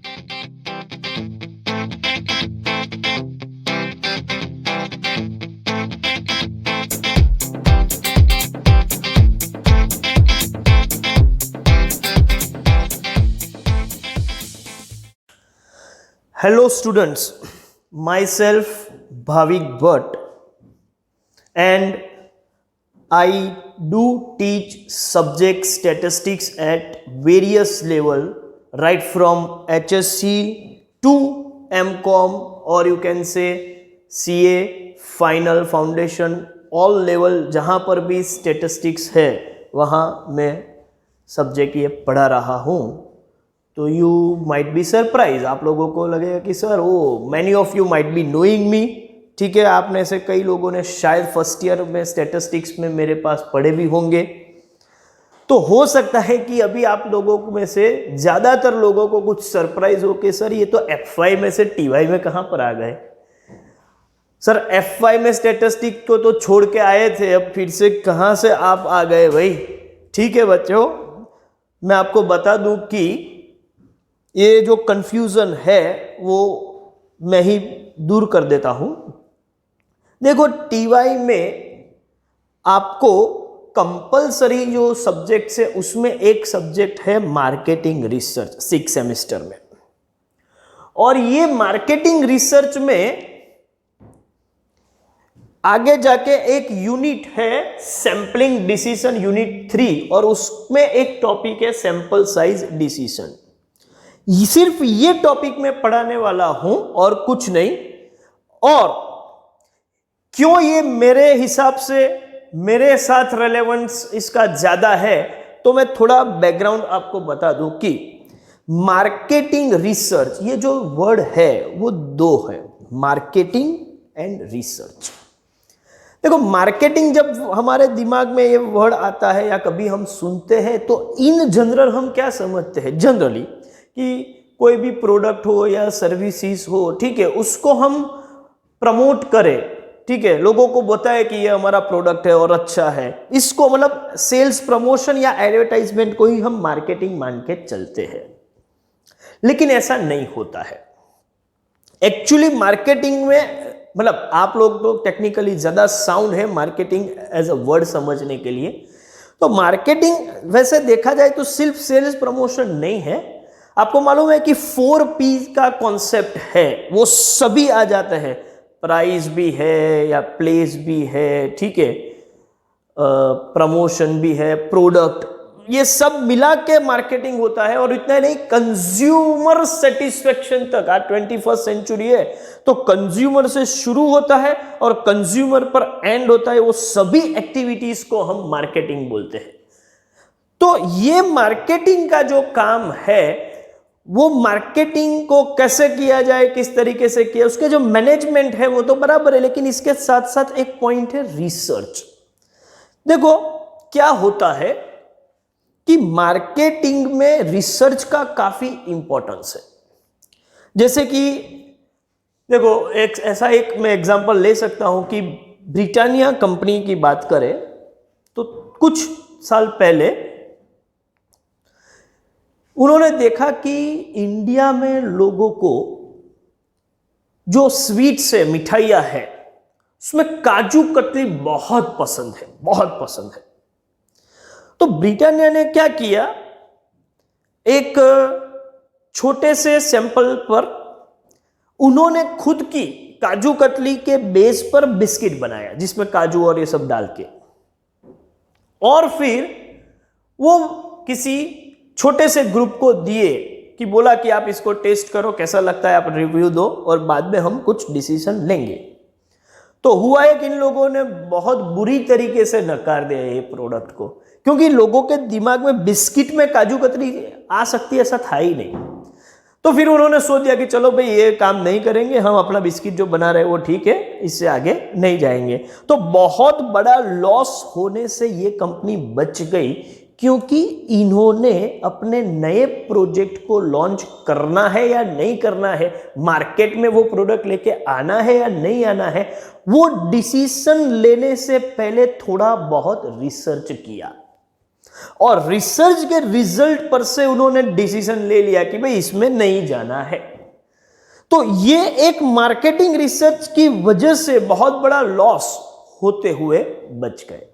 Hello students, myself Bhavik Bhatt and I do teach subject statistics at various level right from HSC to MCOM or you can say CA, Final, Foundation, all level जहाँ पर भी statistics है वहाँ मैं subject ये पढ़ा रहा हूँ। तो यू माइट बी सरप्राइज, आप लोगों को लगेगा कि सर वो many of you might be knowing me, ठीक है, आप में से कई लोगों ने शायद फर्स्ट ईयर में स्टैटिस्टिक्स में मेरे पास पढ़े भी होंगे। तो हो सकता है कि अभी आप लोगों में से ज़्यादातर लोगों को कुछ सरप्राइज हो कि सर ये तो F5 में से TY में कहाँ पर आ गए। सर F5 में स्टैटिस्टिक्स को तो छोड़ के आए थे, अब फिर से कहाँ से आप आ गए भाई। ठीक है बच्चों, मैं आपको बता दूं कि ये जो कंफ्यूजन है वो मैं ही दूर कर देता हूं। देखो TY में आपको कंपलसरी जो सब्जेक्ट्स है उसमें एक सब्जेक्ट है मार्केटिंग रिसर्च 6 सेमेस्टर में, और ये मार्केटिंग रिसर्च में आगे जाके एक यूनिट है सैंपलिंग डिसीजन यूनिट 3 और उसमें एक टॉपिक है सैंपल साइज डिसीजन। सिर्फ ये टॉपिक में पढ़ाने वाला हूं और कुछ नहीं। और क्यों ये मेरे हिसाब से मेरे साथ रेलेवेंस इसका ज्यादा है, तो मैं थोड़ा बैकग्राउंड आपको बता दूं कि मार्केटिंग रिसर्च ये जो वर्ड है वो दो है, मार्केटिंग एंड रिसर्च। देखो मार्केटिंग जब हमारे दिमाग में ये वर्ड आता है या कभी हम सुनते हैं तो इन जनरल हम क्या समझते हैं, जनरली कि कोई भी प्रोडक्ट हो या सर्विसेज हो, ठीक है, उसको हम प्रमोट करें, ठीक है, लोगों को बताए कि ये हमारा प्रोडक्ट है और अच्छा है, इसको मतलब सेल्स प्रमोशन या एडवर्टाइजमेंट को ही हम मार्केटिंग मान के चलते हैं। लेकिन ऐसा नहीं होता है। एक्चुअली मार्केटिंग में मतलब आप लोग तो टेक्निकली ज्यादा साउंड है मार्केटिंग एज अ वर्ड समझने के लिए। तो मार्केटिंग वैसे देखा जाए तो सिर्फ सेल्स प्रमोशन नहीं है। आपको मालूम है कि 4P का कॉन्सेप्ट है, वो सभी आ जाते हैं, प्राइस भी है या प्लेस भी है, ठीक है, प्रमोशन भी है, प्रोडक्ट, ये सब मिला के मार्केटिंग होता है। और इतना नहीं, कंज्यूमर सेटिस्फेक्शन तक, आज 21st सेंचुरी है तो कंज्यूमर से शुरू होता है और कंज्यूमर पर एंड होता है, वो सभी एक्टिविटीज को हम मार्केटिंग बोलते हैं। तो ये मार्केटिंग का जो काम है वो मार्केटिंग को कैसे किया जाए, किस तरीके से किया, उसके जो मैनेजमेंट है वो तो बराबर है, लेकिन इसके साथ साथ एक पॉइंट है रिसर्च। देखो क्या होता है कि मार्केटिंग में रिसर्च का काफी इंपॉर्टेंस है। जैसे कि देखो एक ऐसा एक मैं एग्जांपल ले सकता हूं कि ब्रिटानिया कंपनी की बात करें तो कुछ साल पहले उन्होंने देखा कि इंडिया में लोगों को जो स्वीट्स है, मिठाइयां है, उसमें काजू कतली बहुत पसंद है, बहुत पसंद है। तो ब्रिटानिया ने क्या किया, एक छोटे से सैंपल पर उन्होंने खुद की काजू कतली के बेस पर बिस्किट बनाया जिसमें काजू और ये सब डाल के, और फिर वो किसी छोटे से ग्रुप को दिए कि बोला कि आप इसको टेस्ट करो, कैसा लगता है आप रिव्यू दो और बाद में हम कुछ डिसीजन लेंगे। तो हुआ है कि इन लोगों ने बहुत बुरी तरीके से नकार दिया ये प्रोडक्ट को, क्योंकि लोगों के दिमाग में बिस्किट में काजू कतली आ सकती है ऐसा था ही नहीं। तो फिर उन्होंने सोच दिया कि चलो भाई ये काम नहीं करेंगे, हम अपना बिस्किट जो बना रहे हैं वो ठीक है, इससे आगे नहीं जाएंगे। तो बहुत बड़ा लॉस होने से ये कंपनी बच गई, क्योंकि इन्होंने अपने नए प्रोजेक्ट को लॉन्च करना है या नहीं करना है, मार्केट में वो प्रोडक्ट लेके आना है या नहीं आना है, वो डिसीजन लेने से पहले थोड़ा बहुत रिसर्च किया। और रिसर्च के रिजल्ट पर से उन्होंने डिसीजन ले लिया कि भाई इसमें नहीं जाना है। तो ये एक मार्केटिंग रिसर्च की वजह से बहुत बड़ा लॉस होते हुए बच गए।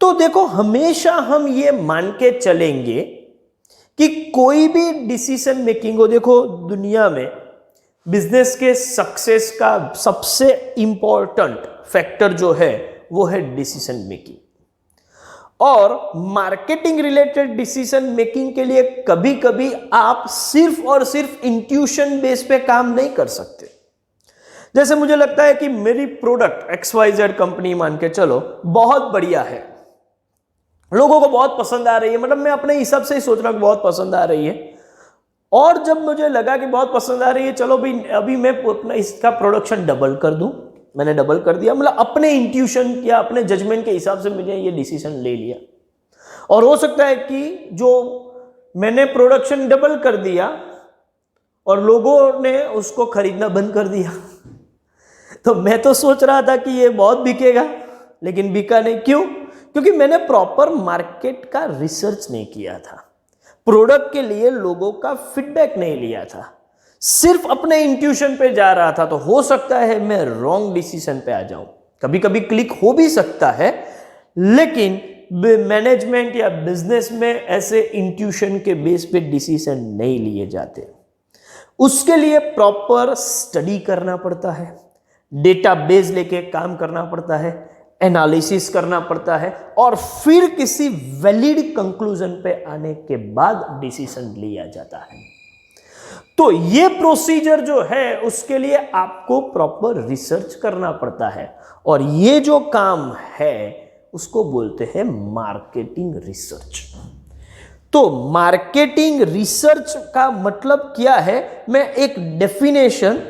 तो देखो, हमेशा हम ये मान के चलेंगे कि कोई भी डिसीजन मेकिंग हो, देखो दुनिया में बिजनेस के सक्सेस का सबसे इंपॉर्टेंट फैक्टर जो है वो है डिसीजन मेकिंग। और मार्केटिंग रिलेटेड डिसीजन मेकिंग के लिए कभी कभी आप सिर्फ और सिर्फ इंट्यूशन बेस पे काम नहीं कर सकते। जैसे मुझे लगता है कि मेरी प्रोडक्ट XYZ कंपनी मान के चलो बहुत बढ़िया है, लोगों को बहुत पसंद आ रही है, मतलब मैं अपने हिसाब से ही सोच रहा हूं कि बहुत पसंद आ रही है। और जब मुझे लगा कि बहुत पसंद आ रही है, चलो भाई अभी मैं अपना इसका प्रोडक्शन डबल कर दूं, मैंने डबल कर दिया, मतलब अपने इंट्यूशन या अपने जजमेंट के हिसाब से मैंने ये डिसीजन ले लिया। और हो सकता है कि जो मैंने प्रोडक्शन डबल कर दिया और लोगों ने उसको खरीदना बंद कर दिया। तो मैं तो सोच रहा था कि ये बहुत बिकेगा, लेकिन बिका नहीं। क्यों? क्योंकि मैंने प्रॉपर मार्केट का रिसर्च नहीं किया था, प्रोडक्ट के लिए लोगों का फीडबैक नहीं लिया था, सिर्फ अपने इंट्यूशन पे जा रहा था। तो हो सकता है मैं रॉन्ग डिसीजन पे आ जाऊं, कभी कभी क्लिक हो भी सकता है, लेकिन मैनेजमेंट या बिजनेस में ऐसे इंट्यूशन के बेस पे डिसीजन नहीं लिए जाते। उसके लिए प्रॉपर स्टडी करना पड़ता है, डेटाबेस लेके काम करना पड़ता है, एनालिसिस करना पड़ता है, और फिर किसी वैलिड कंक्लूजन पे आने के बाद डिसीजन लिया जाता है। तो ये प्रोसीजर जो है उसके लिए आपको प्रॉपर रिसर्च करना पड़ता है, और ये जो काम है उसको बोलते हैं मार्केटिंग रिसर्च। तो मार्केटिंग रिसर्च का मतलब क्या है, मैं एक डेफिनेशन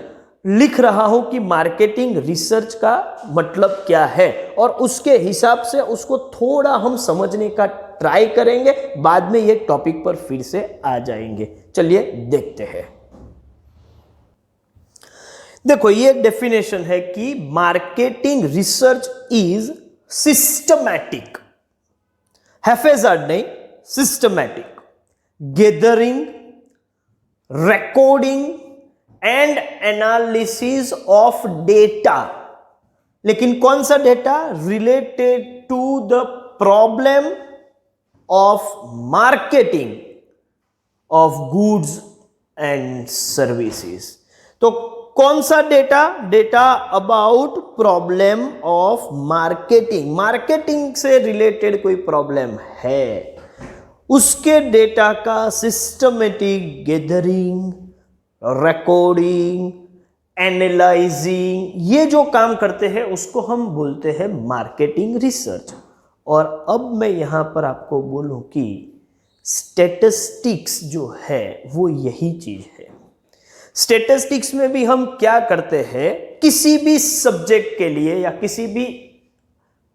लिख रहा हूं कि मार्केटिंग रिसर्च का मतलब क्या है, और उसके हिसाब से उसको थोड़ा हम समझने का ट्राई करेंगे, बाद में ये टॉपिक पर फिर से आ जाएंगे। चलिए देखते हैं। देखो, ये डेफिनेशन है कि marketing research is systematic, haphazard नहीं, systematic gathering, recording and analysis of data. लेकिन कौन सा data? Related to the problem of marketing of goods and services. तो कौन सा data? Data about problem of marketing, marketing से रिलेटेड कोई problem है, उसके डेटा का सिस्टमेटिक गैदरिंग, रिकॉर्डिंग, एनालाइजिंग, ये जो काम करते हैं उसको हम बोलते हैं मार्केटिंग रिसर्च। और अब मैं यहां पर आपको बोलूं कि स्टैटिस्टिक्स जो है वो यही चीज है। स्टैटिस्टिक्स में भी हम क्या करते हैं, किसी भी सब्जेक्ट के लिए या किसी भी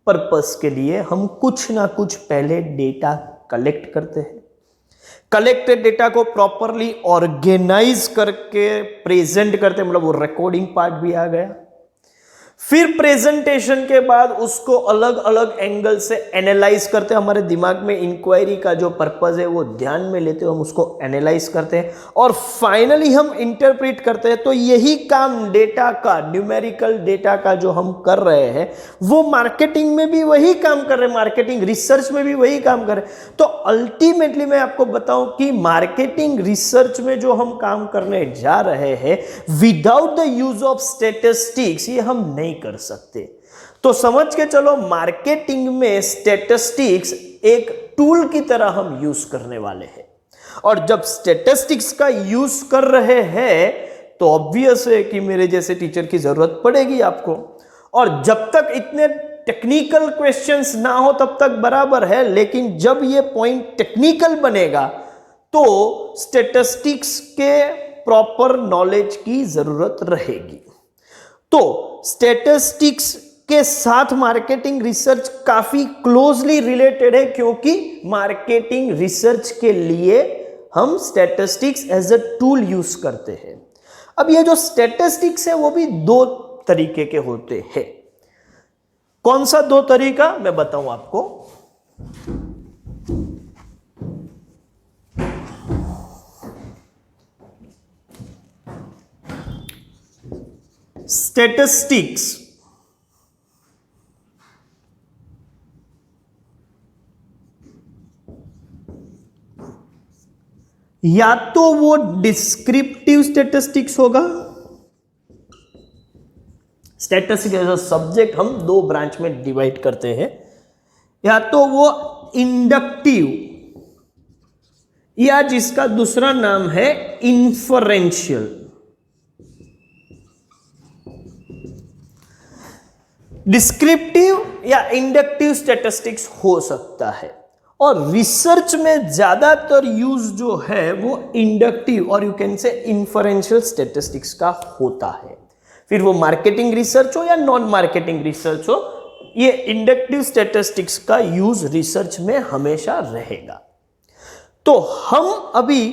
पर्पस के लिए हम कुछ ना कुछ पहले डेटा कलेक्ट करते हैं। कलेक्टेड डेटा को प्रॉपरली ऑर्गेनाइज करके प्रेजेंट करते हैं, मतलब वो रिकॉर्डिंग पार्ट भी आ गया। फिर प्रेजेंटेशन के बाद उसको अलग अलग एंगल से एनालाइज करते हैं, हमारे दिमाग में इंक्वायरी का जो पर्पस है वो ध्यान में लेते हुए हम उसको एनालाइज करते हैं, और फाइनली हम इंटरप्रेट करते हैं। तो यही काम डेटा का, न्यूमेरिकल डेटा का जो हम कर रहे हैं, वो मार्केटिंग में भी वही काम कर रहे हैं, मार्केटिंग रिसर्च में भी वही काम कर रहे हैं। तो अल्टीमेटली मैं आपको बताऊं कि मार्केटिंग रिसर्च में जो हम काम करने जा रहे हैं, without the use of statistics ये हम नहीं कर सकते। तो समझ के चलो, मार्केटिंग में स्टैटिस्टिक्स एक टूल की तरह हम यूज करने वाले हैं। और जब स्टैटिस्टिक्स का यूज कर रहे हैं तो ऑब्वियस है कि मेरे जैसे टीचर की जरूरत पड़ेगी आपको। और जब तक इतने टेक्निकल क्वेश्चंस ना हो तब तक बराबर है, लेकिन जब ये पॉइंट टेक्निकल बनेगा तो स्टैटिस्टिक्स के प्रॉपर नॉलेज की जरूरत रहेगी। तो स्टैटिस्टिक्स के साथ मार्केटिंग रिसर्च काफी क्लोजली रिलेटेड है, क्योंकि मार्केटिंग रिसर्च के लिए हम statistics as a tool use करते हैं। अब ये जो स्टैटिस्टिक्स है वो भी दो तरीके के होते हैं। कौन सा दो तरीका मैं बताऊं आपको। स्टैटिस्टिक्स या तो वो डिस्क्रिप्टिव स्टैटिस्टिक्स होगा, स्टैटिस्टिक्स एज अ सब्जेक्ट हम दो ब्रांच में डिवाइड करते हैं, या तो वो इंडक्टिव या जिसका दूसरा नाम है इन्फरेंशियल। डिस्क्रिप्टिव या इंडक्टिव स्टैटिस्टिक्स हो सकता है, और रिसर्च में ज्यादातर यूज जो है वो इंडक्टिव और यू कैन से इन्फरेंशियल स्टैटिस्टिक्स का होता है। फिर वो मार्केटिंग रिसर्च हो या नॉन मार्केटिंग रिसर्च हो, ये इंडक्टिव स्टैटिस्टिक्स का यूज रिसर्च में हमेशा रहेगा। तो हम अभी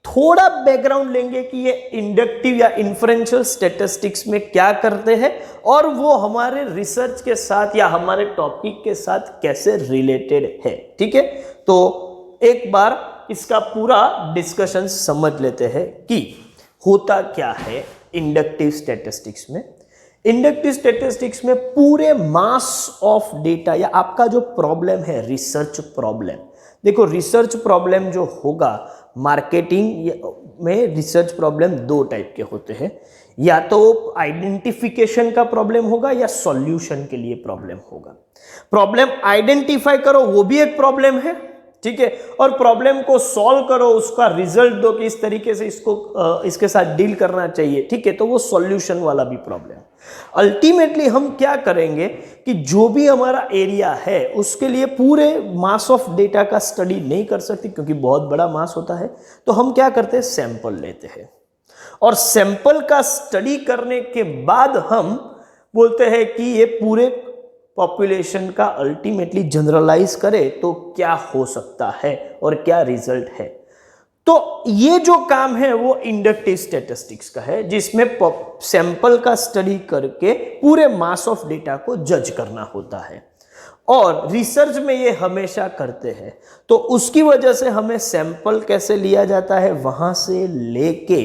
थोड़ा बैकग्राउंड लेंगे कि ये इंडक्टिव या इन्फरेंशियल स्टैटिस्टिक्स में क्या करते हैं और वो हमारे रिसर्च के साथ या हमारे टॉपिक के साथ कैसे रिलेटेड है। ठीक है, तो एक बार इसका पूरा डिस्कशन समझ लेते हैं कि होता क्या है इंडक्टिव स्टैटिस्टिक्स में। इंडक्टिव स्टैटिस्टिक्स में पूरे मास ऑफ डेटा या आपका जो प्रॉब्लम है रिसर्च प्रॉब्लम, देखो रिसर्च प्रॉब्लम जो होगा मार्केटिंग में, रिसर्च प्रॉब्लम दो टाइप के होते हैं, या तो आइडेंटिफिकेशन का प्रॉब्लम होगा या सॉल्यूशन के लिए प्रॉब्लम होगा। प्रॉब्लम आइडेंटिफाई करो वो भी एक प्रॉब्लम है, ठीक है, और प्रॉब्लम को सॉल्व करो, उसका रिजल्ट दो कि इस तरीके से इसको इसके साथ डील करना चाहिए, ठीक है, तो वो सॉल्यूशन वाला भी प्रॉब्लम। अल्टीमेटली हम क्या करेंगे कि जो भी हमारा एरिया है उसके लिए पूरे मास ऑफ डेटा का स्टडी नहीं कर सकते क्योंकि बहुत बड़ा मास होता है, तो हम क्या करते हैं सैंपल लेते हैं, और सैंपल का स्टडी करने के बाद हम बोलते हैं कि ये पूरे पॉपुलेशन का अल्टीमेटली जनरलाइज करे तो क्या हो सकता है और क्या रिजल्ट है। तो ये जो काम है वो इंडक्टिव स्टैटिस्टिक्स का है, जिसमें सैंपल का स्टडी करके पूरे मास ऑफ डेटा को जज करना होता है, और रिसर्च में ये हमेशा करते हैं। तो उसकी वजह से हमें सैंपल कैसे लिया जाता है, वहां से लेके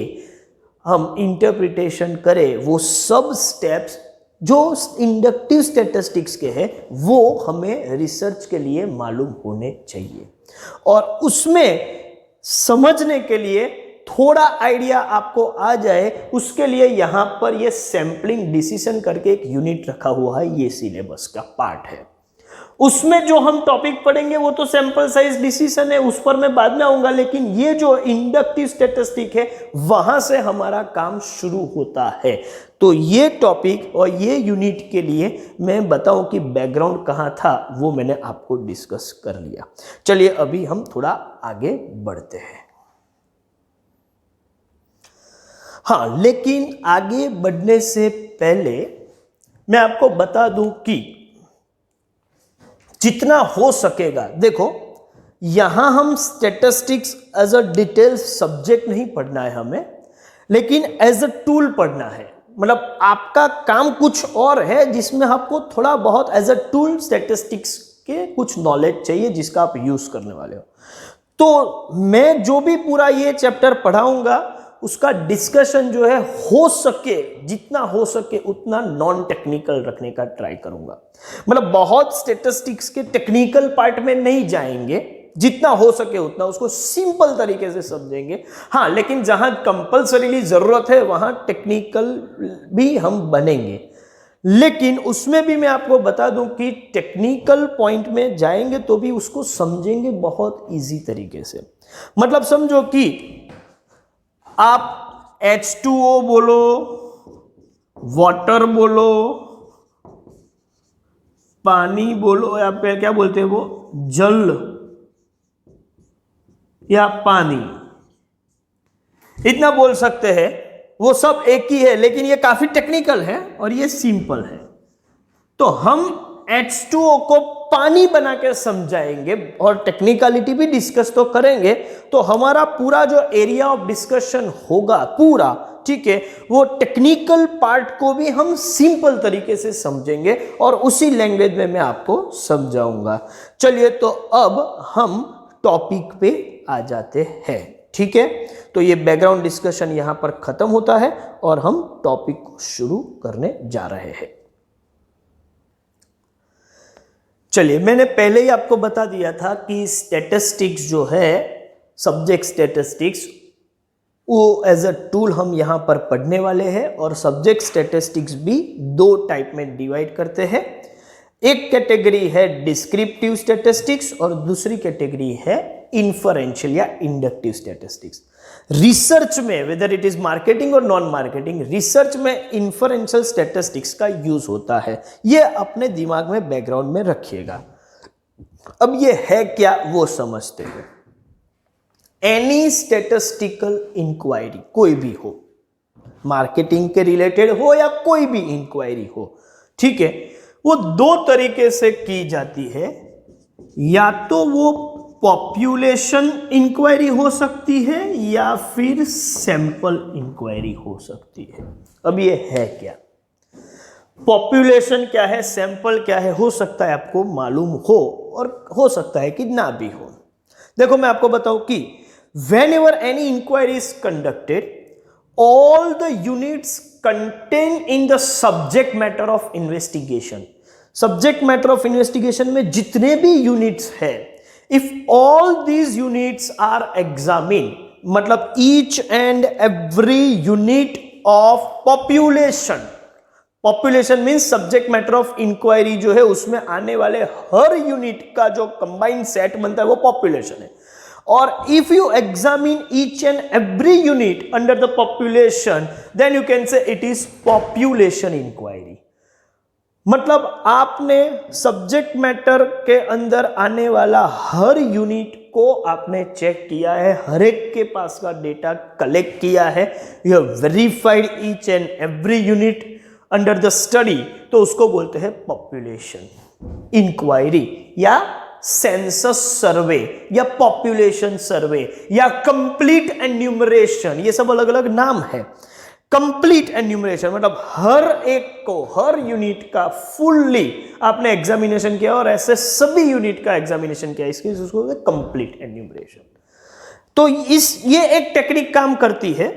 हम इंटरप्रिटेशन करें, वो सब स्टेप्स जो इंडक्टिव स्टैटिस्टिक्स के हैं वो हमें रिसर्च के लिए मालूम होने चाहिए। और उसमें समझने के लिए थोड़ा आइडिया आपको आ जाए, उसके लिए यहां पर ये सैंपलिंग डिसीजन करके एक यूनिट रखा हुआ है, ये सिलेबस का पार्ट है। उसमें जो हम टॉपिक पढ़ेंगे वो तो सैंपल साइज डिसीजन है, उस पर मैं बाद में आऊंगा, लेकिन ये जो इंडक्टिव स्टैटिस्टिक है वहां से हमारा काम शुरू होता है। तो ये टॉपिक और ये यूनिट के लिए मैं बताऊं कि बैकग्राउंड कहां था वो मैंने आपको डिस्कस कर लिया। चलिए अभी हम थोड़ा आगे बढ़ते हैं। हाँ, लेकिन आगे बढ़ने से पहले मैं आपको बता दूं कि जितना हो सकेगा, देखो यहां हम statistics as a detail subject नहीं पढ़ना है हमें, लेकिन एज अ टूल पढ़ना है। मतलब आपका काम कुछ और है जिसमें आपको थोड़ा बहुत एज अ टूल स्टैटिस्टिक्स के कुछ नॉलेज चाहिए जिसका आप यूज करने वाले हो। तो मैं जो भी पूरा ये चैप्टर पढ़ाऊंगा उसका डिस्कशन जो है हो सके, जितना हो सके उतना नॉन टेक्निकल रखने का ट्राई करूंगा। मतलब बहुत स्टैटिस्टिक्स के टेक्निकल पार्ट में नहीं जाएंगे, जितना हो सके उतना उसको सिंपल तरीके से समझेंगे। हाँ, लेकिन जहां कंपल्सरीली जरूरत है वहां टेक्निकल भी हम बनेंगे, लेकिन उसमें भी मैं आपको बता दूं कि टेक्निकल पॉइंट में जाएंगे तो भी उसको समझेंगे बहुत इजी तरीके से। मतलब समझो कि आप H2O बोलो, वाटर बोलो, पानी बोलो, या फिर क्या बोलते हैं वो जल या पानी, इतना बोल सकते हैं, वो सब एक ही है, लेकिन ये काफी टेक्निकल है और ये सिंपल है। तो हम H2O को पानी बना के समझाएंगे और टेक्निकलिटी भी डिस्कस तो करेंगे, तो हमारा पूरा जो एरिया ऑफ डिस्कशन होगा पूरा, ठीक है, वो टेक्निकल पार्ट को भी हम सिंपल तरीके से समझेंगे और उसी लैंग्वेज में मैं आपको समझाऊंगा। चलिए, तो अब हम टॉपिक पे आ जाते हैं, ठीक है। तो ये बैकग्राउंड डिस्कशन यहां पर खत्म होता है और हम टॉपिक को शुरू करने जा रहे हैं। चलिए, मैंने पहले ही आपको बता दिया था कि स्टैटिस्टिक्स जो है, सब्जेक्ट स्टैटिस्टिक्स, वो एज अ टूल हम यहां पर पढ़ने वाले हैं। और सब्जेक्ट स्टैटिस्टिक्स भी दो टाइप में डिवाइड करते हैं। एक कैटेगरी है डिस्क्रिप्टिव स्टैटिस्टिक्स और दूसरी कैटेगरी है इन्फरेंशियल या इंडक्टिव स्टैटिस्टिक्स। रिसर्च में, वेदर इट इज मार्केटिंग और नॉन मार्केटिंग, रिसर्च में इन्फरेंशियल स्टैटिस्टिक्स का यूज होता है। ये अपने दिमाग में, बैकग्राउंड में रखिएगा। अब ये है क्या वो समझते हैं। एनी स्टैटिस्टिकल इंक्वायरी, कोई भी हो, मार्केटिंग के रिलेटेड हो या कोई भी इंक्वायरी हो, ठीक है, वो दो तरीके से की जाती है। या तो वो पॉपुलेशन इंक्वायरी हो सकती है या फिर सैंपल इंक्वायरी हो सकती है। अब ये है क्या, पॉपुलेशन क्या है, सैंपल क्या है, हो सकता है आपको मालूम हो और हो सकता है कि ना भी हो। देखो, मैं आपको बताऊं कि whenever any inquiry is conducted, all the units contained in the subject matter of investigation, subject matter of investigation में जितने भी units है, if all these units are examined, मतलब each and every unit of population, population means subject matter of inquiry जो है, उसमें आने वाले हर यूनिट का जो कंबाइंड सेट बनता है वो पॉपुलेशन है। और if you examine each and every unit under the population, then you can say it is population inquiry। मतलब आपने सब्जेक्ट मैटर के अंदर आने वाला हर यूनिट को आपने चेक किया है, हर एक के पास का डेटा कलेक्ट किया है, you have verified each and every unit under the study, तो उसको बोलते हैं पॉपुलेशन इंक्वायरी या सेंसस सर्वे या पॉपुलेशन सर्वे या कंप्लीट एन्यूमरेशन। ये सब अलग अलग नाम है। कंप्लीट एन्यूमरेशन मतलब हर एक को, हर यूनिट का फुल्ली आपने एग्जामिनेशन किया और ऐसे सभी यूनिट का एग्जामिनेशन किया, इसके उसको कंप्लीट एन्यूमरेशन। तो ये एक टेक्निक काम करती है,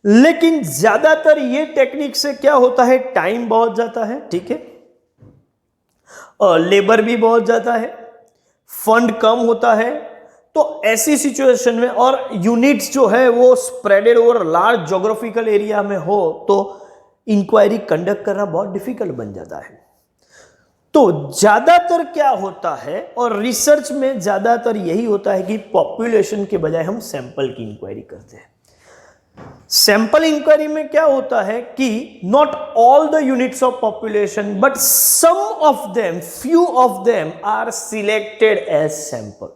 लेकिन ज्यादातर ये टेक्निक से क्या होता है, टाइम बहुत जाता है, ठीक है, और लेबर भी बहुत जाता है, फंड कम होता है। तो ऐसी सिचुएशन में, और यूनिट्स जो है वो spreaded over large geographical area में हो, तो इंक्वायरी कंडक्ट करना बहुत डिफिकल्ट बन जाता है। तो ज्यादातर क्या होता है, और रिसर्च में ज्यादातर यही होता है कि पॉपुलेशन के बजाय हम सैंपल की इंक्वायरी करते हैं। सैंपल इंक्वायरी में क्या होता है कि not all the units of population but some of them, few of them are selected as sample,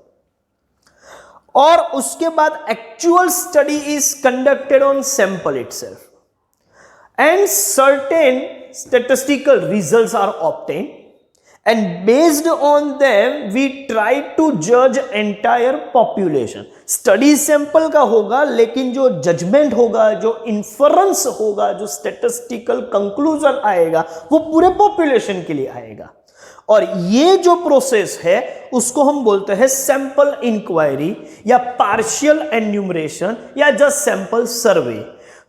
और उसके बाद actual study is conducted on sample itself and certain statistical results are obtained and based on them we try to judge entire population। Study sample का होगा, लेकिन जो judgement होगा, जो inference होगा, जो स्टैटिस्टिकल कंक्लूजन आएगा वो पूरे पॉपुलेशन के लिए आएगा। और ये जो प्रोसेस है उसको हम बोलते हैं सैंपल इंक्वायरी या पार्शियल एन्यूमरेशन या जस्ट सैंपल सर्वे।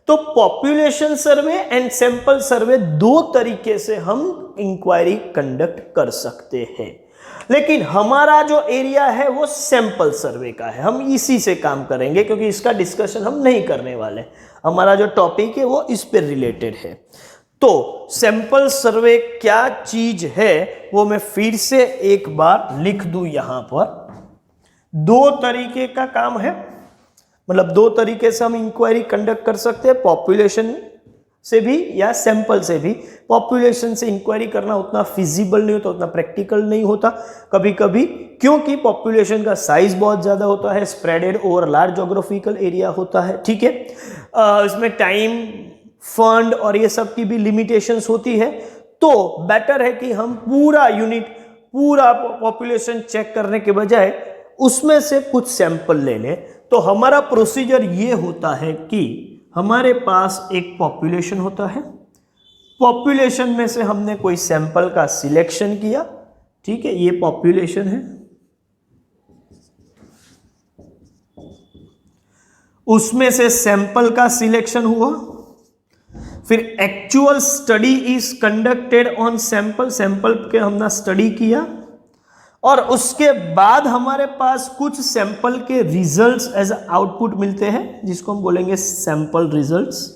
तो population survey and sample survey दो तरीके से हम इंक्वायरी कंडक्ट कर सकते हैं, लेकिन हमारा जो एरिया है वो सैंपल सर्वे का है। हम इसी से काम करेंगे क्योंकि इसका डिस्कशन हम नहीं करने वाले। हमारा जो टॉपिक है वो इस पर रिलेटेड है। तो सैंपल सर्वे क्या चीज है वो मैं फिर से एक बार लिख दूं यहां पर। दो तरीके का काम है, मतलब दो तरीके से हम इंक्वायरी कंडक्ट कर सकते हैं, पॉपुलेशन से भी या सैंपल से भी। पॉपुलेशन से इंक्वायरी करना उतना फिजिबल नहीं होता, उतना प्रैक्टिकल नहीं होता कभी कभी, क्योंकि पॉपुलेशन का साइज बहुत ज़्यादा होता है, spreaded over large geographical area होता है, ठीक है। इसमें टाइम, फंड और ये सब की भी लिमिटेशंस होती है। तो बेटर है कि हम पूरा यूनिट, पूरा पॉपुलेशन चेक करने के बजाय उसमें से कुछ सैंपल ले लें। तो हमारा प्रोसीजर ये होता है कि हमारे पास एक पॉपुलेशन होता है, पॉपुलेशन में से हमने कोई सैंपल का सिलेक्शन किया, ठीक है, ये पॉपुलेशन है। उसमें से सैंपल का सिलेक्शन हुआ, फिर actual study is conducted on sample, sample के हमने स्टडी किया, और उसके बाद हमारे पास कुछ सैंपल के रिजल्ट्स एज आउटपुट मिलते हैं जिसको हम बोलेंगे सैंपल रिजल्ट्स।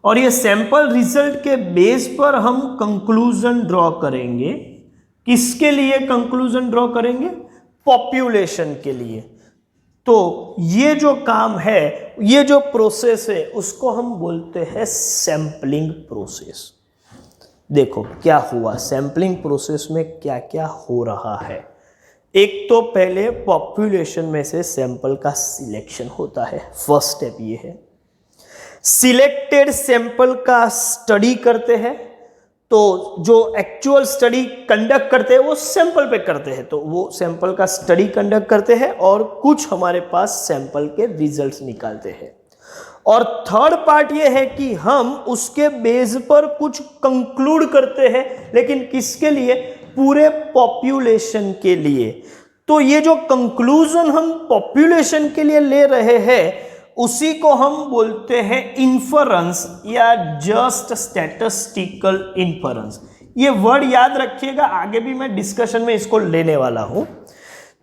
और ये सैंपल रिजल्ट के बेस पर हम कंक्लूजन ड्रॉ करेंगे। किसके लिए कंक्लूजन ड्रॉ करेंगे? पॉपुलेशन के लिए। तो ये जो काम है, ये जो प्रोसेस है, उसको हम बोलते हैं सैंपलिंग प्रोसेस। देखो क्या हुआ, सैंपलिंग प्रोसेस में क्या क्या हो रहा है। एक तो पहले पॉपुलेशन में से सैंपल का सिलेक्शन होता है, फर्स्ट स्टेप ये है। सिलेक्टेड सैंपल का स्टडी करते हैं, तो जो एक्चुअल स्टडी कंडक्ट करते हैं वो सैंपल पे करते हैं, तो वो सैंपल का स्टडी कंडक्ट करते हैं और कुछ हमारे पास सैंपल के रिजल्ट्स निकालते हैं। और थर्ड पार्ट ये है कि हम उसके बेस पर कुछ कंक्लूड करते हैं, लेकिन किसके लिए? पूरे पॉपुलेशन के लिए। तो ये जो कंक्लूजन हम पॉपुलेशन के लिए ले रहे हैं उसी को हम बोलते हैं इन्फरेंस या जस्ट स्टैटिस्टिकल इन्फरेंस। ये वर्ड याद रखिएगा, आगे भी मैं डिस्कशन में इसको लेने वाला हूं।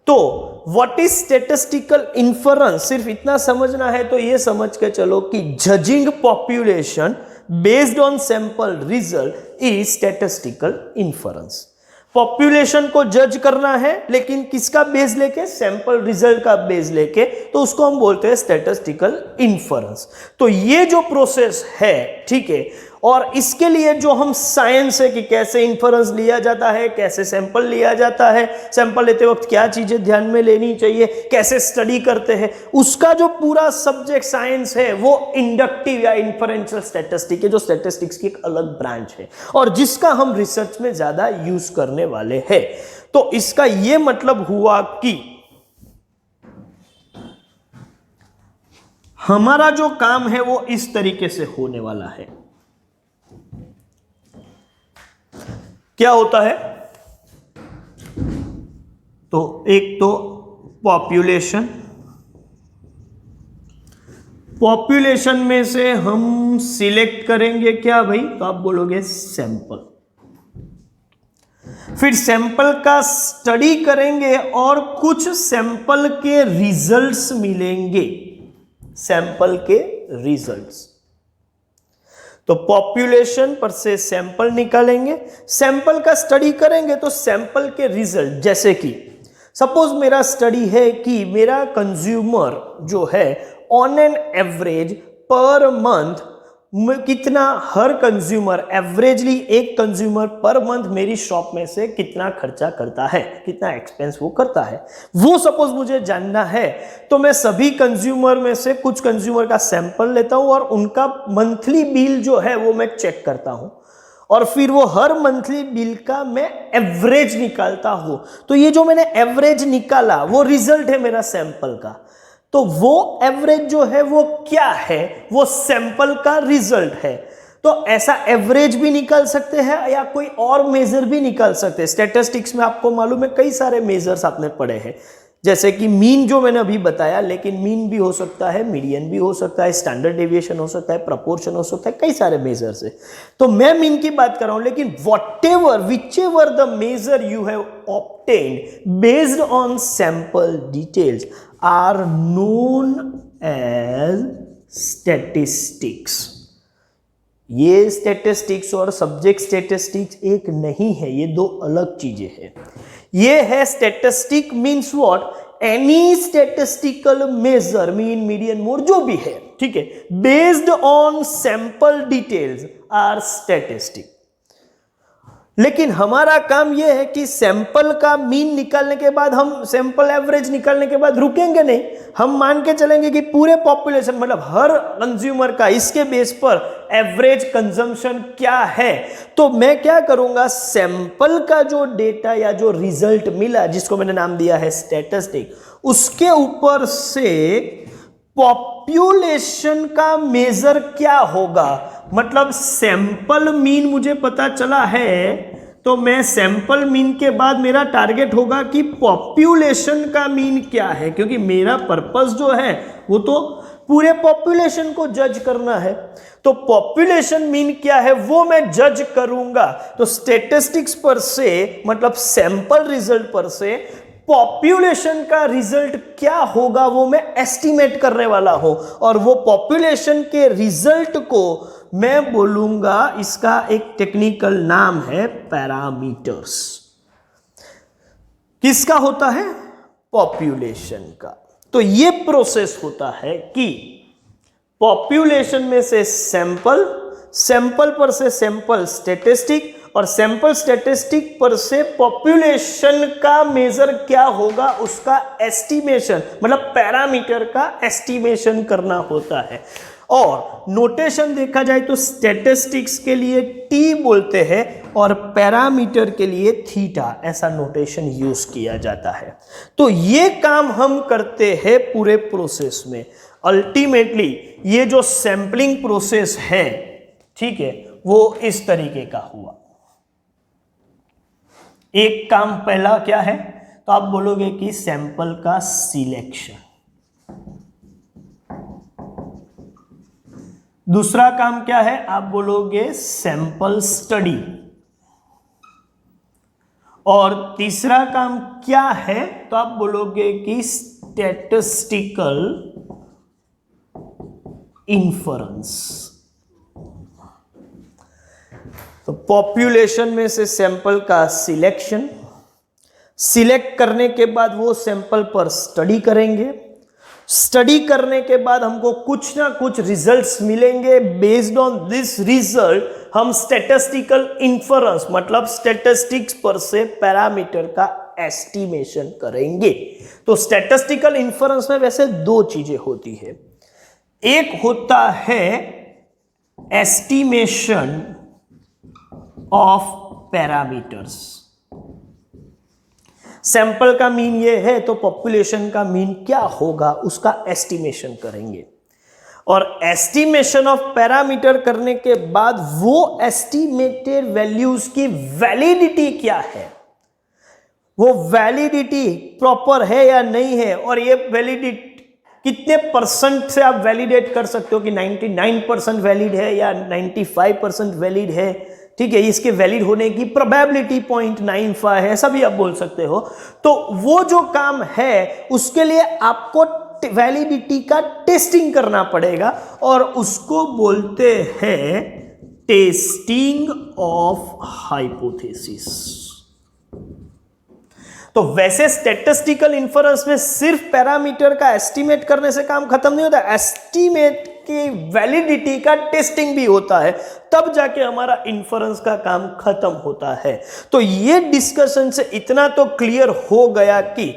तो व्हाट इज स्टैटिस्टिकल इन्फरेंस, सिर्फ इतना समझना है तो ये समझ के चलो कि judging population based on sample result is statistical inference. Population को जज करना है, लेकिन किसका बेस लेके? सैंपल रिजल्ट का बेस लेके, तो उसको हम बोलते हैं स्टैटिस्टिकल इन्फरेंस। तो ये जो प्रोसेस है, ठीक है, और इसके लिए जो हम साइंस है कि कैसे इन्फरेंस लिया जाता है, कैसे सैंपल लिया जाता है, सैंपल लेते वक्त क्या चीजें ध्यान में लेनी चाहिए, कैसे स्टडी करते हैं, उसका जो पूरा सब्जेक्ट साइंस है वो इंडक्टिव या इन्फरेंशियल स्टैटिस्टिक्स है, जो स्टैटिस्टिक्स की एक अलग ब्रांच है और जिसका हम रिसर्च में ज्यादा यूज करने वाले हैं। तो इसका यह मतलब हुआ कि हमारा जो काम है वो इस तरीके से होने वाला है। क्या होता है? तो एक तो पॉपुलेशन, पॉपुलेशन में से हम सिलेक्ट करेंगे क्या भाई? तो आप बोलोगे सैंपल। फिर सैंपल का स्टडी करेंगे और कुछ सैंपल के रिजल्ट्स मिलेंगे, सैंपल के रिजल्ट्स। तो पॉपुलेशन पर से सैंपल निकालेंगे, सैंपल का स्टडी करेंगे तो सैंपल के रिजल्ट, जैसे कि सपोज मेरा स्टडी है कि मेरा कंज्यूमर जो है on an average per month कितना, हर कंज्यूमर एवरेजली एक कंज्यूमर पर मंथ मेरी शॉप में से कितना खर्चा करता है, कितना एक्सपेंस वो करता है, वो सपोज मुझे जानना है। तो मैं सभी कंज्यूमर में से कुछ कंज्यूमर का सैंपल लेता हूं और उनका मंथली बिल जो है वो मैं चेक करता हूं, और फिर वो हर मंथली बिल का मैं एवरेज निकालता हूं। तो ये जो मैंने एवरेज निकाला वो रिजल्ट है मेरा सैंपल का। तो वो एवरेज जो है वो क्या है? वो सैंपल का रिजल्ट है। तो ऐसा एवरेज भी निकाल सकते हैं या कोई और मेजर भी निकाल सकते हैं। स्टैटिस्टिक्स में आपको मालूम है कई सारे मेजर्स आपने पढ़े हैं, जैसे कि मीन जो मैंने अभी बताया, लेकिन मीन भी हो सकता है, मीडियन भी हो सकता है, स्टैंडर्ड डेविएशन हो सकता है, प्रपोर्शन हो सकता है, कई सारे मेजर्स है। तो मैं मीन की बात कर रहा हूं, लेकिन whatever whichever the measure you have obtained based on sample details are known as statistics। ये स्टैटिस्टिक्स और सब्जेक्ट स्टैटिस्टिक्स एक नहीं है, ये दो अलग चीजें हैं। ये है statistic means what? Any statistical measure, mean, median, mode, जो भी है, ठीक है, based on sample details are statistic. लेकिन हमारा काम यह है कि सैंपल का मीन निकालने के बाद हम सैंपल एवरेज निकालने के बाद रुकेंगे नहीं, हम मान के चलेंगे कि पूरे पॉपुलेशन मतलब हर कंज्यूमर का इसके बेस पर एवरेज कंजम्पशन क्या है। तो मैं क्या करूंगा, सैंपल का जो डेटा या जो रिजल्ट मिला जिसको मैंने नाम दिया है स्टैटिस्टिक, उसके ऊपर से पॉपुलेशन का मेजर क्या होगा, मतलब सैंपल मीन मुझे पता चला है तो मैं सैंपल मीन के बाद मेरा टारगेट होगा कि पॉपुलेशन का मीन क्या है, क्योंकि मेरा पर्पस जो है वो तो पूरे पॉपुलेशन को जज करना है। तो पॉपुलेशन मीन क्या है वो मैं जज करूंगा। तो स्टैटिस्टिक्स पर से मतलब सैंपल रिजल्ट पर से पॉपुलेशन का रिजल्ट क्या होगा वो मैं एस्टिमेट करने वाला हूं, और वो पॉपुलेशन के रिजल्ट को मैं बोलूंगा, इसका एक टेक्निकल नाम है पैरामीटर्स। किसका होता है? पॉपुलेशन का। तो ये प्रोसेस होता है कि पॉपुलेशन में से सैंपल, सैंपल पर से सैंपल स्टैटिस्टिक, और सैंपल स्टैटिस्टिक पर से पॉपुलेशन का मेजर क्या होगा उसका एस्टिमेशन, मतलब पैरामीटर का एस्टिमेशन करना होता है। और नोटेशन देखा जाए तो स्टैटिस्टिक्स के लिए टी बोलते हैं और पैरामीटर के लिए थीटा, ऐसा नोटेशन यूज किया जाता है। तो ये काम हम करते हैं पूरे प्रोसेस में। अल्टीमेटली ये जो सैंपलिंग प्रोसेस है, ठीक है, वो इस तरीके का हुआ। एक काम पहला क्या है, तो आप बोलोगे कि सैंपल का सिलेक्शन। दूसरा काम क्या है, आप बोलोगे सैंपल स्टडी। और तीसरा काम क्या है, तो आप बोलोगे कि स्टैटिस्टिकल इन्फरेंस। तो पॉपुलेशन में से सैंपल का सिलेक्शन, सिलेक्ट करने के बाद वो सैंपल पर स्टडी करेंगे, स्टडी करने के बाद हमको कुछ ना कुछ रिजल्ट्स मिलेंगे। बेस्ड ऑन दिस रिजल्ट हम स्टैटिस्टिकल इन्फरेंस मतलब स्टैटिस्टिक्स पर से पैरामीटर का एस्टिमेशन करेंगे। तो स्टैटिस्टिकल इन्फरेंस में वैसे दो चीजें होती है, एक होता है एस्टिमेशन ऑफ पैरामीटर्स। सैंपल का मीन ये है तो पॉपुलेशन का मीन क्या होगा उसका एस्टिमेशन करेंगे, और एस्टिमेशन ऑफ पैरामीटर करने के बाद वो एस्टिमेटेड वैल्यूज की वैलिडिटी क्या है, वो वैलिडिटी प्रॉपर है या नहीं है, और ये वैलिडिटी कितने परसेंट से आप वैलिडेट कर सकते हो कि 99% वैलिड है या 95% वैलिड है, ठीक है, इसके वैलिड होने की प्रोबेबिलिटी 0.95 है, ऐसा भी आप बोल सकते हो। तो वो जो काम है उसके लिए आपको वैलिडिटी का टेस्टिंग करना पड़ेगा, और उसको बोलते हैं टेस्टिंग ऑफ हाइपोथेसिस। तो वैसे स्टैटिस्टिकल इन्फरेंस में सिर्फ पैरामीटर का एस्टीमेट करने से काम खत्म नहीं होता, एस्टीमेट की वैलिडिटी का टेस्टिंग भी होता है, तब जाके हमारा इन्फरेंस का काम खत्म होता है। तो ये डिस्कशन से इतना तो क्लियर हो गया कि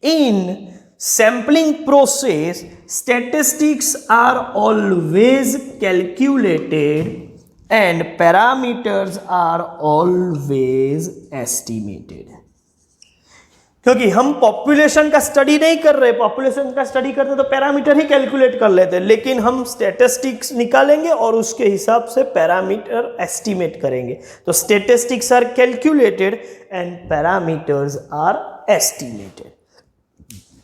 in sampling process statistics are always calculated and parameters are always estimated. क्योंकि हम पॉपुलेशन का स्टडी नहीं कर रहे, पॉपुलेशन का स्टडी करते तो पैरामीटर ही कैलकुलेट कर लेते, लेकिन हम स्टैटिस्टिक्स निकालेंगे और उसके हिसाब से पैरामीटर एस्टिमेट करेंगे। तो statistics are calculated and parameters are estimated.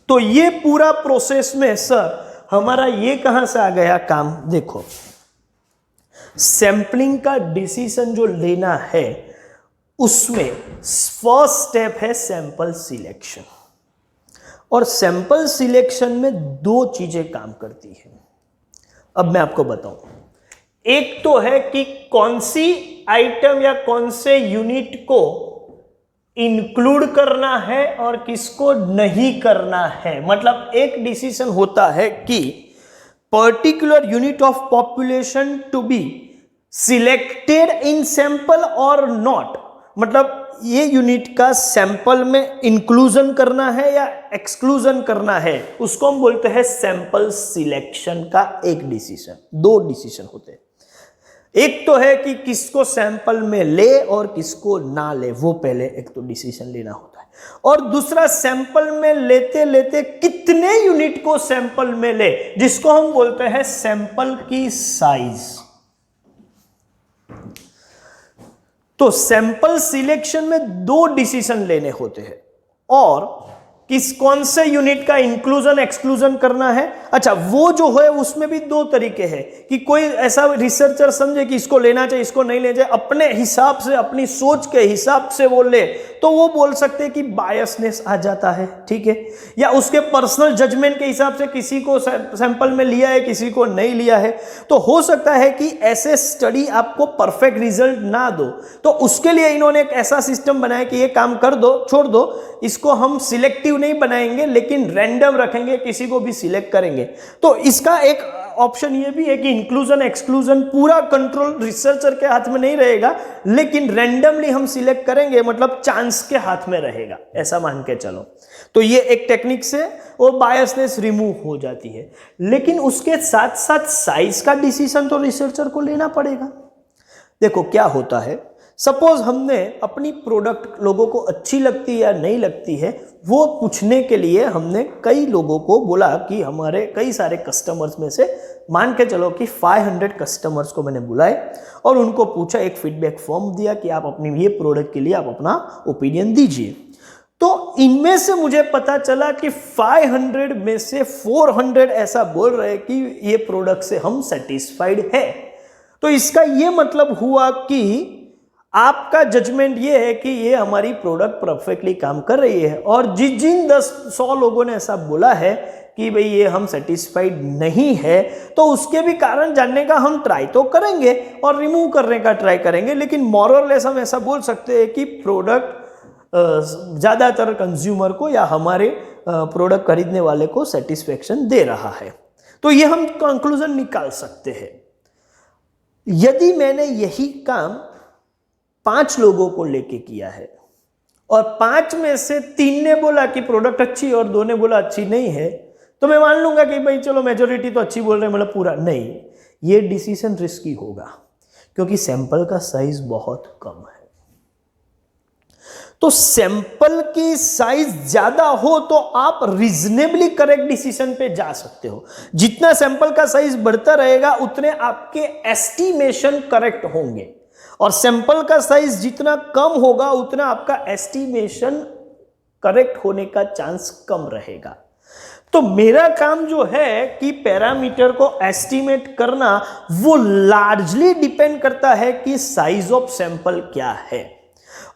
तो ये पूरा प्रोसेस में सर हमारा ये कहां से आ गया काम, देखो सैंपलिंग का डिसीजन जो लेना है उसमें फर्स्ट स्टेप है सैंपल सिलेक्शन, और सैंपल सिलेक्शन में दो चीजें काम करती हैं। अब मैं आपको बताऊं, एक तो है कि कौन सी आइटम या कौन से यूनिट को इंक्लूड करना है और किसको नहीं करना है। मतलब एक डिसीजन होता है कि particular unit of population to be selected in sample और नॉट, मतलब ये यूनिट का सैंपल में इंक्लूजन करना है या एक्सक्लूजन करना है, उसको हम बोलते हैं सैंपल सिलेक्शन का एक डिसीजन। दो डिसीजन होते हैं, एक तो है कि किसको सैंपल में ले और किसको ना ले, वो पहले एक तो डिसीजन लेना होता है, और दूसरा सैंपल में लेते लेते कितने यूनिट को सैंपल में ले, जिसको हम बोलते हैं सैंपल की साइज। तो सैंपल सिलेक्शन में दो डिसीजन लेने होते हैं और कौन से यूनिट का इंक्लूजन एक्सक्लूजन करना है। अच्छा, वो जो है उसमें भी दो तरीके हैं कि कोई ऐसा रिसर्चर समझे कि इसको लेना चाहिए, इसको नहीं लेना चाहिए, अपने हिसाब से, अपनी सोच के हिसाब से वो ले, तो वो बोल सकते हैं कि बायसनेस आ जाता है, ठीक है। या उसके पर्सनल जजमेंट के हिसाब से किसी को सैंपल में लिया है, किसी को नहीं लिया है, तो हो सकता है कि ऐसे स्टडी आपको परफेक्ट रिजल्ट ना दो। तो उसके लिए इन्होंने एक ऐसा सिस्टम बनाया कि ये काम कर दो, छोड़ दो, इसको हम सिलेक्टिव नहीं बनाएंगे लेकिन रैंडम रखेंगे, किसी को भी सिलेक्ट करेंगे। तो इसका एक ऑप्शन ये भी है कि इंक्लूजन एक्सक्लूजन पूरा कंट्रोल रिसर्चर के हाथ में नहीं रहेगा, लेकिन रैंडमली हम सिलेक्ट करेंगे, मतलब चांस के हाथ में रहेगा, ऐसा मान के चलो। तो ये एक टेक्निक से वो बायसनेस रिमूव हो जाती है। लेकिन उसके साथ साथ साइज का डिसीजन तो रिसर्चर को लेना पड़ेगा। देखो क्या होता है, सपोज हमने अपनी प्रोडक्ट लोगों को अच्छी लगती या नहीं लगती है, वो पूछने के लिए हमने कई लोगों को बोला कि हमारे कई सारे कस्टमर्स में से मान के चलो कि 500 कस्टमर्स को मैंने बुलाए और उनको पूछा, एक फीडबैक फॉर्म दिया कि आप अपनी ये प्रोडक्ट के लिए आप अपना ओपिनियन दीजिए। तो इनमें से मुझे पता चला कि 500 में से 400 ऐसा बोल रहे हैं कि ये प्रोडक्ट से हम सेटिस्फाइड है। तो इसका ये मतलब हुआ कि आपका जजमेंट ये है कि ये हमारी प्रोडक्ट परफेक्टली काम कर रही है, और जिन 10-100 लोगों ने ऐसा बोला है कि भाई ये हम सेटिस्फाइड नहीं है, तो उसके भी कारण जानने का हम ट्राई तो करेंगे और रिमूव करने का ट्राई करेंगे। लेकिन मोरलेस हम ऐसा बोल सकते हैं कि प्रोडक्ट ज़्यादातर कंज्यूमर को या हमारे प्रोडक्ट खरीदने वाले को सेटिस्फेक्शन दे रहा है। तो ये हम कंक्लूजन निकाल सकते हैं। यदि मैंने यही काम 5 लोगों को लेके किया है और 5 में से 3 ने बोला कि प्रोडक्ट अच्छी और 2 ने बोला अच्छी नहीं है, तो मैं मान लूंगा कि भाई चलो मेजोरिटी तो अच्छी बोल रहे हैं, मतलब पूरा नहीं। ये डिसीजन रिस्की होगा क्योंकि सैंपल का साइज बहुत कम है। तो सैंपल की साइज ज्यादा हो तो आप रीजनेबली करेक्ट डिसीजन पे जा सकते हो। जितना सैंपल का साइज बढ़ता रहेगा उतने आपके एस्टिमेशन करेक्ट होंगे, और सैंपल का साइज जितना कम होगा उतना आपका एस्टिमेशन करेक्ट होने का चांस कम रहेगा। तो मेरा काम जो है कि पैरामीटर को एस्टिमेट करना, वो लार्जली डिपेंड करता है कि साइज ऑफ सैंपल क्या है।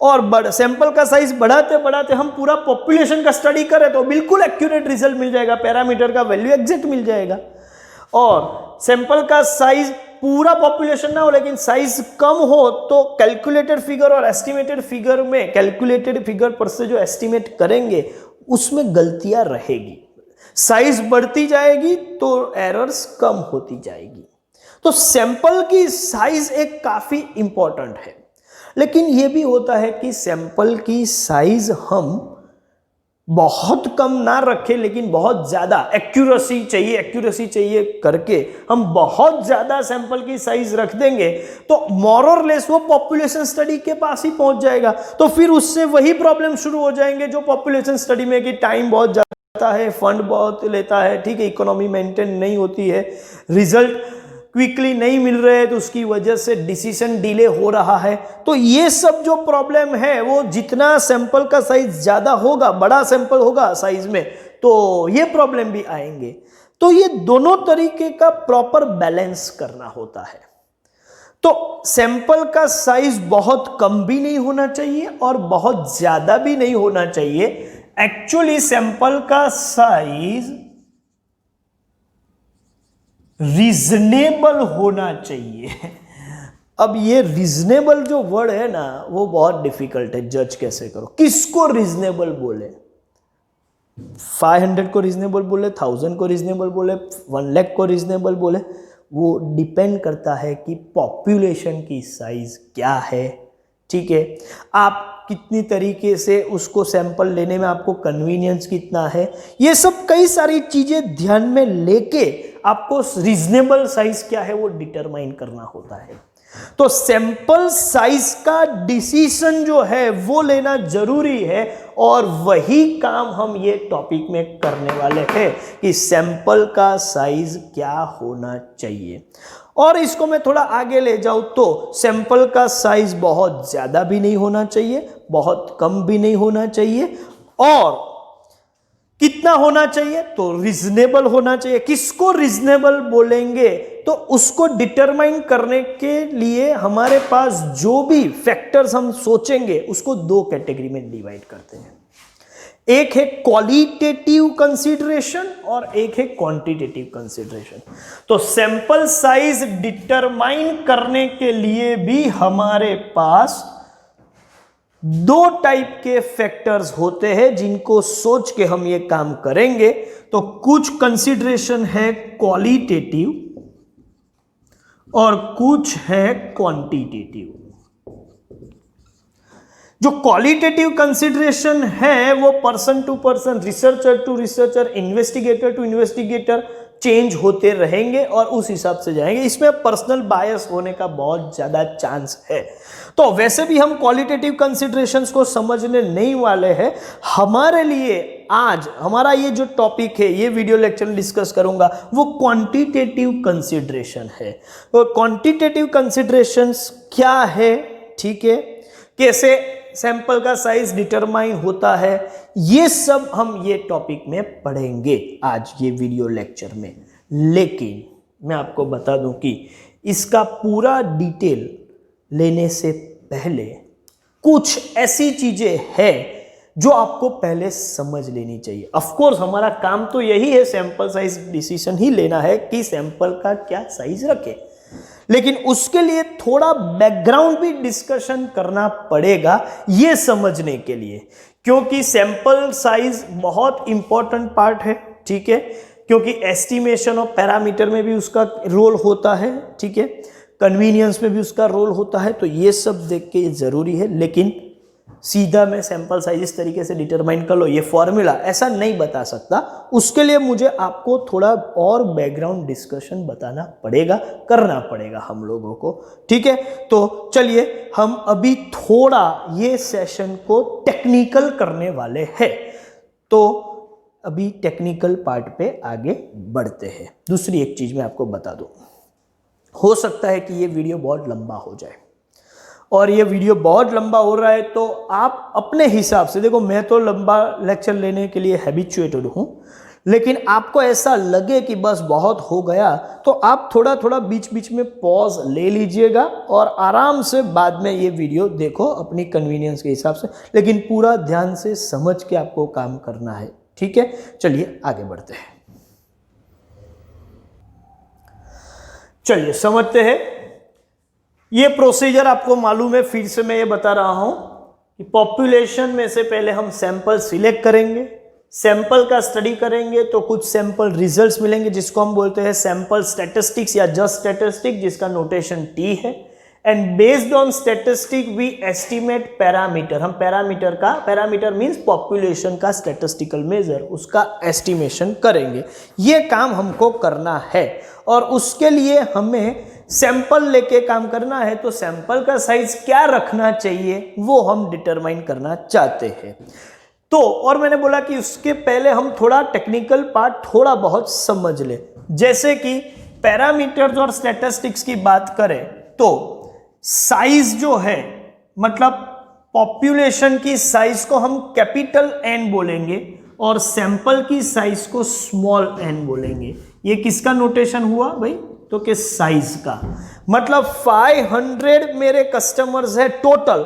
और सैंपल का साइज बढ़ाते बढ़ाते हम पूरा पॉपुलेशन का स्टडी करें तो बिल्कुल एक्यूरेट रिजल्ट मिल जाएगा, पैरामीटर का वैल्यू एग्जैक्ट मिल जाएगा। और सैंपल का साइज पूरा पॉपुलेशन ना हो लेकिन साइज कम हो तो कैलकुलेटेड फिगर और एस्टिमेटेड फिगर में, कैलकुलेटेड फिगर पर से जो एस्टिमेट करेंगे उसमें गलतियां रहेगी। साइज बढ़ती जाएगी तो एरर्स कम होती जाएगी। तो सैंपल की साइज एक काफी इंपॉर्टेंट है। लेकिन यह भी होता है कि सैंपल की साइज हम बहुत कम ना रखें लेकिन बहुत ज्यादा एक्यूरेसी चाहिए करके हम बहुत ज्यादा सैंपल की साइज रख देंगे तो मोर और लेस वो पॉपुलेशन स्टडी के पास ही पहुंच जाएगा। तो फिर उससे वही प्रॉब्लम शुरू हो जाएंगे जो पॉपुलेशन स्टडी में कि टाइम बहुत जाता है, फंड बहुत लेता है, ठीक है, इकोनॉमी मेंटेन नहीं होती है, रिजल्ट क्विकली नहीं मिल रहे हैं, तो उसकी वजह से डिसीजन डिले हो रहा है। तो ये सब जो प्रॉब्लम है वो जितना सैंपल का साइज ज्यादा होगा, बड़ा सैंपल होगा साइज में, तो ये प्रॉब्लम भी आएंगे। तो ये दोनों तरीके का प्रॉपर बैलेंस करना होता है। तो सैंपल का साइज बहुत कम भी नहीं होना चाहिए और बहुत ज्यादा भी नहीं होना चाहिए। एक्चुअली सैंपल का साइज रीजनेबल होना चाहिए। अब ये रीजनेबल जो वर्ड है ना वो बहुत डिफिकल्ट है, जज कैसे करो, किसको रीजनेबल बोले। 500 को रीजनेबल बोले, 1000 को रीजनेबल बोले, 1 लाख को रीजनेबल बोले, वो डिपेंड करता है कि पॉपुलेशन की साइज क्या है, ठीक है, आप कितनी तरीके से उसको सैंपल लेने में आपको कन्वीनियंस कितना है, ये सब कई सारी चीजें ध्यान में लेके आपको रीजनेबल साइज क्या है वो डिटरमाइन करना होता है। तो सैंपल साइज का डिसीजन जो है वो लेना जरूरी है, और वही काम हम ये टॉपिक में करने वाले हैं कि सैंपल का साइज क्या होना चाहिए। और इसको मैं थोड़ा आगे ले जाऊं तो सैंपल का साइज बहुत ज्यादा भी नहीं होना चाहिए, बहुत कम भी नहीं होना चाहिए, और कितना होना चाहिए तो रीजनेबल होना चाहिए। किसको रीजनेबल बोलेंगे तो उसको डिटरमाइन करने के लिए हमारे पास जो भी फैक्टर्स हम सोचेंगे उसको दो कैटेगरी में डिवाइड करते हैं। एक है क्वालिटेटिव कंसीडरेशन और एक है क्वांटिटेटिव कंसीडरेशन। तो सैंपल साइज डिटरमाइन करने के लिए भी हमारे पास दो टाइप के फैक्टर्स होते हैं जिनको सोच के हम ये काम करेंगे। तो कुछ कंसीडरेशन है क्वालिटेटिव और कुछ है क्वांटिटेटिव। जो क्वालिटेटिव कंसीडरेशन है वो person to person, researcher to researcher, investigator to investigator change होते रहेंगे और उस हिसाब से जाएंगे। इसमें पर्सनल बायस होने का बहुत ज्यादा चांस है। तो वैसे भी हम क्वालिटेटिव कंसीडरेशंस को समझने नहीं वाले हैं। हमारे लिए आज हमारा ये जो टॉपिक है, ये वीडियो लेक्चर में डिस्कस करूंगा, वो क्वांटिटेटिव कंसीडरेशन है। तो क्वांटिटेटिव कंसीडरेशंस क्या है, ठीक है, कैसे सैंपल का साइज डिटरमाइन होता है, ये सब हम ये टॉपिक में पढ़ेंगे आज ये वीडियो लेक्चर में। लेकिन मैं आपको बता दूं कि इसका पूरा डिटेल लेने से पहले कुछ ऐसी चीजें हैं जो आपको पहले समझ लेनी चाहिए। ऑफ कोर्स हमारा काम तो यही है, सैंपल साइज डिसीजन ही लेना है कि सैंपल का क्या साइज रखें, लेकिन उसके लिए थोड़ा बैकग्राउंड भी डिस्कशन करना पड़ेगा ये समझने के लिए, क्योंकि सैंपल साइज बहुत इंपॉर्टेंट पार्ट है, ठीक है, क्योंकि एस्टिमेशन ऑफ पैरामीटर में भी उसका रोल होता है, ठीक है, कन्वीनियंस में भी उसका रोल होता है। तो ये सब देख के जरूरी है। लेकिन सीधा मैं सैंपल साइज इस तरीके से डिटरमाइन कर लो, ये फॉर्मूला, ऐसा नहीं बता सकता। उसके लिए मुझे आपको थोड़ा और बैकग्राउंड डिस्कशन बताना पड़ेगा, करना पड़ेगा हम लोगों को, ठीक है। तो चलिए हम अभी थोड़ा ये सेशन को टेक्निकल करने वाले हैं। तो अभी टेक्निकल पार्ट पे आगे बढ़ते हैं। दूसरी एक चीज मैं आपको बता दूं, हो सकता है कि ये वीडियो बहुत लंबा हो जाए, और ये वीडियो बहुत लंबा हो रहा है तो आप अपने हिसाब से देखो, मैं तो लंबा लेक्चर लेने के लिए हैबिचुएटेड हूँ, लेकिन आपको ऐसा लगे कि बस बहुत हो गया तो आप थोड़ा थोड़ा बीच बीच में पॉज ले लीजिएगा और आराम से बाद में ये वीडियो देखो अपनी कन्वीनियंस के हिसाब से, लेकिन पूरा ध्यान से समझ के आपको काम करना है, ठीक है। चलिए आगे बढ़ते हैं। चलिए समझते हैं। ये प्रोसीजर आपको मालूम है, फिर से मैं ये बता रहा हूं कि पॉपुलेशन में से पहले हम सैंपल सिलेक्ट करेंगे, सैंपल का स्टडी करेंगे तो कुछ सैंपल रिजल्ट्स मिलेंगे जिसको हम बोलते हैं सैंपल स्टैटिस्टिक्स या जस्ट स्टैटिस्टिक, जिसका नोटेशन टी है। And based on statistic we estimate parameter. हम पैरामीटर का, पैरामीटर मींस पॉपुलेशन का स्टैटिस्टिकल मेजर, उसका एस्टिमेशन करेंगे। ये काम हमको करना है और उसके लिए हमें सैंपल लेके काम करना है। तो सैंपल का साइज क्या रखना चाहिए वो हम डिटरमाइन करना चाहते हैं। तो और मैंने बोला कि उसके पहले हम थोड़ा टेक्निकल पार्ट थोड़ा बहुत समझ ले। जैसे कि पैरामीटर्स और स्टैटिस्टिक्स की बात करें तो साइज जो है, मतलब पॉपुलेशन की साइज को हम कैपिटल एन बोलेंगे और सैंपल की साइज को स्मॉल एन बोलेंगे। ये किसका नोटेशन हुआ भाई? तो कि साइज का, मतलब 500 मेरे कस्टमर्स है टोटल,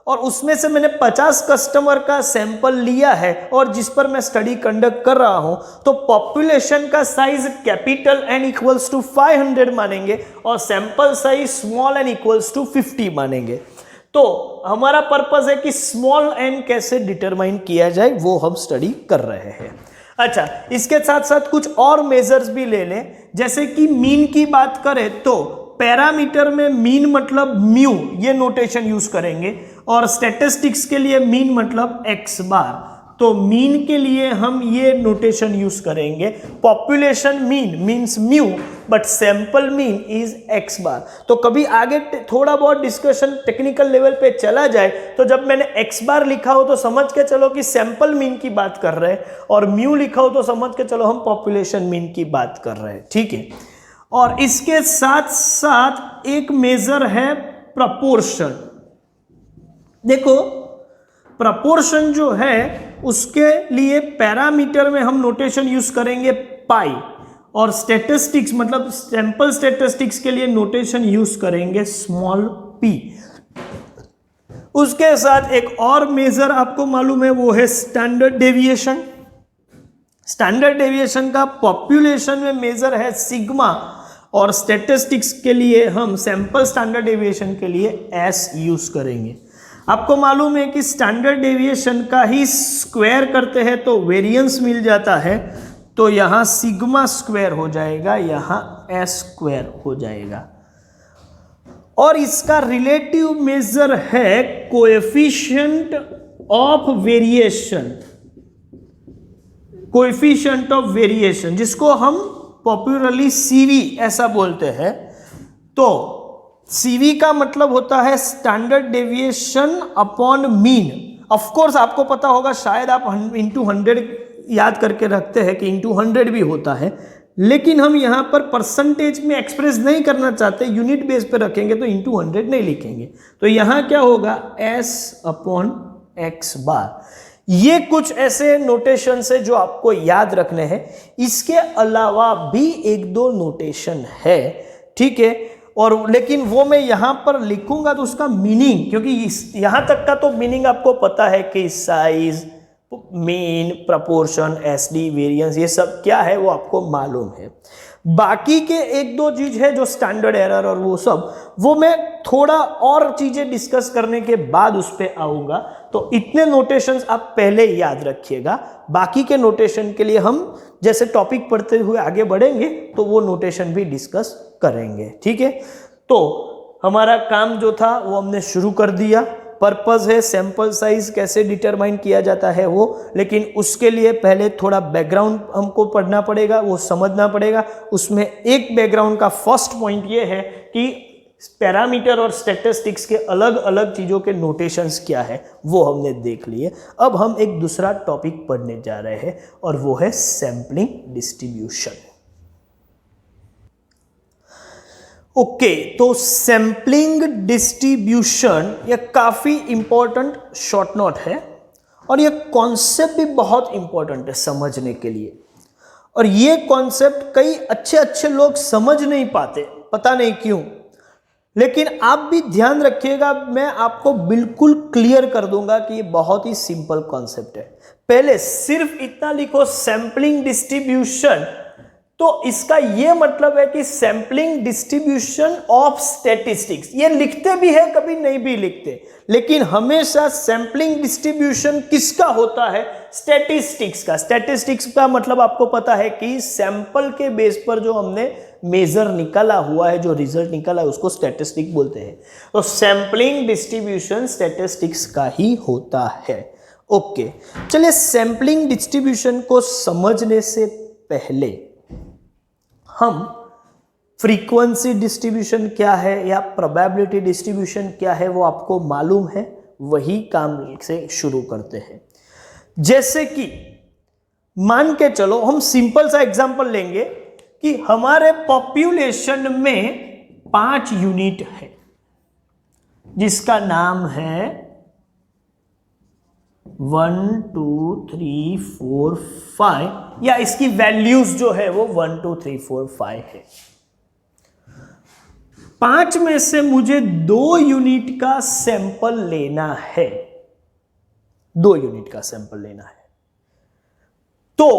और उसमें से मैंने 50 कस्टमर का सैंपल लिया है और जिस पर मैं स्टडी कंडक्ट कर रहा हूं, तो पॉपुलेशन का size capital N equals to 500 मानेंगे और sample size small n equals to 50 मानेंगे। तो हमारा पर्पस है कि स्मॉल एन कैसे डिटरमाइन किया जाए वो हम स्टडी कर रहे हैं। अच्छा, इसके साथ साथ कुछ और मेजर्स भी ले लें। जैसे कि मीन की बात करें तो पैरामीटर में मीन मतलब म्यू, ये नोटेशन यूज करेंगे, और स्टैटिस्टिक्स के लिए मीन मतलब एक्स बार। तो मीन के लिए हम ये नोटेशन यूज करेंगे, population mean means mu but sample mean is x bar. तो कभी आगे थोड़ा बहुत डिस्कशन टेक्निकल लेवल पे चला जाए तो जब मैंने एक्स बार लिखा हो तो समझ के चलो कि सैंपल मीन की बात कर रहे हैं, और म्यू लिखा हो तो समझ के चलो हम पॉपुलेशन मीन की बात कर रहे हैं, ठीक है। और इसके साथ साथ एक मेजर है प्रपोर्शन। देखो प्रपोर्शन जो है उसके लिए पैरामीटर में हम नोटेशन यूज करेंगे पाई, और स्टैटिस्टिक्स मतलब सैंपल स्टैटिस्टिक्स के लिए नोटेशन यूज करेंगे स्मॉल p। उसके साथ एक और मेजर आपको मालूम है, वो है स्टैंडर्ड डेविएशन। स्टैंडर्ड डेविएशन का पॉपुलेशन में मेजर है सिग्मा, और स्टैटिस्टिक्स के लिए हम सैंपल स्टैंडर्ड डेविएशन के लिए s यूज करेंगे। आपको मालूम है कि स्टैंडर्ड डेविएशन का ही स्क्वायर करते हैं तो वेरिएंस मिल जाता है, तो यहां सिग्मा स्क्वायर हो जाएगा, यहां s स्क्वायर हो जाएगा। और इसका रिलेटिव मेजर है coefficient of variation, coefficient of variation जिसको हम पॉपुलरली CV ऐसा बोलते हैं। तो CV का मतलब होता है standard deviation upon mean. Of course आपको पता होगा, शायद आप इंटू 100 याद करके रखते हैं कि इंटू 100 भी होता है, लेकिन हम यहाँ पर परसेंटेज में एक्सप्रेस नहीं करना चाहते, यूनिट बेस पे रखेंगे तो इंटू 100 नहीं लिखेंगे। तो यहाँ क्या होगा s अपॉन x बार। ये कुछ ऐसे नोटेशन है जो आपको याद रखने हैं। इसके अलावा भी एक दो नोटेशन है, ठीक है, और लेकिन वो मैं यहां पर लिखूंगा तो उसका मीनिंग, क्योंकि यहां तक का तो मीनिंग आपको पता है कि size, mean, proportion, SD, variance, ये सब क्या है वो आपको मालूम है। बाकी के एक दो चीज है जो स्टैंडर्ड एरर और वो सब, वो मैं थोड़ा और चीजें डिस्कस करने के बाद उस पर आऊंगा। तो इतने नोटेशंस आप पहले याद रखिएगा, बाकी के नोटेशन के लिए हम जैसे टॉपिक पढ़ते हुए आगे बढ़ेंगे तो वो नोटेशन भी डिस्कस करेंगे, ठीक है। तो हमारा काम जो था वो हमने शुरू कर दिया। पर्पस है सैंपल साइज कैसे डिटरमाइन किया जाता है वो, लेकिन उसके लिए पहले थोड़ा बैकग्राउंड हमको पढ़ना पड़ेगा, वो समझना पड़ेगा। उसमें एक बैकग्राउंड का फर्स्ट पॉइंट ये है कि पैरामीटर और स्टैटिस्टिक्स के अलग अलग चीज़ों के नोटेशंस क्या है वो हमने देख लिए। अब हम एक दूसरा टॉपिक पढ़ने जा रहे हैं और वो है सैम्पलिंग डिस्ट्रीब्यूशन। ओके, तो सैम्पलिंग डिस्ट्रीब्यूशन ये काफ़ी इंपॉर्टेंट शॉर्ट नोट है और ये कॉन्सेप्ट भी बहुत इंपॉर्टेंट है समझने के लिए। और ये कॉन्सेप्ट कई अच्छे लोग समझ नहीं पाते, पता नहीं क्यों, लेकिन आप भी ध्यान रखिएगा, मैं आपको बिल्कुल क्लियर कर दूंगा कि ये बहुत ही सिंपल कॉन्सेप्ट है। पहले सिर्फ इतना लिखो सैम्पलिंग डिस्ट्रीब्यूशन, तो इसका ये मतलब है कि सैम्पलिंग डिस्ट्रीब्यूशन ऑफ स्टैटिस्टिक्स। ये लिखते भी है, कभी नहीं भी लिखते, लेकिन हमेशा सैम्पलिंग डिस्ट्रीब्यूशन किसका होता है? स्टैटिस्टिक्स का। स्टैटिस्टिक्स का मतलब आपको पता है कि सैंपल के बेस पर जो हमने मेजर निकाला हुआ है, जो रिजल्ट निकाला है, उसको स्टैटिस्टिक बोलते हैं। तो सैम्पलिंग डिस्ट्रीब्यूशन स्टैटिस्टिक्स का ही होता है। ओके, चलिए सैम्पलिंग डिस्ट्रीब्यूशन को समझने से पहले हम फ्रीक्वेंसी डिस्ट्रीब्यूशन क्या है या प्रोबेबिलिटी डिस्ट्रीब्यूशन क्या है वो आपको मालूम है, वही काम से शुरू करते हैं। जैसे कि मान के चलो, हम सिंपल सा एग्जांपल लेंगे कि हमारे पॉपुलेशन में 5 यूनिट है जिसका नाम है 1 2 3 4 5, या इसकी वैल्यूज जो है वो 1 2 3 4 5 है। 5 में से मुझे 2 यूनिट का सैंपल लेना है, 2 यूनिट का सैंपल लेना है। तो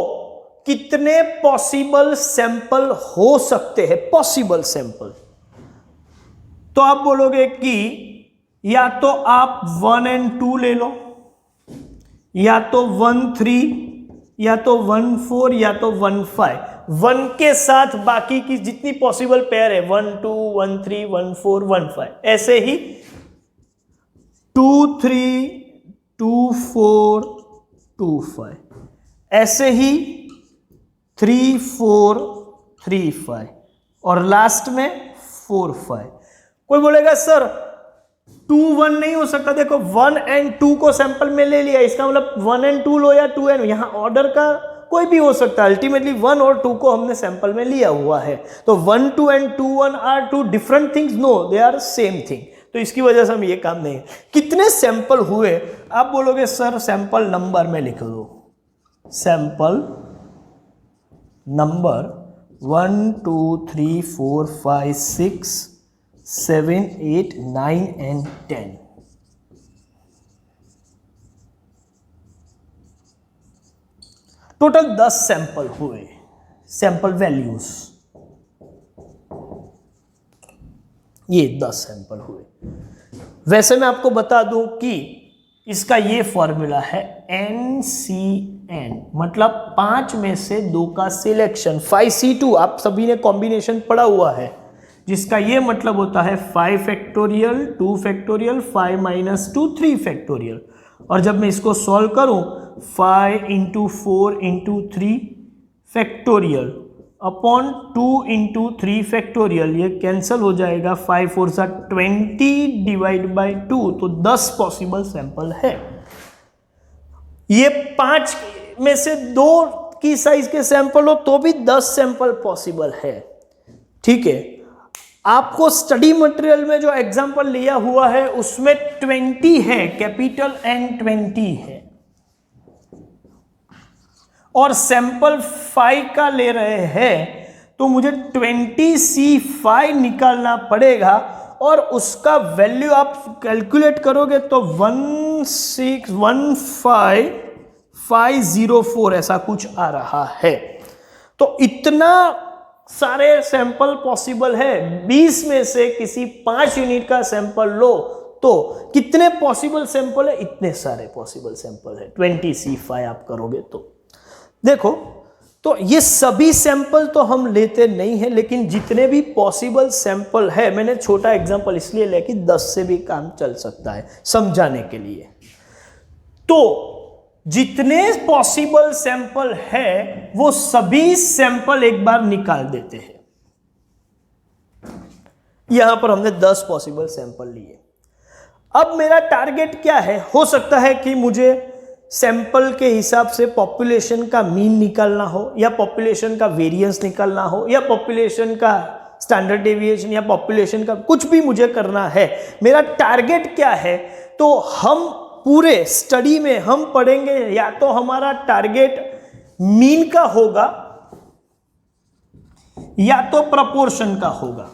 कितने पॉसिबल सैंपल हो सकते हैं? पॉसिबल सैंपल, तो आप बोलोगे कि या तो आप 1 और 2 ले लो, या तो 1 3, या तो 1 4, या तो 1 5। 1 के साथ बाकी की जितनी पॉसिबल पेयर है 1 2 1 3 1 4 1 5, ऐसे ही 2 3 2 4 2 5, ऐसे ही 3 4 3 5, और लास्ट में 4 5। कोई बोलेगा सर 2 1 नहीं हो सकता। देखो 1 और 2 को सैंपल में ले लिया, इसका मतलब 1 और 2 लो या 2 और, यहां ऑर्डर का कोई भी हो सकता है, अल्टीमेटली 1 और 2 को हमने सैंपल में लिया हुआ है। तो 1 2 and 2 1 are two different things? No, they are same thing. तो इसकी वजह से हम ये काम नहीं। कितने सैंपल हुए? आप बोलोगे सर सैंपल नंबर में लिख दो, sample number 1 2 3 4 5 6 7 8 9 and 10। Total 10 sample हुए, सैंपल वैल्यूज ये 10 सैंपल हुए। वैसे मैं आपको बता दूं कि इसका ये फॉर्मूला है NCN, मतलब 5 में से 2 का सिलेक्शन। 5C2 आप सभी ने कॉम्बिनेशन पढ़ा हुआ है, जिसका ये मतलब होता है 5 फैक्टोरियल 2 फैक्टोरियल 5 माइनस 2 3 फैक्टोरियल। और जब मैं इसको सॉल्व करूं 5 into 4 into 3 factorial upon 2 into 3 factorial, ये कैंसल हो जाएगा, 5 4 सा 20 डिवाइड बाई 2, तो 10 पॉसिबल सैंपल है। ये 5 में से 2 की साइज के सैंपल हो तो भी 10 सैंपल पॉसिबल है। ठीक है, आपको स्टडी मटेरियल में जो एग्जांपल लिया हुआ है उसमें 20 है, कैपिटल N 20 है, और सैंपल 5 का ले रहे हैं तो मुझे 20C5 निकालना पड़ेगा, और उसका वैल्यू आप कैलकुलेट करोगे तो 1615504 ऐसा कुछ आ रहा है। तो इतना सारे सैंपल पॉसिबल है। 20 में से किसी 5 यूनिट का सैंपल लो तो कितने पॉसिबल सैंपल है? इतने सारे पॉसिबल सैंपल है। 20C5 आप करोगे तो देखो, तो ये सभी सैंपल तो हम लेते नहीं हैं, लेकिन जितने भी पॉसिबल सैंपल है, मैंने छोटा एग्जांपल इसलिए लिया कि 10 से भी काम चल सकता है समझाने के लिए। तो जितने पॉसिबल सैंपल है वो सभी सैंपल एक बार निकाल देते हैं। यहां पर हमने 10 पॉसिबल सैंपल लिए। अब मेरा टारगेट क्या है? हो सकता है कि मुझे सैंपल के हिसाब से पॉपुलेशन का मीन निकालना हो, या पॉपुलेशन का वेरिएंस निकालना हो, या पॉपुलेशन का स्टैंडर्ड डेविएशन, या पॉपुलेशन का कुछ भी मुझे करना है। मेरा टारगेट क्या है? तो हम पूरे स्टडी में हम पढ़ेंगे, या तो हमारा टारगेट मीन का होगा या तो प्रपोर्शन का होगा।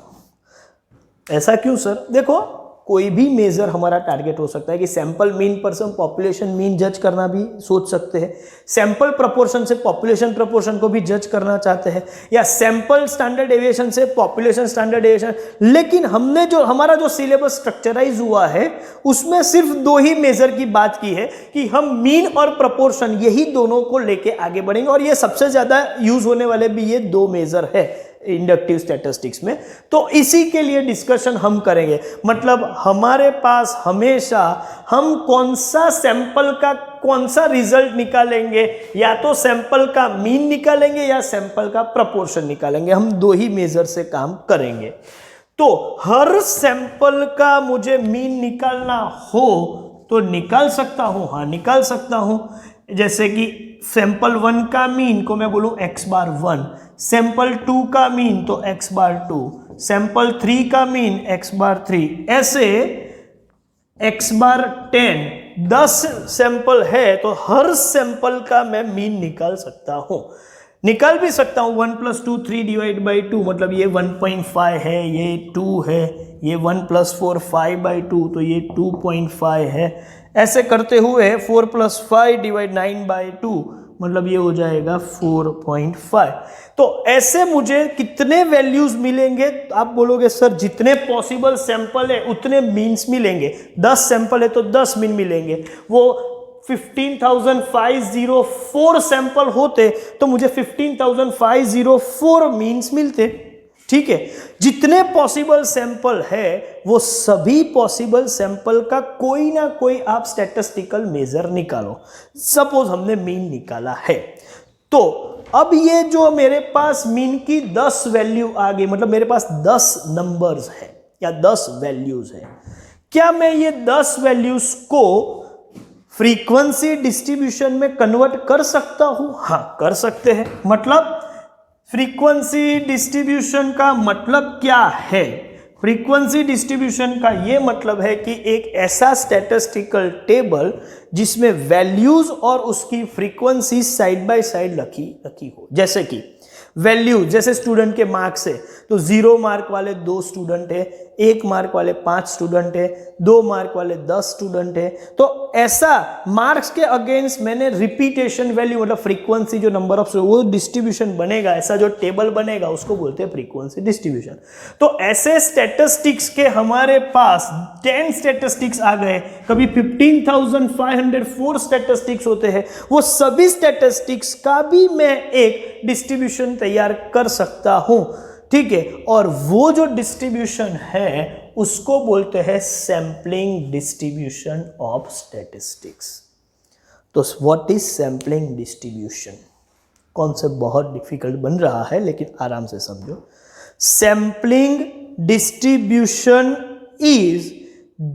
ऐसा क्यों सर? देखो, कोई भी मेजर हमारा टारगेट हो सकता है कि सैंपल मीन पर से हम पॉपुलेशन मीन जज करना भी सोच सकते हैं, सैंपल प्रपोर्शन से पॉपुलेशन प्रपोर्शन को भी जज करना चाहते हैं, या सैंपल स्टैंडर्ड डेविएशन से पॉपुलेशन स्टैंडर्ड डेविएशन। लेकिन हमने जो हमारा जो सिलेबस स्ट्रक्चराइज हुआ है उसमें सिर्फ 2 ही मेजर की बात की है कि हम मीन और प्रपोर्शन यही दोनों को लेके आगे बढ़ेंगे, और ये सबसे ज्यादा यूज होने वाले भी ये 2 मेजर है इंडक्टिव स्टैटिस्टिक्स में। तो इसी के लिए डिस्कशन हम करेंगे। मतलब हमारे पास हमेशा हम कौन सा सैंपल का कौन सा रिजल्ट निकालेंगे, या तो सैंपल का मीन निकालेंगे या सैंपल का प्रपोर्शन निकालेंगे। हम 2 ही मेजर से काम करेंगे। तो हर सैंपल का मुझे मीन निकालना हो तो निकाल सकता हूं, हाँ निकाल सकता हूं। जैसे कि सैंपल 1 का मीन को मैं बोलूं x बार 1, सैंपल 2 का मीन तो x बार 2, सैंपल 3 का मीन x बार 3, ऐसे x बार 10 सैंपल है तो हर सैंपल का मैं मीन निकाल सकता हूं। निकाल भी सकता हूं 1 + 2 3 डिवाइड बाई 2, मतलब ये 1.5 है, ये 2 है, ये 1 + 4 5/2, तो ये 2.5 है। ऐसे करते हुए 4 + 5 डिवाइड 9/2, मतलब ये हो जाएगा 4.5। तो ऐसे मुझे कितने वैल्यूज मिलेंगे? आप बोलोगे सर जितने पॉसिबल सैंपल है उतने मीन्स मिलेंगे। 10 सैंपल है तो 10 मीन मिलेंगे। वो 15,504 सैंपल होते तो मुझे 15,504 मीन्स मिलते। ठीक है, जितने पॉसिबल सैंपल है वो सभी पॉसिबल सैंपल का कोई ना कोई आप स्टैटिस्टिकल मेजर निकालो। सपोज हमने मीन निकाला है, तो अब ये जो मेरे पास मीन की 10 वैल्यू आ गई, मतलब मेरे पास 10 नंबर्स है या 10 वैल्यूज है। क्या मैं ये 10 वैल्यूज को फ्रीक्वेंसी डिस्ट्रीब्यूशन में कन्वर्ट कर सकता हूं? हाँ, कर सकते हैं। मतलब फ्रीक्वेंसी डिस्ट्रीब्यूशन का मतलब क्या है? फ्रीक्वेंसी डिस्ट्रीब्यूशन का ये मतलब है कि एक ऐसा स्टैटिस्टिकल टेबल जिसमें वैल्यूज और उसकी फ्रीक्वेंसी साइड बाय साइड रखी हो। जैसे कि वैल्यू, जैसे स्टूडेंट के मार्क्स है तो 0 मार्क वाले 2 स्टूडेंट है, 1 मार्क वाले 5 स्टूडेंट है, 2 मार्क वाले 10 स्टूडेंट है। तो ऐसा मार्क्स के अगेंस्ट मैंने रिपीटेशन वैल्यू मतलब फ्रीक्वेंसी जो नंबर ऑफ वो डिस्ट्रीब्यूशन बनेगा, ऐसा जो टेबल बनेगा उसको बोलते हैं फ्रीक्वेंसी डिस्ट्रीब्यूशन। तो ऐसे स्टैटिस्टिक्स के हमारे पास 10 स्टैटिस्टिक्स आ गए, कभी 15,504 स्टैटिस्टिक्स होते हैं। वो सभी स्टैटिस्टिक्स का भी मैं एक डिस्ट्रीब्यूशन तैयार कर सकता हूं, ठीक है। और वो जो डिस्ट्रीब्यूशन है उसको बोलते हैं सैंपलिंग डिस्ट्रीब्यूशन ऑफ स्टैटिस्टिक्स। तो what is sampling distribution? Concept बहुत डिफिकल्ट बन रहा है लेकिन आराम से समझो। Sampling distribution is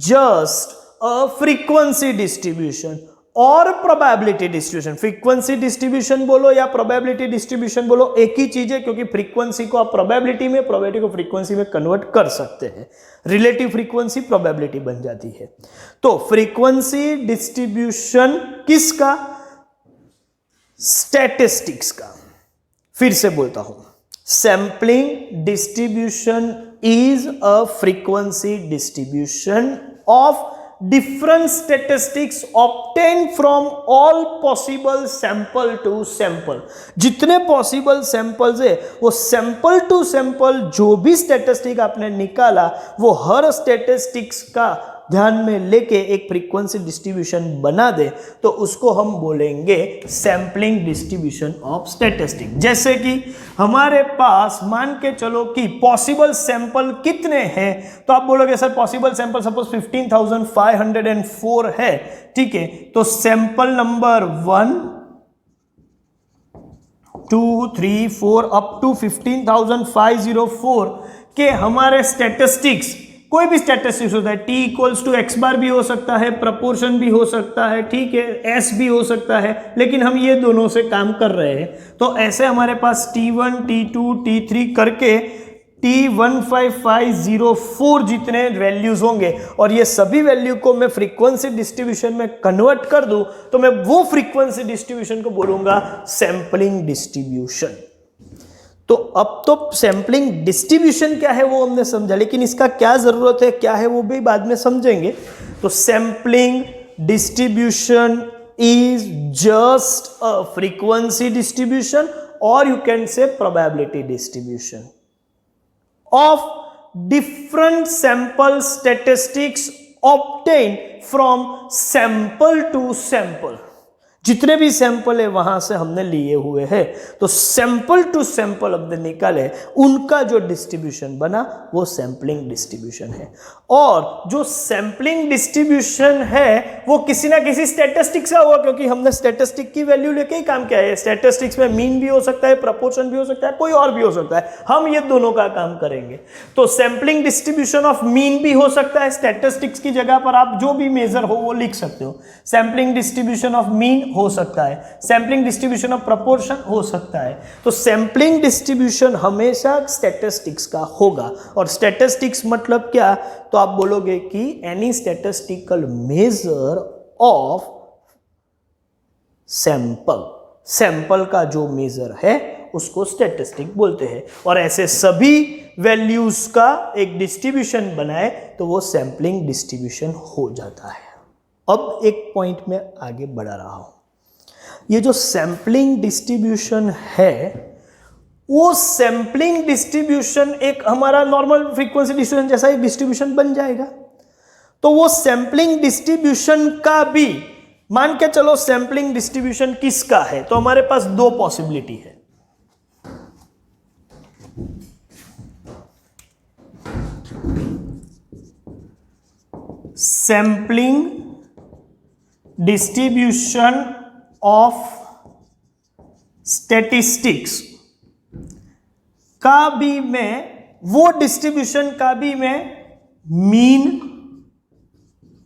just a frequency distribution और प्रोबेबिलिटी डिस्ट्रीब्यूशन। फ्रीक्वेंसी डिस्ट्रीब्यूशन बोलो या प्रोबेबिलिटी डिस्ट्रीब्यूशन बोलो, एक ही चीज है, क्योंकि फ्रीक्वेंसी को आप प्रोबेबिलिटी में, प्रोबेबिलिटी को फ्रीक्वेंसी में कन्वर्ट कर सकते हैं। रिलेटिव फ्रीक्वेंसी प्रोबेबिलिटी बन जाती है। तो फ्रीक्वेंसी डिस्ट्रीब्यूशन किसका? स्टैटिस्टिक्स का। फिर से बोलता हूं, sampling distribution is a frequency distribution of different statistics obtained from all possible sample to sample। जितने पॉसिबल सैंपल्स है वो सैंपल टू सैंपल जो भी स्टैटिस्टिक आपने निकाला वो हर स्टैटिस्टिक्स का ध्यान में लेके एक फ्रीक्वेंसी डिस्ट्रीब्यूशन बना दे तो उसको हम बोलेंगे सैंपलिंग डिस्ट्रीब्यूशन ऑफ स्टैटिस्टिक। जैसे कि हमारे पास मान के चलो कि पॉसिबल सैंपल कितने हैं, तो आप बोलोगे सर पॉसिबल सैंपल सपोज 15,504 है, ठीक है। तो सैंपल नंबर 1 2 3 4 अप टू 15,504 के हमारे स्टैटिस्टिक्स, कोई भी स्टैटिस्टिक्स होता है, t इक्वल्स टू एक्स बार भी हो सकता है, प्रपोर्शन भी हो सकता है, ठीक है, s भी हो सकता है, लेकिन हम ये दोनों से काम कर रहे हैं। तो ऐसे हमारे पास t1 t2 t3 करके t15504 जितने वैल्यूज होंगे और ये सभी वैल्यू को मैं फ्रीक्वेंसी डिस्ट्रीब्यूशन में कन्वर्ट कर दूं तो मैं वो फ्रीक्वेंसी डिस्ट्रीब्यूशन को बोलूंगा सैंपलिंग डिस्ट्रीब्यूशन। तो अब तो सैंपलिंग डिस्ट्रीब्यूशन क्या है वो हमने समझा, लेकिन इसका क्या जरूरत है, क्या है वो भी बाद में समझेंगे। तो sampling distribution is just a frequency distribution और you can say probability distribution of different sample statistics obtained from sample to sample। जितने भी सैंपल है वहां से हमने लिए हुए हैं, तो सैंपल टू सैंपल हमने निकाले, उनका जो डिस्ट्रीब्यूशन बना वो सैंपलिंग डिस्ट्रीब्यूशन है। और जो सैंपलिंग डिस्ट्रीब्यूशन है वो किसी ना किसी स्टैटिस्टिक्स का होगा, क्योंकि हमने स्टैटिस्टिक की वैल्यू लेके ही काम किया है। स्टैटिस्टिक्स में मीन भी हो सकता है, प्रपोर्शन भी हो सकता है, कोई और भी हो सकता है, हम ये दोनों का काम करेंगे। तो सैंपलिंग डिस्ट्रीब्यूशन ऑफ मीन भी हो सकता है, स्टैटिस्टिक्स की जगह पर आप जो भी मेजर हो वो लिख सकते हो। सैंपलिंग डिस्ट्रीब्यूशन ऑफ मीन हो सकता है, सैंपलिंग डिस्ट्रीब्यूशन ऑफ प्रपोर्शन हो सकता है। तो सैंपलिंग डिस्ट्रीब्यूशन हमेशा स्टैटिस्टिक्स का होगा। और स्टैटिस्टिक्स मतलब क्या, तो आप बोलोगे कि any statistical measure of sample, sample का जो मेजर है उसको स्टैटिस्टिक बोलते हैं। और ऐसे सभी वैल्यूज का एक डिस्ट्रीब्यूशन बनाए तो वो सैंपलिंग डिस्ट्रीब्यूशन हो जाता है। अब एक पॉइंट में आगे बढ़ा रहा हूं, ये जो सैंपलिंग डिस्ट्रीब्यूशन है वो सैंपलिंग डिस्ट्रीब्यूशन एक हमारा नॉर्मल फ्रीक्वेंसी डिस्ट्रीब्यूशन जैसा एक डिस्ट्रीब्यूशन बन जाएगा। तो वो सैंपलिंग डिस्ट्रीब्यूशन का भी मान के चलो सैंपलिंग डिस्ट्रीब्यूशन किसका है, तो हमारे पास दो पॉसिबिलिटी है। सैंपलिंग डिस्ट्रीब्यूशन ऑफ स्टैटिस्टिक्स का भी मैं, वो डिस्ट्रीब्यूशन का भी मैं मीन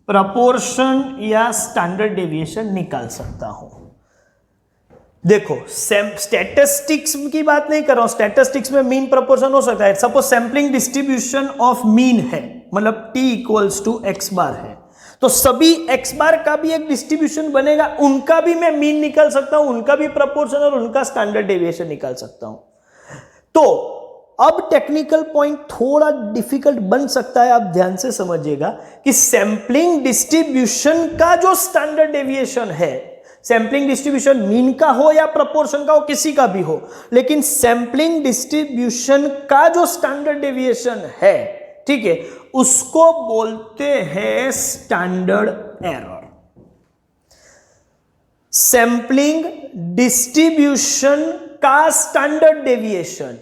प्रपोर्शन या स्टैंडर्ड डेविएशन निकाल सकता हूं। देखो स्टैटिस्टिक्स की बात नहीं कर रहा हूं, स्टैटिस्टिक्स में मीन प्रपोर्शन हो सकता है। Suppose sampling distribution of mean है, मतलब t इक्वल्स टू x बार है, तो सभी x बार का भी एक डिस्ट्रीब्यूशन बनेगा, उनका भी मैं मीन निकाल सकता हूं, उनका भी प्रपोर्शन और उनका स्टैंडर्ड डेविएशन निकाल सकता हूं। तो अब टेक्निकल पॉइंट थोड़ा डिफिकल्ट बन सकता है, आप ध्यान से समझिएगा कि सैंपलिंग डिस्ट्रीब्यूशन का जो स्टैंडर्ड डेविएशन है, सैंपलिंग डिस्ट्रीब्यूशन मीन का हो या प्रपोर्शन का हो, किसी का भी हो, लेकिन सैंपलिंग डिस्ट्रीब्यूशन का जो स्टैंडर्ड डेविएशन है, ठीक है, उसको बोलते हैं स्टैंडर्ड एरर। सैंपलिंग डिस्ट्रीब्यूशन का standard deviation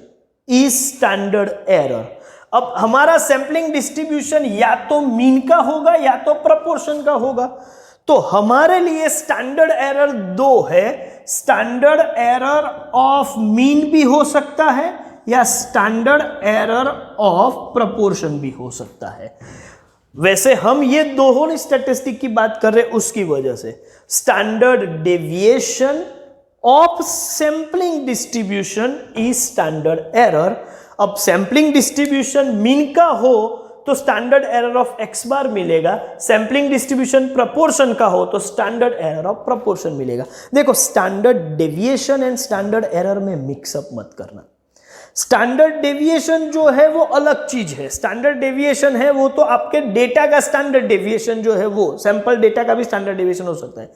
is standard error. अब हमारा सैंपलिंग डिस्ट्रीब्यूशन या तो मीन का होगा या तो प्रपोर्शन का होगा, तो हमारे लिए स्टैंडर्ड एरर दो है। स्टैंडर्ड एरर ऑफ मीन भी हो सकता है या स्टैंडर्ड एरर ऑफ प्रपोर्शन भी हो सकता है। वैसे हम ये दोनों स्टैटिस्टिक की बात कर रहे हैं उसकी वजह से। Standard deviation of sampling distribution is standard error. अब सैंपलिंग डिस्ट्रीब्यूशन मीन का हो तो स्टैंडर्ड एरर ऑफ x बार मिलेगा, सैंपलिंग डिस्ट्रीब्यूशन प्रपोर्शन का हो तो स्टैंडर्ड एरर ऑफ प्रपोर्शन मिलेगा। देखो standard deviation and standard error में मिक्सअप मत करना। स्टैंडर्ड डेविएशन जो है वो अलग चीज है। स्टैंडर्ड डेविएशन है वो तो आपके डेटा का स्टैंडर्ड डेविएशन जो है वो, सैंपल डेटा का भी स्टैंडर्ड डेविएशन हो सकता है,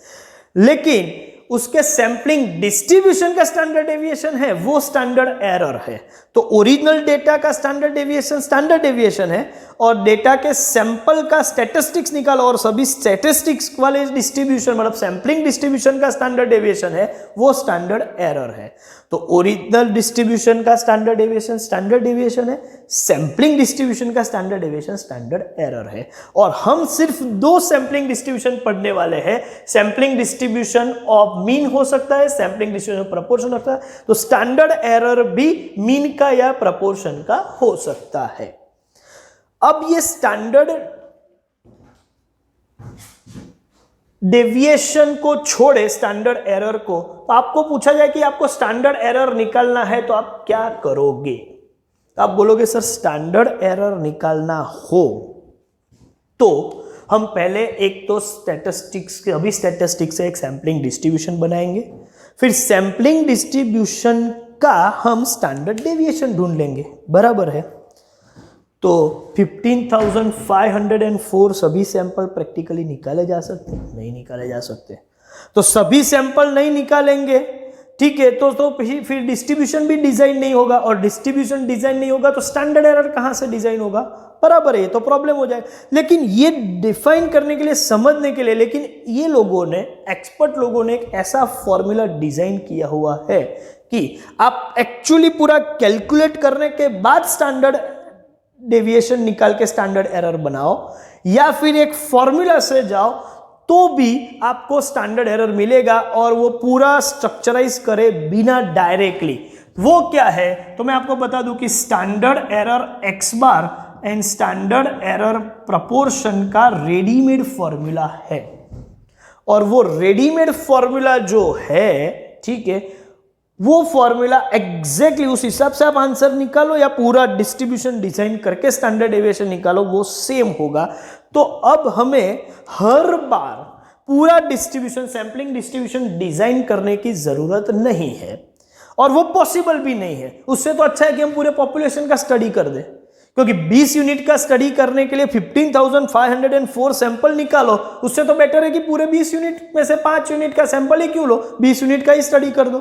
लेकिन उसके सैंपलिंग डिस्ट्रीब्यूशन का स्टैंडर्ड डेविएशन है वो स्टैंडर्ड एरर है। तो ओरिजिनल डेटा का स्टैंडर्ड डेविएशन स्टैंडर्ड डेविएशन है, और डेटा के सैंपल का स्टैटिस्टिक्स निकालो और सभी स्टैटिस्टिक्स वाले डिस्ट्रीब्यूशन मतलब सैंपलिंग डिस्ट्रीब्यूशन का स्टैंडर्ड डेविएशन है वो स्टैंडर्ड एरर है। तो ओरिजिनल डिस्ट्रीब्यूशन का स्टैंडर्ड डेविएशन स्टैंडर्ड डेविएशन है, सैंपलिंग डिस्ट्रीब्यूशन का स्टैंडर्ड डेविएशन स्टैंडर्ड एरर है। और हम सिर्फ दो सैंपलिंग डिस्ट्रीब्यूशन पढ़ने वाले हैं। सैंपलिंग डिस्ट्रीब्यूशन ऑफ मीन हो सकता है, सैंपलिंग डिस्ट्रीब्यूशन प्रपोर्शन होता है, तो स्टैंडर्ड एरर भी मीन का या प्रपोर्शन का हो सकता है। अब ये स्टैंडर्ड डेविएशन को छोड़े स्टैंडर्ड एरर को, तो आपको पूछा जाए कि आपको स्टैंडर्ड एरर निकालना है तो आप क्या करोगे? आप बोलोगे सर स्टैंडर्ड एरर निकालना हो तो हम पहले एक तो स्टैटिस्टिक्स, अभी स्टैटिस्टिक्स से एक सैंपलिंग डिस्ट्रीब्यूशन बनाएंगे, फिर सैंपलिंग डिस्ट्रीब्यूशन का हम स्टैंडर्ड डेविएशन ढूंढ लेंगे, बराबर है। तो 15,504 सभी सैंपल प्रैक्टिकली निकाले जा सकते? नहीं निकाले जा सकते। तो सभी सैंपल नहीं निकालेंगे, ठीक है, तो फिर डिस्ट्रीब्यूशन भी डिजाइन नहीं होगा, और डिस्ट्रीब्यूशन डिजाइन नहीं होगा तो स्टैंडर्ड एरर कहां से डिजाइन होगा? बराबर है, तो प्रॉब्लम हो जाए। लेकिन ये डिफाइन करने के लिए, समझने के लिए, लेकिन ये लोगों ने, एक्सपर्ट लोगों ने एक ऐसा फॉर्मूला डिजाइन किया हुआ है कि आप एक्चुअली पूरा कैलकुलेट करने के बाद स्टैंडर्ड डेविएशन निकाल के स्टैंडर्ड एरर बनाओ, या फिर एक फॉर्मूला से जाओ तो भी आपको स्टैंडर्ड एरर मिलेगा, और वो पूरा स्ट्रक्चराइज करे बिना डायरेक्टली। वो क्या है तो मैं आपको बता दूं कि standard error x bar and standard error proportion का रेडीमेड फॉर्मूला है, और वो रेडीमेड फॉर्मूला जो है, ठीक है, वो फॉर्मूला एग्जैक्टली उस हिसाब से आप आंसर निकालो या पूरा डिस्ट्रीब्यूशन डिजाइन करके स्टैंडर्ड डेविएशन निकालो, वो सेम होगा। तो अब हमें हर बार पूरा डिस्ट्रीब्यूशन, सैंपलिंग डिस्ट्रीब्यूशन डिजाइन करने की जरूरत नहीं है, और वो पॉसिबल भी नहीं है। उससे तो अच्छा है कि हम पूरे पॉपुलेशन का स्टडी कर दें, क्योंकि 20 यूनिट का स्टडी करने के लिए 15,504 सैंपल निकालो, उससे तो बेटर है कि पूरे 20 यूनिट में से 5 यूनिट का सैंपल ही क्यों लो, 20 यूनिट का ही स्टडी कर दो।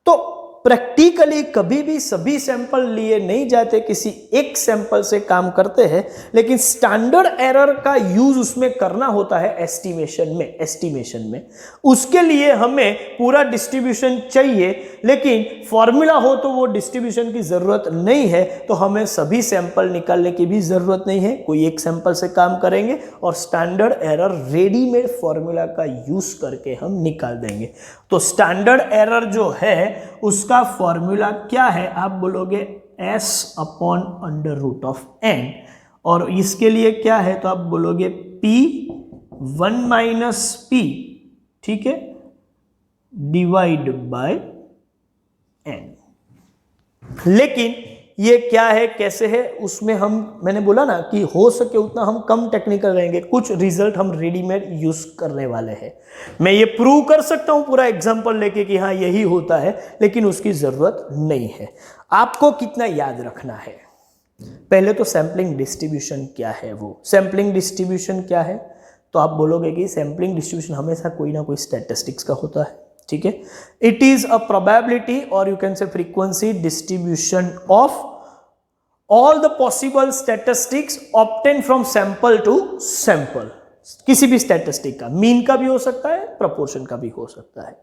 तो प्रैक्टिकली कभी भी सभी सैंपल लिए नहीं जाते, किसी एक सैंपल से काम करते हैं, लेकिन स्टैंडर्ड एरर का यूज उसमें करना होता है एस्टिमेशन में। उसके लिए हमें पूरा डिस्ट्रीब्यूशन चाहिए, लेकिन फॉर्मूला हो तो वो डिस्ट्रीब्यूशन की जरूरत नहीं है, तो हमें सभी सैंपल निकालने की भी जरूरत नहीं है, कोई एक सैंपल से काम करेंगे और स्टैंडर्ड एरर रेडीमेड फॉर्मूला का यूज करके हम निकाल देंगे। तो स्टैंडर्ड एरर जो है उसका फॉर्मूला क्या है? आप बोलोगे s/√n, और इसके लिए क्या है तो आप बोलोगे P1 माइनस P, ठीक है, डिवाइड बाय n। लेकिन ये क्या है, कैसे है, उसमें मैंने बोला ना कि हो सके उतना हम कम टेक्निकल रहेंगे, कुछ रिजल्ट हम रेडीमेड यूज करने वाले हैं। मैं ये प्रूव कर सकता हूं पूरा एग्जांपल लेके कि हाँ यही होता है, लेकिन उसकी जरूरत नहीं है। आपको कितना याद रखना है, पहले तो सैम्पलिंग डिस्ट्रीब्यूशन क्या है। वो सैम्पलिंग डिस्ट्रीब्यूशन क्या है, तो आप बोलोगे कि सैम्पलिंग डिस्ट्रीब्यूशन हमेशा कोई ना कोई स्टैटिस्टिक्स का होता है, ठीक है। इट इज अ प्रोबेबिलिटी और you can say frequency distribution of all the possible statistics obtain from sample to sample. किसी भी स्टैटिस्टिक का, मीन का भी हो सकता है, प्रोपोर्शन का भी हो सकता है।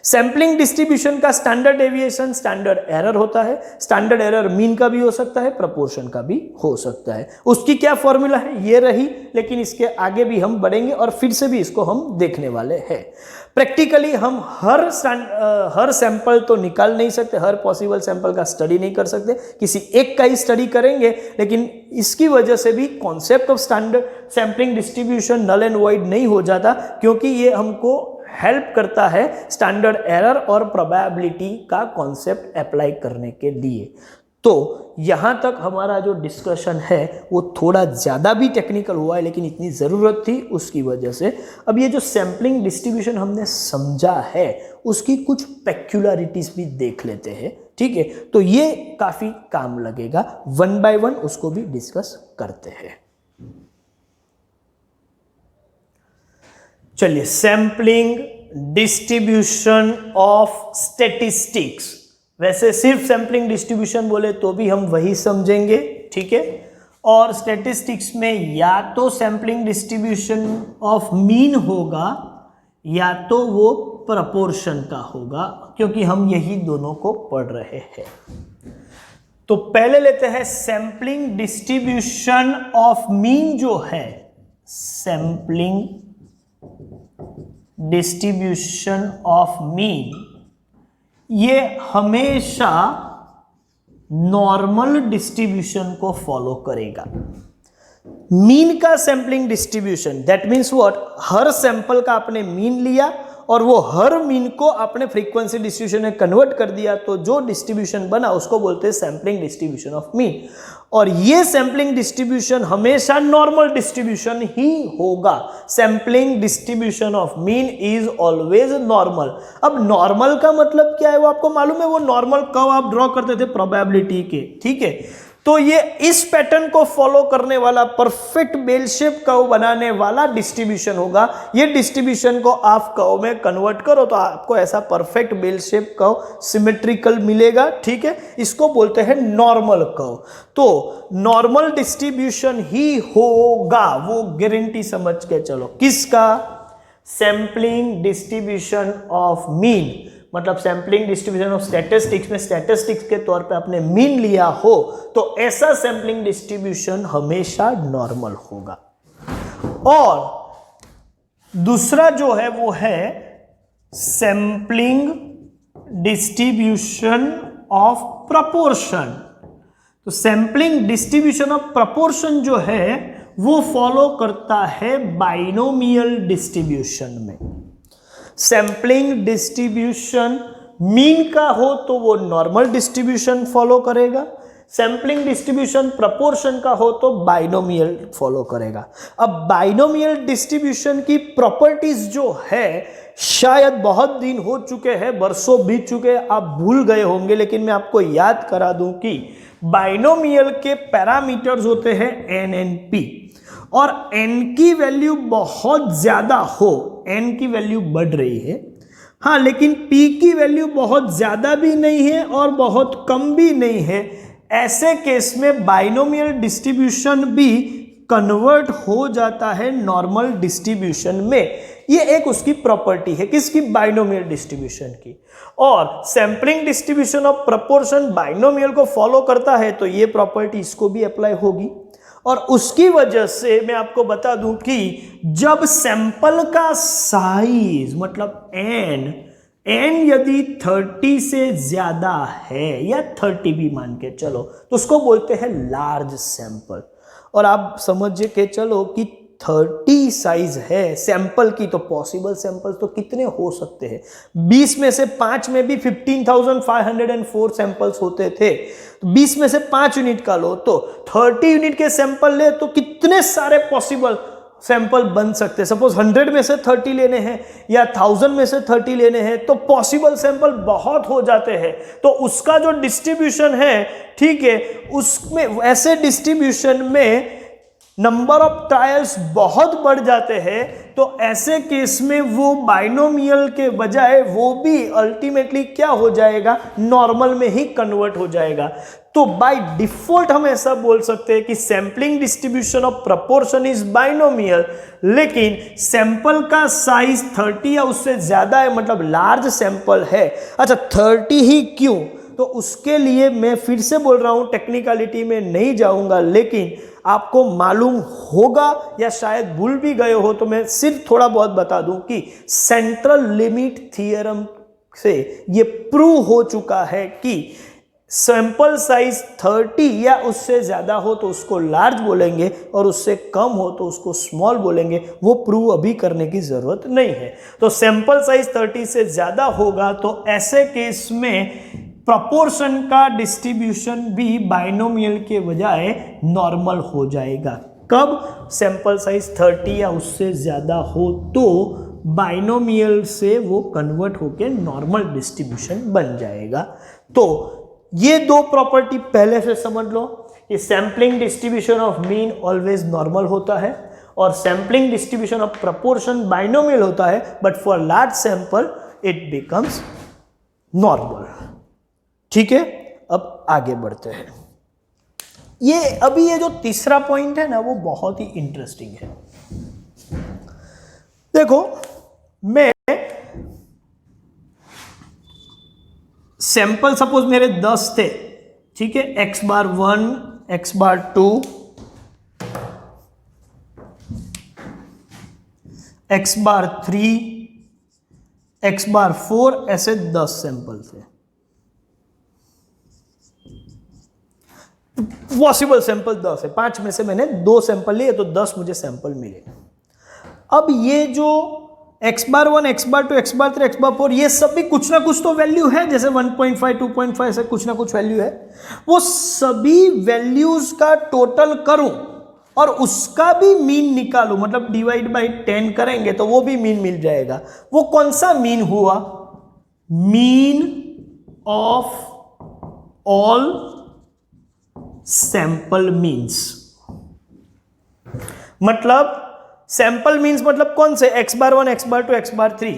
सैम्पलिंग डिस्ट्रीब्यूशन का स्टैंडर्ड डेविएशन स्टैंडर्ड एरर होता है। स्टैंडर्ड एरर मीन का भी हो सकता है, प्रोपोर्शन का भी हो सकता है। उसकी क्या फॉर्मूला है, ये रही, लेकिन इसके आगे भी हम बढ़ेंगे और फिर से भी इसको हम देखने वाले हैं। प्रैक्टिकली हम हर सैंपल तो निकाल नहीं सकते, हर पॉसिबल सैंपल का स्टडी नहीं कर सकते, किसी एक का ही स्टडी करेंगे, लेकिन इसकी वजह से भी concept of standard sampling distribution null and void नहीं हो जाता, क्योंकि ये हमको हेल्प करता है स्टैंडर्ड एरर और प्रोबेबिलिटी का कॉन्सेप्ट अप्लाई करने के लिए। तो यहां तक हमारा जो डिस्कशन है वो थोड़ा ज़्यादा भी टेक्निकल हुआ है, लेकिन इतनी ज़रूरत थी उसकी वजह से। अब ये जो सैम्पलिंग डिस्ट्रीब्यूशन हमने समझा है उसकी कुछ पेक्युलरिटीज भी देख लेते हैं, ठीक है। तो ये काफ़ी काम लगेगा, वन बाय वन उसको भी डिस्कस करते हैं। चलिए, सैम्पलिंग डिस्ट्रीब्यूशन ऑफ स्टैटिस्टिक्स। वैसे सिर्फ सैम्पलिंग डिस्ट्रीब्यूशन बोले तो भी हम वही समझेंगे, ठीक है। और स्टैटिस्टिक्स में या तो सैम्पलिंग डिस्ट्रीब्यूशन ऑफ मीन होगा या तो वो प्रपोर्शन का होगा, क्योंकि हम यही दोनों को पढ़ रहे हैं। तो पहले लेते हैं सैम्पलिंग डिस्ट्रीब्यूशन ऑफ मीन जो है, सैम्पलिंग डिस्ट्रीब्यूशन ऑफ मीन, ये हमेशा नॉर्मल डिस्ट्रीब्यूशन को फॉलो करेगा। मीन का sampling distribution, that means what, her sample का आपने मीन लिया और वो हर मीन को आपने फ्रीक्वेंसी डिस्ट्रीब्यूशन में कन्वर्ट कर दिया, तो जो डिस्ट्रीब्यूशन बना उसको बोलते हैं सैम्पलिंग डिस्ट्रीब्यूशन ऑफ मीन। और ये सैम्पलिंग डिस्ट्रीब्यूशन हमेशा नॉर्मल डिस्ट्रीब्यूशन ही होगा। Sampling distribution of mean is always normal. अब नॉर्मल का मतलब क्या है वो आपको मालूम है, वो नॉर्मल कर्व आप ड्रॉ करते थे प्रोबेबिलिटी के, ठीक है। तो ये इस पैटर्न को फॉलो करने वाला, परफेक्ट बेल शेप कर्व बनाने वाला डिस्ट्रीब्यूशन होगा। ये डिस्ट्रीब्यूशन को आप कर्व में कन्वर्ट करो तो आपको ऐसा perfect bell shape curve symmetrical मिलेगा, ठीक है। इसको बोलते हैं नॉर्मल कर्व। तो नॉर्मल डिस्ट्रीब्यूशन ही होगा, वो गारंटी समझ के चलो। किसका? सैम्पलिंग डिस्ट्रीब्यूशन ऑफ मीन, मतलब सैम्पलिंग डिस्ट्रीब्यूशन ऑफ स्टैटिस्टिक्स में स्टैटिस्टिक्स के तौर पे आपने मीन लिया हो तो ऐसा सैम्पलिंग डिस्ट्रीब्यूशन हमेशा नॉर्मल होगा। और दूसरा जो है वो है सैम्पलिंग डिस्ट्रीब्यूशन ऑफ प्रपोर्शन। तो सैम्पलिंग डिस्ट्रीब्यूशन ऑफ प्रपोर्शन जो है वो फॉलो करता है बाइनोमियल डिस्ट्रीब्यूशन में। सैम्पलिंग डिस्ट्रीब्यूशन मीन का हो तो वो नॉर्मल डिस्ट्रीब्यूशन फॉलो करेगा, सैम्पलिंग डिस्ट्रीब्यूशन प्रपोर्शन का हो तो बाइनोमियल फॉलो करेगा। अब बाइनोमियल डिस्ट्रीब्यूशन की प्रॉपर्टीज जो है, शायद बहुत दिन हो चुके हैं, बरसों बीत चुके हैं, आप भूल गए होंगे, लेकिन मैं आपको याद करा दूं कि बाइनोमियल के पैरामीटर्स होते हैं n and p, और n की वैल्यू बहुत ज्यादा हो, n की वैल्यू बढ़ रही है, हाँ, लेकिन p की वैल्यू बहुत ज्यादा भी नहीं है और बहुत कम भी नहीं है, ऐसे केस में बाइनोमियल डिस्ट्रीब्यूशन भी कन्वर्ट हो जाता है नॉर्मल डिस्ट्रीब्यूशन में। ये एक उसकी प्रॉपर्टी है, किसकी? बाइनोमियल डिस्ट्रीब्यूशन की। और sampling distribution of proportion binomial को फॉलो करता है तो ये प्रॉपर्टी इसको भी अप्लाई होगी। और उसकी वजह से मैं आपको बता दूं कि जब सैंपल का साइज मतलब n यदि 30 से ज्यादा है या 30 भी मान के चलो तो उसको बोलते हैं लार्ज सैंपल। और आप समझ के चलो कि 30 साइज है सैंपल की, तो पॉसिबल सैंपल तो कितने हो सकते हैं? 20 में से 5 में भी 15,504 सैंपल्स होते थे, तो 20 में से 5 यूनिट का लो तो 30 यूनिट के सैंपल ले तो कितने सारे पॉसिबल सैंपल बन सकते हैं। सपोज 100 में से 30 लेने हैं या 1000 में से 30 लेने हैं तो पॉसिबल सैंपल बहुत हो जाते हैं। तो उसका जो डिस्ट्रीब्यूशन है, ठीक है, उसमें ऐसे डिस्ट्रीब्यूशन में नंबर ऑफ ट्रायल्स बहुत बढ़ जाते हैं, तो ऐसे केस में वो बाइनोमियल के बजाय वो भी अल्टीमेटली क्या हो जाएगा, नॉर्मल में ही कन्वर्ट हो जाएगा। तो बाय डिफॉल्ट हम ऐसा बोल सकते हैं कि sampling distribution of proportion is binomial, लेकिन सैंपल का साइज 30 या उससे ज्यादा है, मतलब लार्ज सैंपल है। अच्छा 30 ही क्यों? तो उसके लिए मैं फिर से बोल रहा हूं, टेक्निकलिटी में नहीं जाऊंगा, लेकिन आपको मालूम होगा या शायद भूल भी गए हो, तो मैं सिर्फ थोड़ा बहुत बता दूं कि सेंट्रल लिमिट थ्योरम से ये प्रूव हो चुका है कि सैंपल साइज 30 या उससे ज्यादा हो तो उसको लार्ज बोलेंगे और उससे कम हो तो उसको स्मॉल बोलेंगे। वो प्रूव अभी करने की जरूरत नहीं है। तो सैंपल साइज 30 से ज्यादा होगा तो ऐसे केस में प्रपोर्शन का डिस्ट्रीब्यूशन भी बाइनोमियल के बजाय नॉर्मल हो जाएगा। कब? सैंपल साइज 30 या उससे ज्यादा हो तो बाइनोमियल से वो कन्वर्ट होकर नॉर्मल डिस्ट्रीब्यूशन बन जाएगा। तो ये दो प्रॉपर्टी पहले से समझ लो कि sampling distribution of mean always normal होता है और sampling distribution of proportion binomial होता है, but for large sample it becomes normal. ठीक है, अब आगे बढ़ते हैं। ये जो तीसरा पॉइंट है ना, वो बहुत ही इंटरेस्टिंग है। देखो, मैं सैंपल सपोज मेरे 10 थे, ठीक है, x bar 1, x bar 2, x bar 3, x बार 4, ऐसे 10 सैंपल थे। पॉसिबल सैंपल 10 है, 5 में से मैंने 2 सैंपल लिए तो 10 मुझे सैंपल मिले। अब ये जो x bar 1, x bar 2, x bar 3, x बार 4, ये सब भी कुछ ना कुछ तो वैल्यू है, जैसे 1.5, 2.5 ऐसे कुछ ना कुछ वैल्यू है। वो सभी वैल्यूज का टोटल करूं और उसका भी मीन निकालूं, मतलब डिवाइड बाय 10 करेंगे तो वो भी मीन मिल जाएगा। वो कौन सा मीन हुआ? Mean of all sample means. मतलब सैंपल मीन्स मतलब कौन से? x bar 1, x bar 2, x bar 3,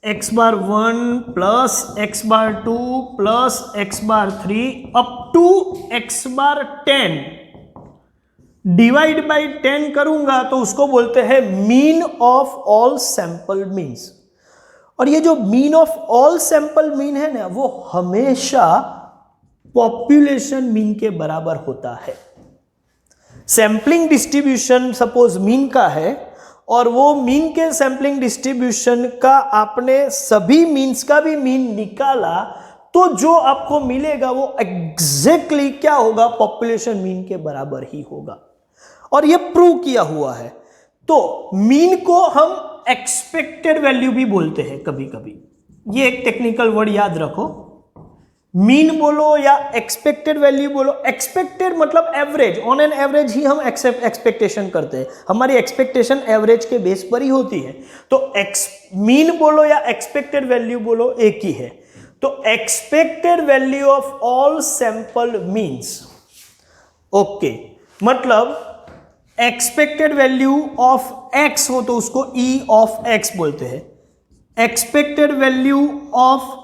x bar 1 plus x bar 2 plus x bar 3 up to x bar 10 divide by 10 करूंगा तो उसको बोलते हैं mean of all sample means. और ये जो mean of all sample mean है ना, वो हमेशा पॉपुलेशन मीन के बराबर होता है। सैंपलिंग डिस्ट्रीब्यूशन सपोज मीन का है और वो मीन के सैंपलिंग डिस्ट्रीब्यूशन का आपने सभी मीन्स का भी मीन निकाला तो जो आपको मिलेगा वो एग्जैक्टली क्या होगा? पॉपुलेशन मीन के बराबर ही होगा। और ये प्रूव किया हुआ है। तो मीन को हम एक्सपेक्टेड वैल्यू भी बोलते हैं कभी कभी। ये एक टेक्निकल वर्ड याद रखो, मीन बोलो या एक्सपेक्टेड वैल्यू बोलो। एक्सपेक्टेड मतलब एवरेज, ऑन एन एवरेज ही हम एक्सपेक्टेशन करते हैं, हमारी एक्सपेक्टेशन एवरेज के बेस पर ही होती है। तो मीन बोलो या एक्सपेक्टेड वैल्यू बोलो, एक ही है। तो expected value of all sample means, okay, मतलब एक्सपेक्टेड वैल्यू ऑफ एक्स हो तो उसको ई ऑफ एक्स बोलते हैं, एक्सपेक्टेड वैल्यू ऑफ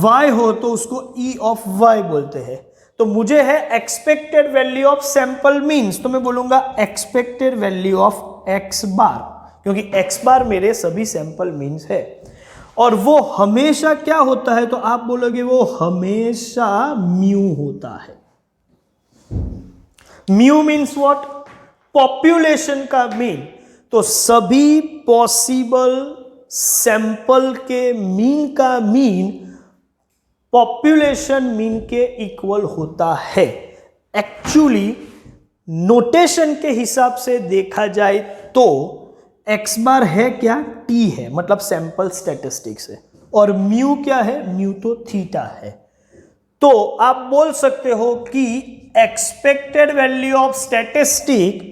y हो तो उसको e ऑफ y बोलते हैं। तो मुझे है expected value of sample means, तो मैं बोलूंगा एक्सपेक्टेड वैल्यू ऑफ x बार, क्योंकि x बार मेरे सभी सैंपल मीन्स है। और वो हमेशा क्या होता है? तो आप बोलोगे वो हमेशा म्यू होता है। Mu means what? पॉपुलेशन का मीन। तो सभी पॉसिबल सैंपल के मीन का मीन पॉपुलेशन मीन के इक्वल होता है। एक्चुअली नोटेशन के हिसाब से देखा जाए तो एक्स बार है क्या, टी है, मतलब सैंपल स्टैटिस्टिक्स है, और म्यू क्या है, म्यू तो थीटा है। तो आप बोल सकते हो कि expected value of statistic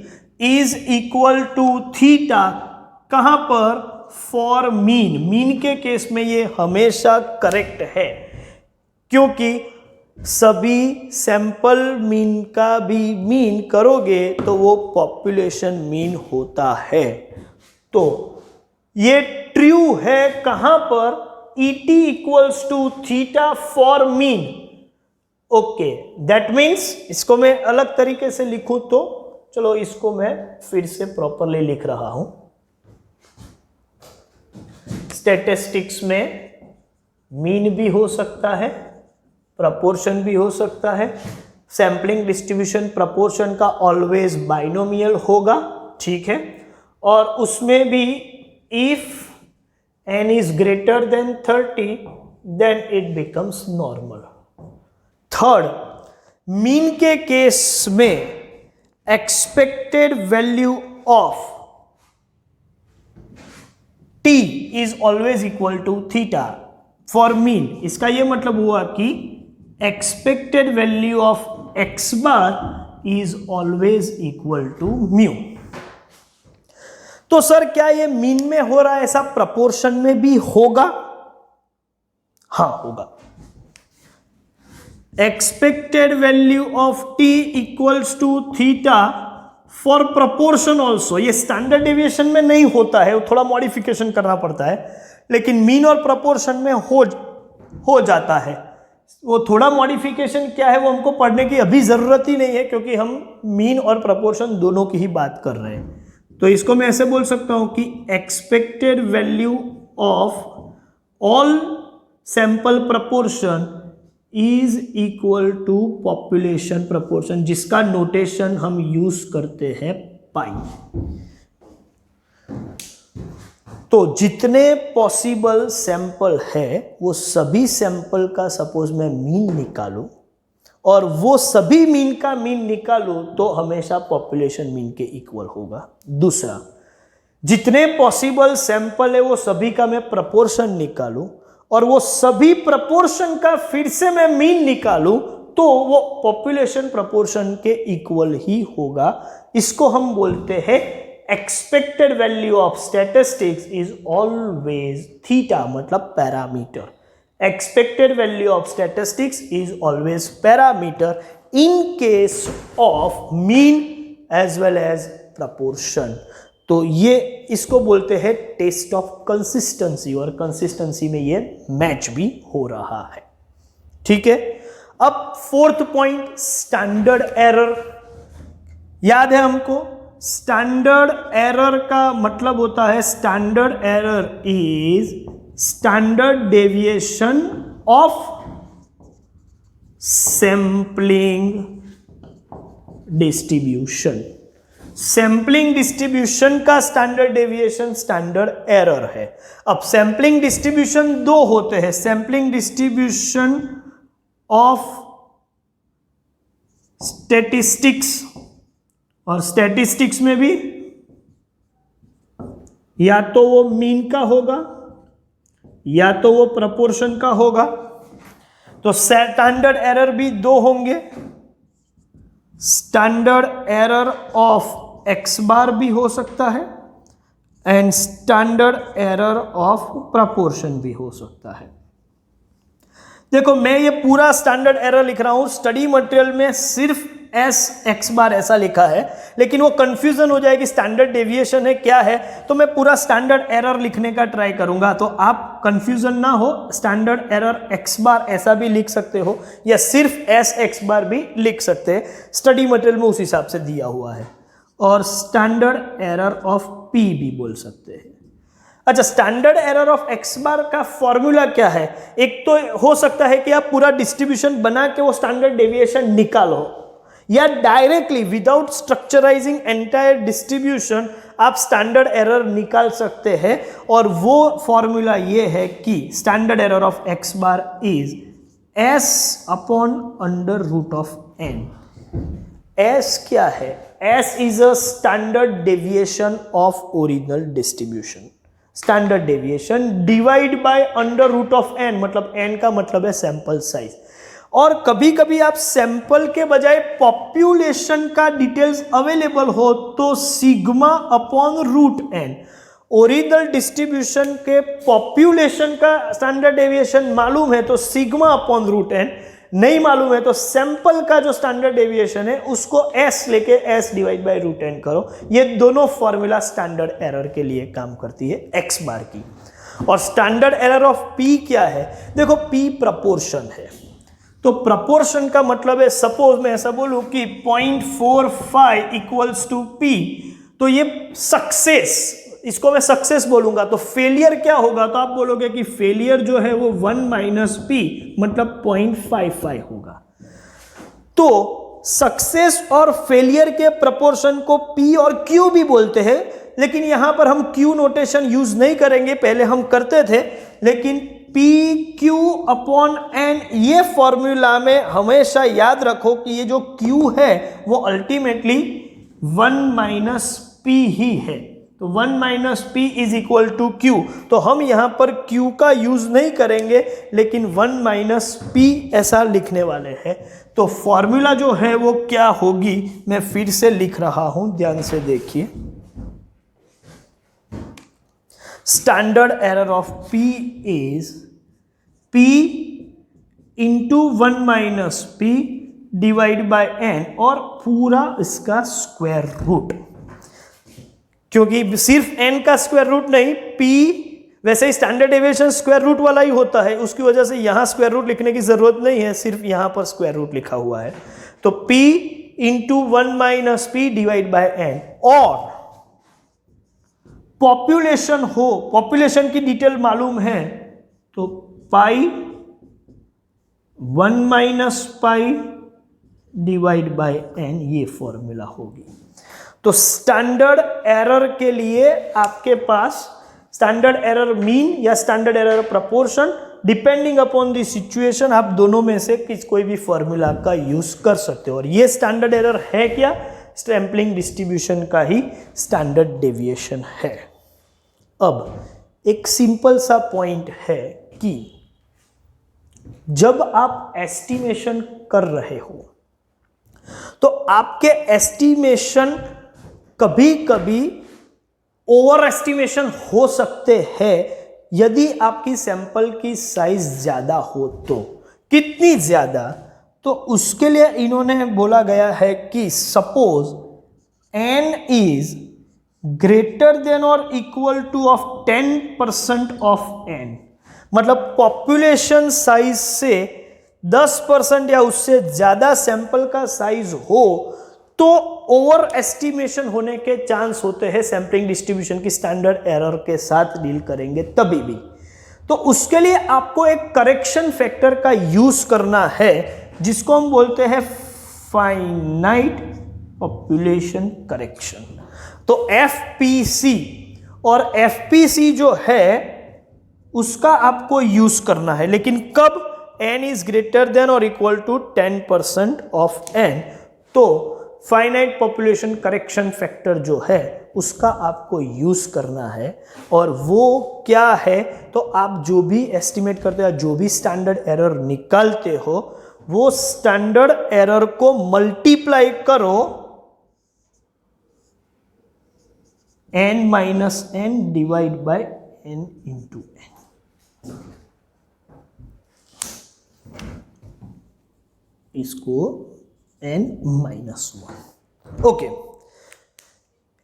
is equal to theta, कहां पर, फॉर मीन। मीन के केस में ये हमेशा करेक्ट है, क्योंकि सभी सैंपल मीन का भी मीन करोगे तो वो पॉपुलेशन मीन होता है। तो ये ट्रू है कहां पर, ET equals to theta for mean. Okay, that means इसको मैं अलग तरीके से लिखूं तो चलो इसको मैं फिर से प्रॉपरली लिख रहा हूं। स्टैटिस्टिक्स में मीन भी हो सकता है, प्रपोर्शन भी हो सकता है। सैम्पलिंग डिस्ट्रीब्यूशन प्रपोर्शन का ऑलवेज बाइनोमियल होगा, ठीक है, और उसमें भी if n is greater than 30 then it becomes normal. Third, mean के केस में expected value of t is always equal to theta for mean. इसका यह मतलब हुआ कि expected value of x bar is always equal to mu. तो sir क्या ये मीन में हो रहा है, ऐसा प्रपोर्शन में भी होगा? हां, होगा। Expected value of t equals to theta for proportion also. ये स्टैंडर्ड डेविएशन में नहीं होता है, वो थोड़ा मॉडिफिकेशन करना पड़ता है, लेकिन मीन और प्रपोर्शन में हो जाता है। वो थोड़ा मॉडिफिकेशन क्या है वो हमको पढ़ने की अभी जरूरत ही नहीं है, क्योंकि हम मीन और प्रपोर्शन दोनों की ही बात कर रहे हैं। तो इसको मैं ऐसे बोल सकता हूं कि expected value of all sample proportion is equal to population proportion, जिसका नोटेशन हम यूज करते हैं पाई। तो जितने पॉसिबल सैंपल है वो सभी सैंपल का सपोज मैं मीन निकालूं और वो सभी मीन का मीन निकालूं तो हमेशा पॉपुलेशन मीन के इक्वल होगा। दूसरा, जितने पॉसिबल सैंपल है वो सभी का मैं प्रपोर्शन निकालूं और वो सभी प्रपोर्शन का फिर से मैं मीन निकालूं तो वो पॉपुलेशन प्रपोर्शन के इक्वल ही होगा। इसको हम बोलते हैं expected value of statistics is always theta, मतलब parameter. Expected value of statistics is always parameter in case of mean as well as proportion. तो ये इसको बोलते हैं टेस्ट ऑफ कंसिस्टेंसी, और कंसिस्टेंसी में ये मैच भी हो रहा है, ठीक है। अब फोर्थ पॉइंट, स्टैंडर्ड एरर। याद है हमको, स्टैंडर्ड एरर का मतलब होता है, standard error is standard deviation of sampling distribution. Sampling distribution का स्टैंडर्ड डेविएशन स्टैंडर्ड एरर है। अब सैंपलिंग डिस्ट्रीब्यूशन दो होते हैं, सैंपलिंग डिस्ट्रीब्यूशन ऑफ स्टैटिस्टिक्स, और स्टैटिस्टिक्स में भी या तो वो मीन का होगा या तो वो प्रपोर्शन का होगा। तो स्टैंडर्ड एरर भी दो होंगे, स्टैंडर्ड एरर ऑफ x बार भी हो सकता है and standard error of proportion भी हो सकता है। देखो मैं ये पूरा स्टैंडर्ड एरर लिख रहा हूं, स्टडी मटेरियल में सिर्फ x बार ऐसा लिखा है, लेकिन वो कंफ्यूजन हो जाएगी स्टैंडर्ड डेविएशन है क्या है, तो मैं पूरा स्टैंडर्ड एरर लिखने का ट्राई करूंगा, तो आप कंफ्यूजन ना हो। स्टैंडर्ड एरर x बार ऐसा भी लिख सकते हो या सिर्फ x बार भी लिख सकते हैं, स्टडी मटेरियल में उस हिसाब से दिया हुआ है। और स्टैंडर्ड एरर ऑफ p भी बोल सकते हैं। अच्छा, स्टैंडर्ड एरर ऑफ x बार का फॉर्मूला क्या है? एक तो हो सकता है कि आप पूरा डिस्ट्रीब्यूशन बना के वो स्टैंडर्ड डेविएशन निकालो, या directly without structurizing entire distribution आप स्टैंडर्ड एरर निकाल सकते हैं। और वो फॉर्मूला ये है कि standard error of x bar is s upon under root of n। S क्या है? S is a standard deviation of original distribution. Standard deviation divide by under root of n, मतलब एन का मतलब है sample size. और कभी कभी आप सैंपल के बजाय पॉपुलेशन का डिटेल्स अवेलेबल हो तो sigma upon root n. Original distribution के पॉपुलेशन का स्टैंडर्ड डेविएशन मालूम है तो सिग्मा अपॉन रूट एन, नहीं मालूम है तो सैंपल का जो स्टैंडर्ड डेविएशन है उसको एस लेके s divide by root n करो। ये दोनों फॉर्मूला स्टैंडर्ड एरर के लिए काम करती है एक्स बार की। और स्टैंडर्ड एरर ऑफ पी क्या है? देखो पी प्रपोर्शन है, तो प्रपोर्शन का मतलब है, सपोज मैं ऐसा बोलूं कि 0.45 इक्वल्स टू पी, तो ये सक्सेस, इसको मैं सक्सेस बोलूंगा। तो फेलियर क्या होगा? तो आप बोलोगे कि फेलियर जो है वो 1 माइनस पी मतलब 0.55 होगा। तो सक्सेस और फेलियर के प्रपोर्शन को पी और क्यू भी बोलते हैं, लेकिन यहां पर हम क्यू नोटेशन यूज नहीं करेंगे, पहले हम करते थे। लेकिन पी क्यू अपॉन एन, ये फॉर्मूला में हमेशा याद रखो कि ये जो क्यू है वो अल्टीमेटली 1 माइनस पी ही है। तो 1 minus p is equal to q. तो हम यहां पर क्यू का यूज नहीं करेंगे, लेकिन 1 माइनस पी ऐसा लिखने वाले हैं। तो फॉर्मूला जो है वो क्या होगी, मैं फिर से लिख रहा हूं, ध्यान से देखिए। Standard error of p is p into 1 minus p divide by n, और पूरा इसका स्क्वायर रूट, क्योंकि सिर्फ n का स्क्वायर रूट नहीं, p वैसे ही स्टैंडर्ड डेविएशन स्क्वायर रूट वाला ही होता है, उसकी वजह से यहां स्क्वायर रूट लिखने की जरूरत नहीं है, सिर्फ यहां पर स्क्वायर रूट लिखा हुआ है। तो p into 1 minus p divide by n, और पॉपुलेशन हो, पॉपुलेशन की डिटेल मालूम है तो pi 1 minus pi divide by n, ये फॉर्मूला होगी। तो स्टैंडर्ड एरर के लिए आपके पास स्टैंडर्ड एरर मीन या standard error proportion, depending upon the situation, आप दोनों में से कोई भी फॉर्मूला का यूज कर सकते हो। और ये स्टैंडर्ड एरर है क्या? सैंपलिंग डिस्ट्रीब्यूशन का ही स्टैंडर्ड डेविएशन है। अब एक सिंपल सा पॉइंट है कि जब आप एस्टिमेशन कर रहे हो तो आपके एस्टिमेशन कभी कभी ओवर एस्टिमेशन हो सकते हैं यदि आपकी सैंपल की साइज ज्यादा हो तो। कितनी ज्यादा? तो उसके लिए इन्होंने बोला गया है कि suppose n is greater than और equal to of 10% of n, मतलब पॉपुलेशन साइज से 10% या उससे ज्यादा सैंपल का साइज हो तो ओवर एस्टिमेशन होने के चांस होते हैं। सैंपलिंग डिस्ट्रीब्यूशन की स्टैंडर्ड एरर के साथ डील करेंगे तभी भी। तो उसके लिए आपको एक करेक्शन फैक्टर का यूज करना है जिसको हम बोलते हैं फाइनाइट पॉपुलेशन करेक्शन। तो एफपीसी, और एफपीसी जो है उसका आपको यूज करना है, लेकिन कब? n इज ग्रेटर देन और इक्वल टू 10% ऑफ n। तो फाइनाइट पॉपुलेशन करेक्शन फैक्टर जो है उसका आपको यूज करना है। और वो क्या है? तो आप जो भी एस्टिमेट करते हो, जो भी स्टैंडर्ड एरर निकालते हो, वो स्टैंडर्ड एरर को मल्टीप्लाई करो n minus n divide by n into n। इसको n माइनस 1। ओके,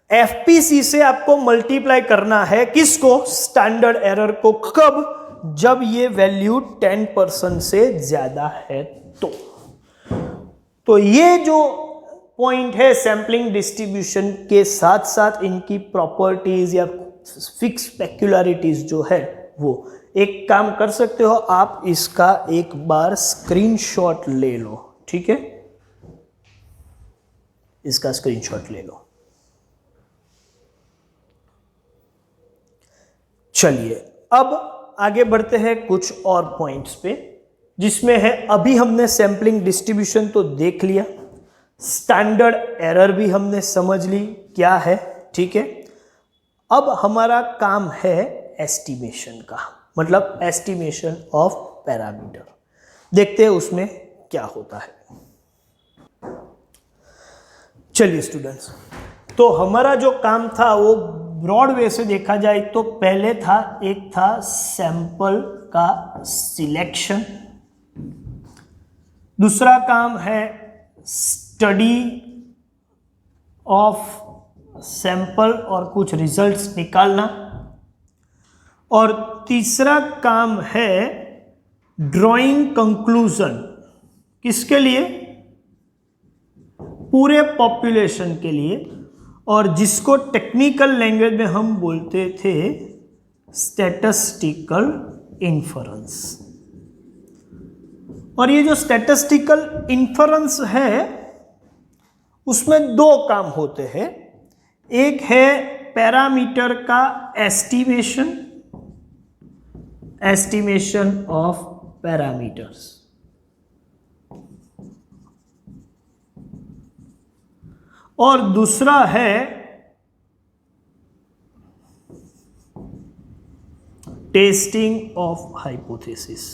एफपीसी से आपको मल्टीप्लाई करना है किसको? स्टैंडर्ड एरर को। कब? जब ये वैल्यू 10% से ज्यादा है तो ये जो पॉइंट है सैंपलिंग डिस्ट्रीब्यूशन के साथ साथ इनकी प्रॉपर्टीज या फिक्स पेक्युलरिटीज जो है, वो एक काम कर सकते हो आप, इसका एक बार स्क्रीनशॉट ले लो, ठीक है? इसका स्क्रीनशॉट ले लो। चलिए अब आगे बढ़ते हैं कुछ और पॉइंट्स पे, जिसमें है अभी हमने सैंपलिंग डिस्ट्रीब्यूशन तो देख लिया, स्टैंडर्ड एरर भी हमने समझ ली क्या है, ठीक है। अब हमारा काम है एस्टिमेशन का, मतलब एस्टिमेशन ऑफ पैरामीटर। देखते हैं उसमें क्या होता है। चलिए स्टूडेंट्स, तो हमारा जो काम था वो ब्रॉड वे से देखा जाए तो पहले था, एक था सैंपल का सिलेक्शन, दूसरा काम है स्टडी ऑफ सैंपल और कुछ रिजल्ट्स निकालना, और तीसरा काम है ड्राइंग कंक्लूजन। किसके लिए? पूरे पॉपुलेशन के लिए, और जिसको टेक्निकल लैंग्वेज में हम बोलते थे स्टैटिस्टिकल इन्फरेंस। और ये जो स्टैटिस्टिकल इन्फरेंस है उसमें दो काम होते हैं। एक है पैरामीटर का एस्टिमेशन, एस्टिमेशन ऑफ पैरामीटर्स, और दूसरा है टेस्टिंग ऑफ हाइपोथेसिस।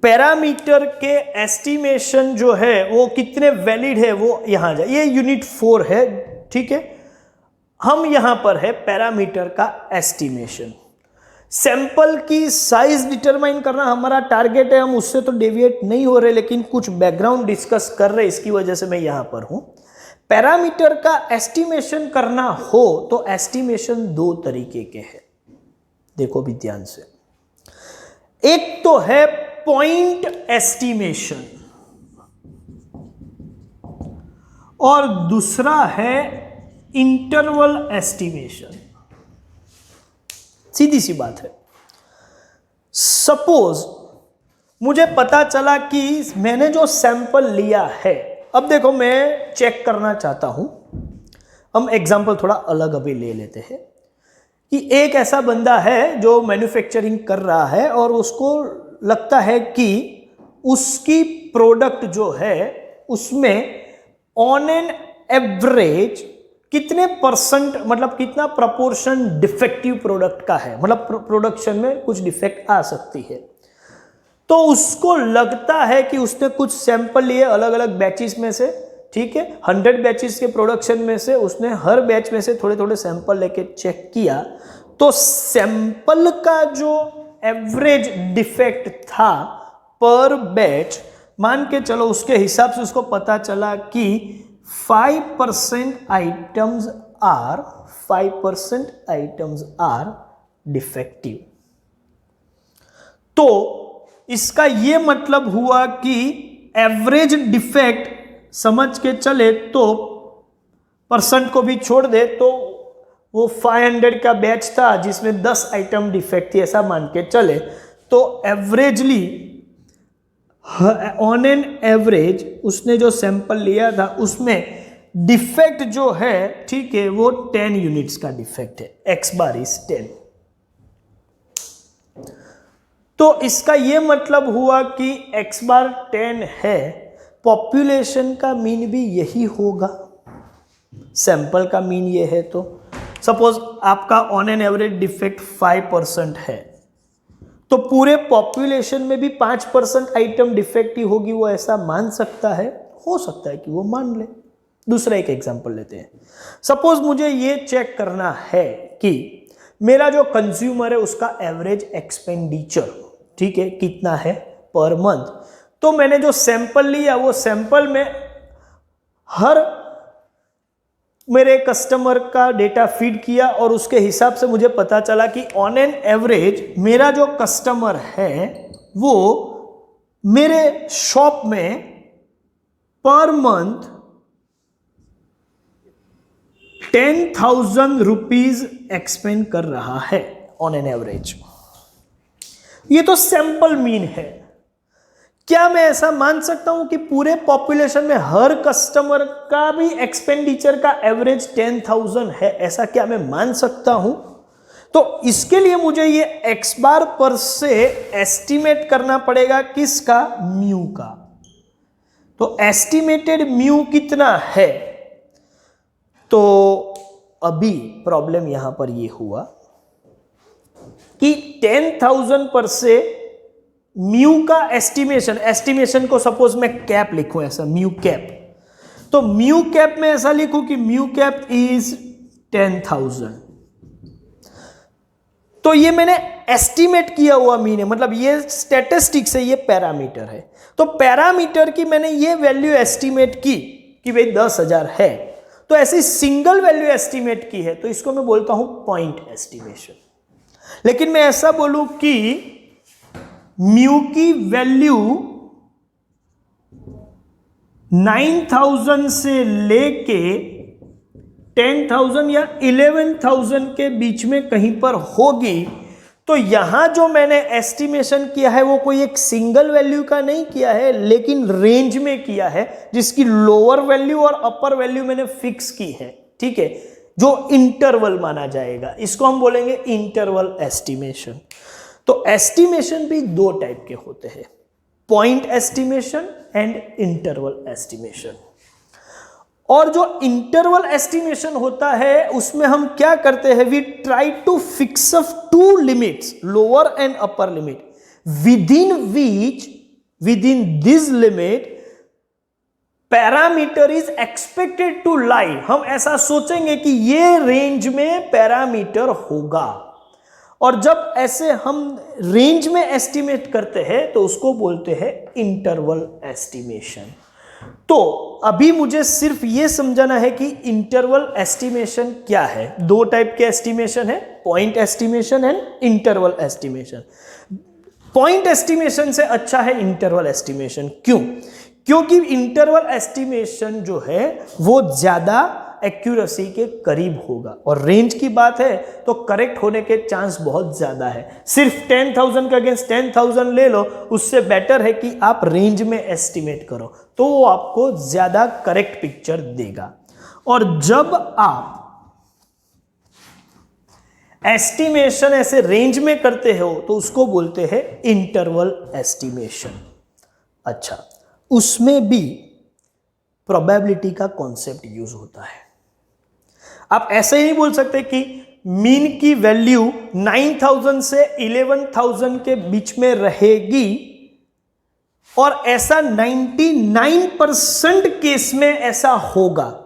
पैरामीटर के एस्टिमेशन जो है वो कितने वैलिड है वो यहां जाए, ये यूनिट 4 है, ठीक है। हम यहां पर है पैरामीटर का एस्टिमेशन। सैंपल की साइज डिटरमाइन करना हमारा टारगेट है, हम उससे तो डेविएट नहीं हो रहे, लेकिन कुछ बैकग्राउंड डिस्कस कर रहे, इसकी वजह से मैं यहां पर हूं। पैरामीटर का एस्टिमेशन करना हो तो एस्टिमेशन दो तरीके के हैं, देखो भी ध्यान से। एक तो है पॉइंट एस्टिमेशन और दूसरा है इंटरवल एस्टिमेशन। सीधी सी बात है। सपोज मुझे पता चला कि मैंने जो सैंपल लिया है, अब देखो मैं चेक करना चाहता हूं, हम एग्जांपल थोड़ा अलग अभी ले लेते हैं कि एक ऐसा बंदा है जो मैन्युफैक्चरिंग कर रहा है और उसको लगता है कि उसकी प्रोडक्ट जो है उसमें ऑन एन एवरेज कितने परसेंट, मतलब कितना प्रपोर्शन डिफेक्टिव प्रोडक्ट का है, मतलब प्रोडक्शन में कुछ डिफेक्ट आ सकती है। तो उसको लगता है कि उसने कुछ सैंपल लिए अलग अलग बैचेस में से, ठीक है, 100 बैचेस के प्रोडक्शन में से उसने हर बैच में से थोड़े थोड़े सैंपल लेके चेक किया, तो सैंपल का जो एवरेज डिफेक्ट था पर बैच, मान के चलो उसके हिसाब से उसको पता चला कि 5% आइटम्स आर डिफेक्टिव। तो इसका ये मतलब हुआ कि एवरेज डिफेक्ट समझ के चले तो परसेंट को भी छोड़ दे तो वो 500 का बैच था जिसमें 10 आइटम डिफेक्ट थी, ऐसा मान के चले, तो एवरेजली ऑन एन एवरेज उसने जो सैंपल लिया था उसमें डिफेक्ट जो है, ठीक है, वो 10 यूनिट्स का डिफेक्ट है, x बार इज 10। तो इसका ये मतलब हुआ कि x बार 10 है, पॉपुलेशन का मीन भी यही होगा, सैंपल का मीन ये है। तो सपोज आपका ऑन एन एवरेज डिफेक्ट 5% है, तो पूरे पॉपुलेशन में भी 5% आइटम डिफेक्टिव होगी, वो ऐसा मान सकता है, हो सकता है कि वो मान ले। दूसरा एक एग्जांपल लेते हैं। सपोज मुझे ये चेक करना है कि मेरा जो कंज्यूमर है उसका एवरेज एक्सपेंडिचर, ठीक है, कितना है पर मंथ। तो मैंने जो सैंपल लिया वो सैंपल में हर मेरे कस्टमर का डेटा फीड किया और उसके हिसाब से मुझे पता चला कि ऑन एन एवरेज मेरा जो कस्टमर है वो मेरे शॉप में पर मंथ 10,000 रुपीज एक्सपेंड कर रहा है ऑन एन एवरेज। ये तो सैंपल मीन है। क्या मैं ऐसा मान सकता हूं कि पूरे पॉपुलेशन में हर कस्टमर का भी एक्सपेंडिचर का एवरेज 10,000 है, ऐसा क्या मैं मान सकता हूं? तो इसके लिए मुझे ये x बार पर से एस्टिमेट करना पड़ेगा, किसका? म्यू का। तो एस्टिमेटेड म्यू कितना है? तो अभी प्रॉब्लम यहां पर ये हुआ कि 10,000 पर से म्यू का एस्टिमेशन को सपोज मैं कैप लिखूं, ऐसा म्यू कैप, तो म्यू कैप में ऐसा लिखूं कि म्यू कैप इज 10,000। तो ये मैंने एस्टिमेट किया हुआ मीन है, मतलब ये स्टैटिस्टिक्स है, ये पैरामीटर है। तो पैरामीटर की मैंने ये वैल्यू एस्टिमेट की कि भाई 10,000 है, तो ऐसी सिंगल वैल्यू एस्टिमेट की है, तो इसको मैं बोलता हूं पॉइंट एस्टिमेशन। लेकिन मैं ऐसा बोलूं कि म्यू की वैल्यू 9,000 से लेके 10,000 या 11,000 के बीच में कहीं पर होगी, तो यहां जो मैंने एस्टिमेशन किया है वो कोई एक सिंगल वैल्यू का नहीं किया है, लेकिन रेंज में किया है, जिसकी लोअर वैल्यू और अपर वैल्यू मैंने फिक्स की है। ठीक है, जो इंटरवल माना जाएगा, इसको हम बोलेंगे इंटरवल एस्टिमेशन। तो एस्टिमेशन भी दो टाइप के होते हैं, point estimation and interval estimation. और जो इंटरवल एस्टिमेशन होता है उसमें हम क्या करते हैं, we try to fix up two limits, lower and upper limit, within this limit parameter is expected to lie. हम ऐसा सोचेंगे कि ये रेंज में पैरामीटर होगा, और जब ऐसे हम रेंज में एस्टिमेट करते हैं तो उसको बोलते हैं इंटरवल एस्टिमेशन। तो अभी मुझे सिर्फ ये समझाना है कि इंटरवल एस्टिमेशन क्या है। दो टाइप के एस्टिमेशन है, point estimation and interval estimation. Point estimation से अच्छा है इंटरवल एस्टिमेशन। क्यों? क्योंकि इंटरवल एस्टिमेशन जो है वो ज्यादा एक्यूरेसी के करीब होगा, और रेंज की बात है तो करेक्ट होने के चांस बहुत ज्यादा है। सिर्फ 10,000 का अगेंस्ट 10,000 ले लो, उससे बेटर है कि आप रेंज में एस्टिमेट करो, तो वो आपको ज्यादा करेक्ट पिक्चर देगा। और जब आप एस्टिमेशन ऐसे रेंज में करते हो तो उसको बोलते हैं इंटरवल एस्टिमेशन। अच्छा, उसमें भी प्रोबेबिलिटी का कॉन्सेप्ट यूज होता है। आप ऐसे ही नहीं बोल सकते कि मीन की वैल्यू 9,000 से 11,000 के बीच में रहेगी, और ऐसा 99% केस में ऐसा होगा।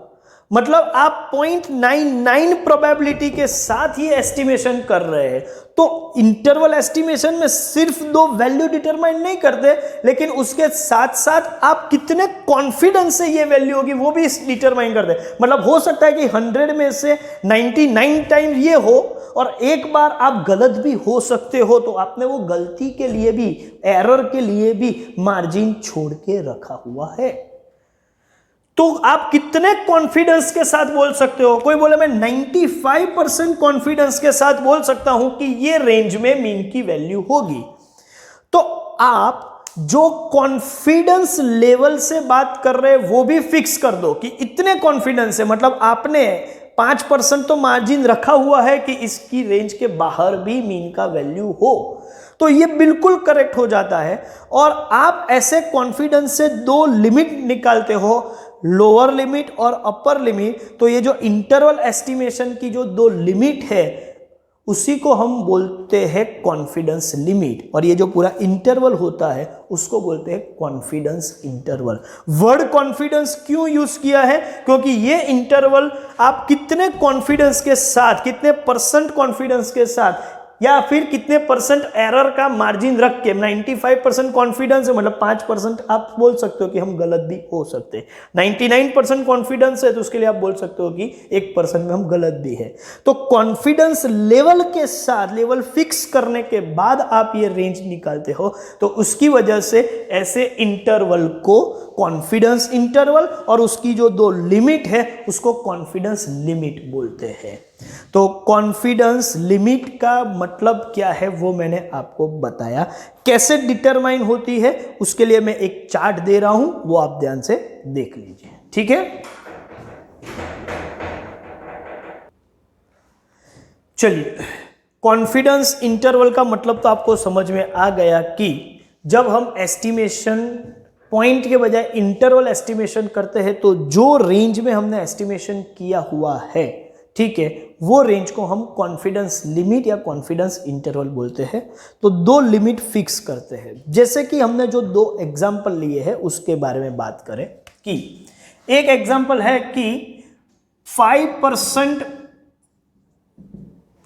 मतलब आप 0.99 प्रोबेबिलिटी के साथ ही एस्टिमेशन कर रहे हैं। तो इंटरवल एस्टिमेशन में सिर्फ दो वैल्यू डिटरमाइन नहीं करते, लेकिन उसके साथ साथ आप कितने कॉन्फिडेंस से ये वैल्यू होगी वो भी डिटरमाइन करते। मतलब हो सकता है कि 100 में से 99 टाइम ये हो, और एक बार आप गलत भी हो सकते हो, तो आपने वो गलती के लिए भी, एरर के लिए भी मार्जिन छोड़ के रखा हुआ है। तो आप कितने कॉन्फिडेंस के साथ बोल सकते हो? कोई बोले मैं 95% कॉन्फिडेंस के साथ बोल सकता हूं कि ये रेंज में मीन की वैल्यू होगी। तो आप जो कॉन्फिडेंस लेवल से बात कर रहे हैं वो भी फिक्स कर दो कि इतने कॉन्फिडेंस है, मतलब आपने 5% तो मार्जिन रखा हुआ है कि इसकी रेंज के बाहर भी मीन का वैल्यू हो, तो ये बिल्कुल करेक्ट हो जाता है। और आप ऐसे कॉन्फिडेंस से दो लिमिट निकालते हो, लोअर लिमिट और अपर लिमिट। तो ये जो इंटरवल एस्टिमेशन की जो दो लिमिट है उसी को हम बोलते हैं कॉन्फिडेंस लिमिट, और ये जो पूरा इंटरवल होता है उसको बोलते हैं कॉन्फिडेंस इंटरवल। वर्ड कॉन्फिडेंस क्यों यूज किया है? क्योंकि ये इंटरवल आप कितने कॉन्फिडेंस के साथ, कितने परसेंट कॉन्फिडेंस के साथ, या फिर कितने परसेंट एरर का मार्जिन रख के, 95% कॉन्फिडेंस है मतलब 5% आप बोल सकते हो कि हम गलत भी हो सकते हैं। 99% कॉन्फिडेंस है तो उसके लिए आप बोल सकते हो कि 1% में हम गलत भी है। तो कॉन्फिडेंस लेवल के साथ, लेवल फिक्स करने के बाद आप ये रेंज निकालते हो, तो उसकी वजह से ऐसे इंटरवल को कॉन्फिडेंस इंटरवल, और उसकी जो दो लिमिट है उसको कॉन्फिडेंस लिमिट बोलते हैं। तो कॉन्फिडेंस लिमिट का मतलब क्या है वो मैंने आपको बताया। कैसे डिटरमाइन होती है उसके लिए मैं एक चार्ट दे रहा हूं, वो आप ध्यान से देख लीजिए, ठीक है। चलिए, कॉन्फिडेंस इंटरवल का मतलब तो आपको समझ में आ गया कि जब हम एस्टिमेशन पॉइंट के बजाय इंटरवल एस्टिमेशन करते हैं तो जो रेंज में हमने एस्टिमेशन किया हुआ है, ठीक है, वो रेंज को हम कॉन्फिडेंस लिमिट या कॉन्फिडेंस इंटरवल बोलते हैं। तो दो लिमिट फिक्स करते हैं। जैसे कि हमने जो दो एग्जाम्पल लिए हैं उसके बारे में बात करें कि एक एग्जाम्पल है कि 5%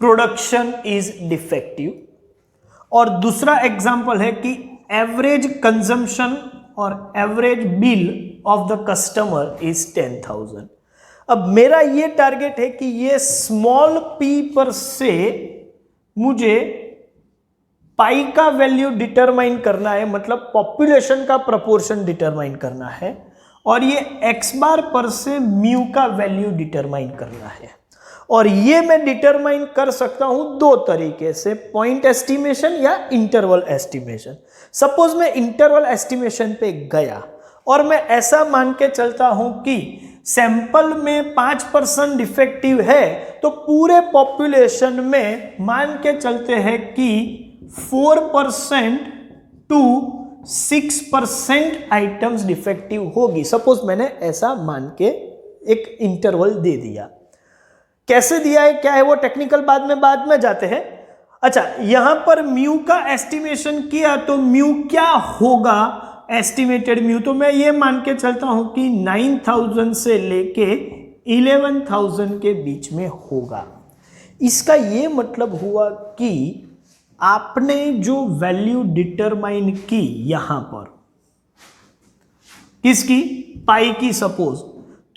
प्रोडक्शन इज डिफेक्टिव, और दूसरा एग्जाम्पल है कि एवरेज कंजम्पशन और average bill of the customer is 10,000। अब मेरा ये टारगेट है कि ये स्मॉल p पर से मुझे पाई का वैल्यू डिटरमाइन करना है, मतलब पॉपुलेशन का प्रोपोर्शन डिटरमाइन करना है, और ये x बार पर से म्यू का वैल्यू डिटरमाइन करना है। और ये मैं डिटरमाइन कर सकता हूं दो तरीके से, पॉइंट एस्टिमेशन या इंटरवल एस्टिमेशन। सपोज मैं इंटरवल एस्टिमेशन पे गया और मैं ऐसा मान के चलता हूं कि सैंपल में 5% डिफेक्टिव है, तो पूरे पॉपुलेशन में मान के चलते हैं कि 4% टू 6% आइटम्स डिफेक्टिव होगी। सपोज मैंने ऐसा मान के एक इंटरवल दे दिया। कैसे दिया है, क्या है, वो टेक्निकल बाद में जाते हैं। अच्छा, यहां पर म्यू का एस्टिमेशन किया तो म्यू क्या होगा, एस्टिमेटेड म्यू, तो मैं ये मान के चलता हूं कि 9,000 से लेके 11,000 के बीच में होगा। इसका ये मतलब हुआ कि आपने जो वैल्यू डिटरमाइन की यहां पर, किसकी, पाई की सपोज,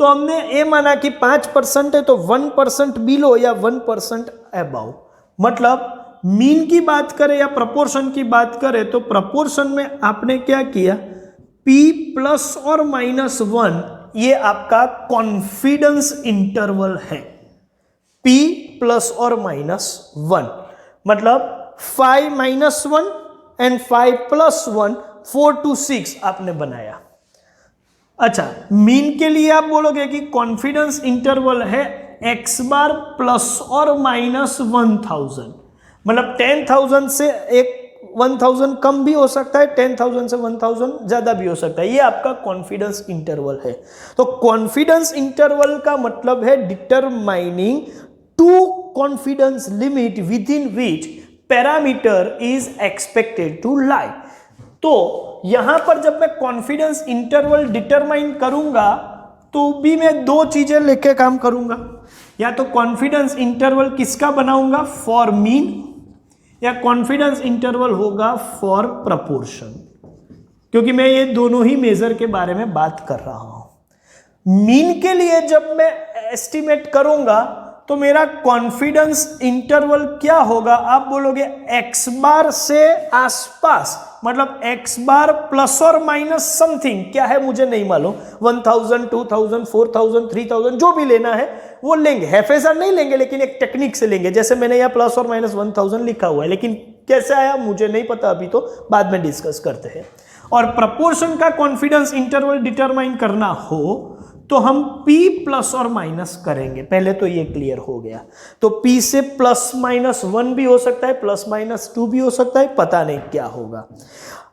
तो हमने ये माना कि 5% है तो 1% बिलो या 1% अबाउ। मतलब मीन की बात करें या प्रपोर्शन की बात करें तो प्रपोर्शन में आपने क्या किया, p प्लस और माइनस 1, ये आपका कॉन्फिडेंस इंटरवल है। p प्लस और माइनस 1 मतलब 5 माइनस 1 एंड 5 प्लस 1, 4 to 6 आपने बनाया। अच्छा, मीन के लिए आप बोलोगे कि कॉन्फिडेंस इंटरवल है x बार प्लस और माइनस 1000, मतलब 10,000 से एक 1000 कम भी हो सकता है, 10,000 से 1000 ज्यादा भी हो सकता है। ये आपका कॉन्फिडेंस इंटरवल है। तो कॉन्फिडेंस इंटरवल का मतलब है determining two confidence limit within which parameter is expected to lie. तो यहां पर जब मैं कॉन्फिडेंस इंटरवल डिटरमाइन करूंगा तो भी मैं दो चीजें लेके काम करूंगा, या तो कॉन्फिडेंस इंटरवल किसका बनाऊंगा, फॉर मीन, या कॉन्फिडेंस इंटरवल होगा फॉर प्रपोर्शन, क्योंकि मैं ये दोनों ही मेजर के बारे में बात कर रहा हूं। मीन के लिए जब मैं एस्टिमेट करूंगा तो मेरा कॉन्फिडेंस इंटरवल क्या होगा, आप बोलोगे x बार से आसपास, मतलब x बार प्लस और माइनस समथिंग, क्या है मुझे नहीं मालूम, 1000, 2000, 4000, 3000 जो भी लेना है वो लेंगे, हैफेजर नहीं लेंगे लेकिन एक टेक्निक से लेंगे। जैसे मैंने यहाँ प्लस और माइनस 1000 लिखा हुआ है, लेकिन कैसे आया मुझे नहीं पता, अभी तो बाद में डिस्कस करते हैं। और प्रपोर्शन का कॉन्फिडेंस इंटरवल डिटरमाइन करना हो तो हम p प्लस और माइनस करेंगे, पहले तो ये क्लियर हो गया। तो p से प्लस माइनस 1 भी हो सकता है, प्लस माइनस 2 भी हो सकता है, पता नहीं क्या होगा।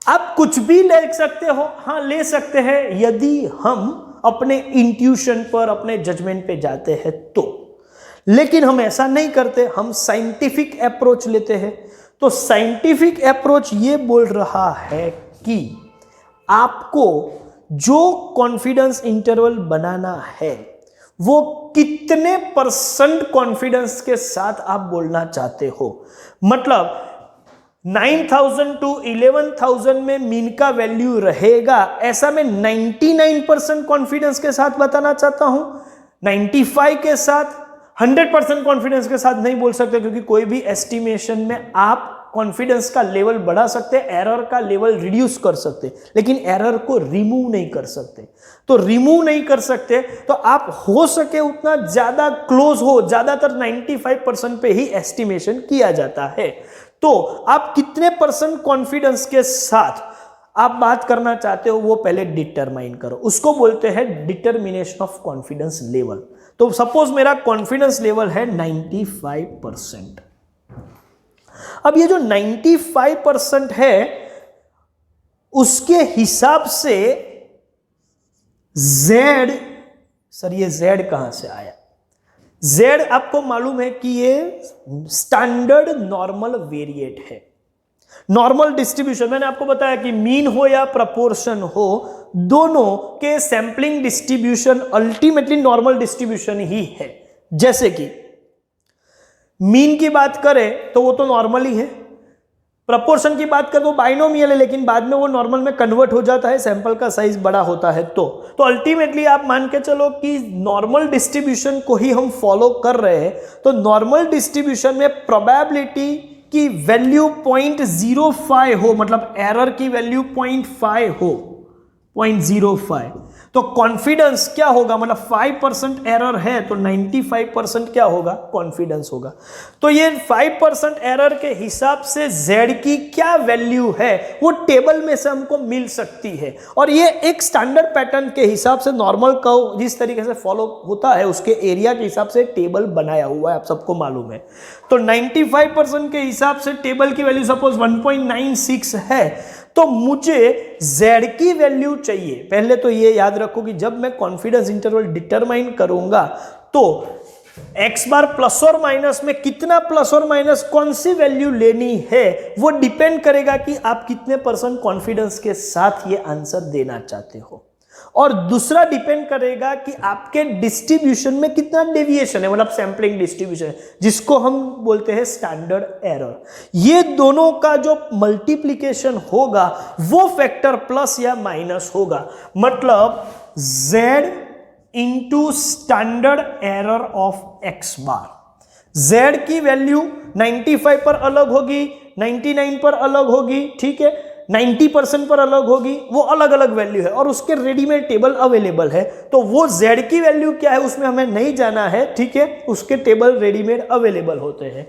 आप कुछ भी ले सकते हो, हाँ ले सकते हैं, यदि हम अपने इंट्यूशन पर, अपने जजमेंट पे जाते हैं तो। लेकिन हम ऐसा नहीं करते, हम साइंटिफिक अप्रोच लेते हैं। तो साइंटिफिक अप्रोच ये बोल रहा है कि आपको जो कॉन्फिडेंस इंटरवल बनाना है वो कितने % कॉन्फिडेंस के साथ आप बोलना चाहते हो। मतलब 9,000 टू 11,000 में मीन का वैल्यू रहेगा, ऐसा मैं 99% कॉन्फिडेंस के साथ बताना चाहता हूं, 95 के साथ, 100% कॉन्फिडेंस के साथ नहीं बोल सकते, क्योंकि कोई भी एस्टिमेशन में आप कॉन्फिडेंस का लेवल बढ़ा सकते, एरर का लेवल रिड्यूस कर सकते, लेकिन एरर को रिमूव नहीं कर सकते। तो रिमूव नहीं कर सकते तो आप हो सके उतना ज्यादा क्लोज हो, ज्यादातर 95% पे ही एस्टिमेशन किया जाता है। तो आप कितने % कॉन्फिडेंस के साथ आप बात करना चाहते हो वो पहले डिटरमाइन करो, उसको बोलते हैं डिटर्मिनेशन ऑफ कॉन्फिडेंस लेवल। तो सपोज मेरा कॉन्फिडेंस लेवल है 95%। अब ये जो 95% है उसके हिसाब से Z, सर ये Z कहां से आया? Z आपको मालूम है कि ये स्टैंडर्ड नॉर्मल वेरिएट है। नॉर्मल डिस्ट्रीब्यूशन, मैंने आपको बताया कि मीन हो या प्रपोर्शन हो, दोनों के sampling distribution ultimately normal distribution ही है। जैसे कि मीन की बात करें तो वो तो नॉर्मल ही है, प्रपोर्शन की बात करें तो बाइनोमियल है, लेकिन बाद में वो नॉर्मल में कन्वर्ट हो जाता है, सैंपल का साइज बड़ा होता है। तो अल्टीमेटली आप मान के चलो कि नॉर्मल डिस्ट्रीब्यूशन को ही हम फॉलो कर रहे हैं। तो नॉर्मल डिस्ट्रीब्यूशन में प्रोबेबिलिटी की वैल्यू 0.05 हो, मतलब एरर की वैल्यू 0.5 हो, 0.05, तो कॉन्फिडेंस क्या होगा? मतलब 5% एरर है तो 95% क्या होगा? कॉन्फिडेंस होगा। तो ये 5% एरर के हिसाब से Z की क्या वैल्यू है वो टेबल में से हमको मिल सकती है। और ये एक स्टैंडर्ड पैटर्न के हिसाब से नॉर्मल कर्व जिस तरीके से फॉलो होता है उसके एरिया के हिसाब से टेबल बनाया हुआ है, आप सबको मालूम है। तो 95% के हिसाब से टेबल की वैल्यू सपोज 1.96 है, तो मुझे Z की वैल्यू चाहिए। पहले तो ये याद रखो कि जब मैं कॉन्फिडेंस इंटरवल डिटरमाइन करूंगा तो x बार प्लस और माइनस में कितना प्लस और माइनस कौन सी वैल्यू लेनी है वो डिपेंड करेगा कि आप कितने % कॉन्फिडेंस के साथ ये आंसर देना चाहते हो, और दूसरा डिपेंड करेगा कि आपके डिस्ट्रीब्यूशन में कितना डेविएशन है, मतलब सैंपलिंग डिस्ट्रीब्यूशन है, जिसको हम बोलते हैं स्टैंडर्ड एरर। ये दोनों का जो मल्टीप्लिकेशन होगा वो फैक्टर प्लस या माइनस होगा, मतलब Z into standard error of x bar. Z की वैल्यू 95 पर अलग होगी, 99 पर अलग होगी, ठीक है, 90% पर अलग होगी, वो अलग अलग वैल्यू है और उसके रेडीमेड टेबल अवेलेबल है। तो वो Z की वैल्यू क्या है उसमें हमें नहीं जाना है, ठीक है, उसके टेबल रेडीमेड अवेलेबल होते हैं।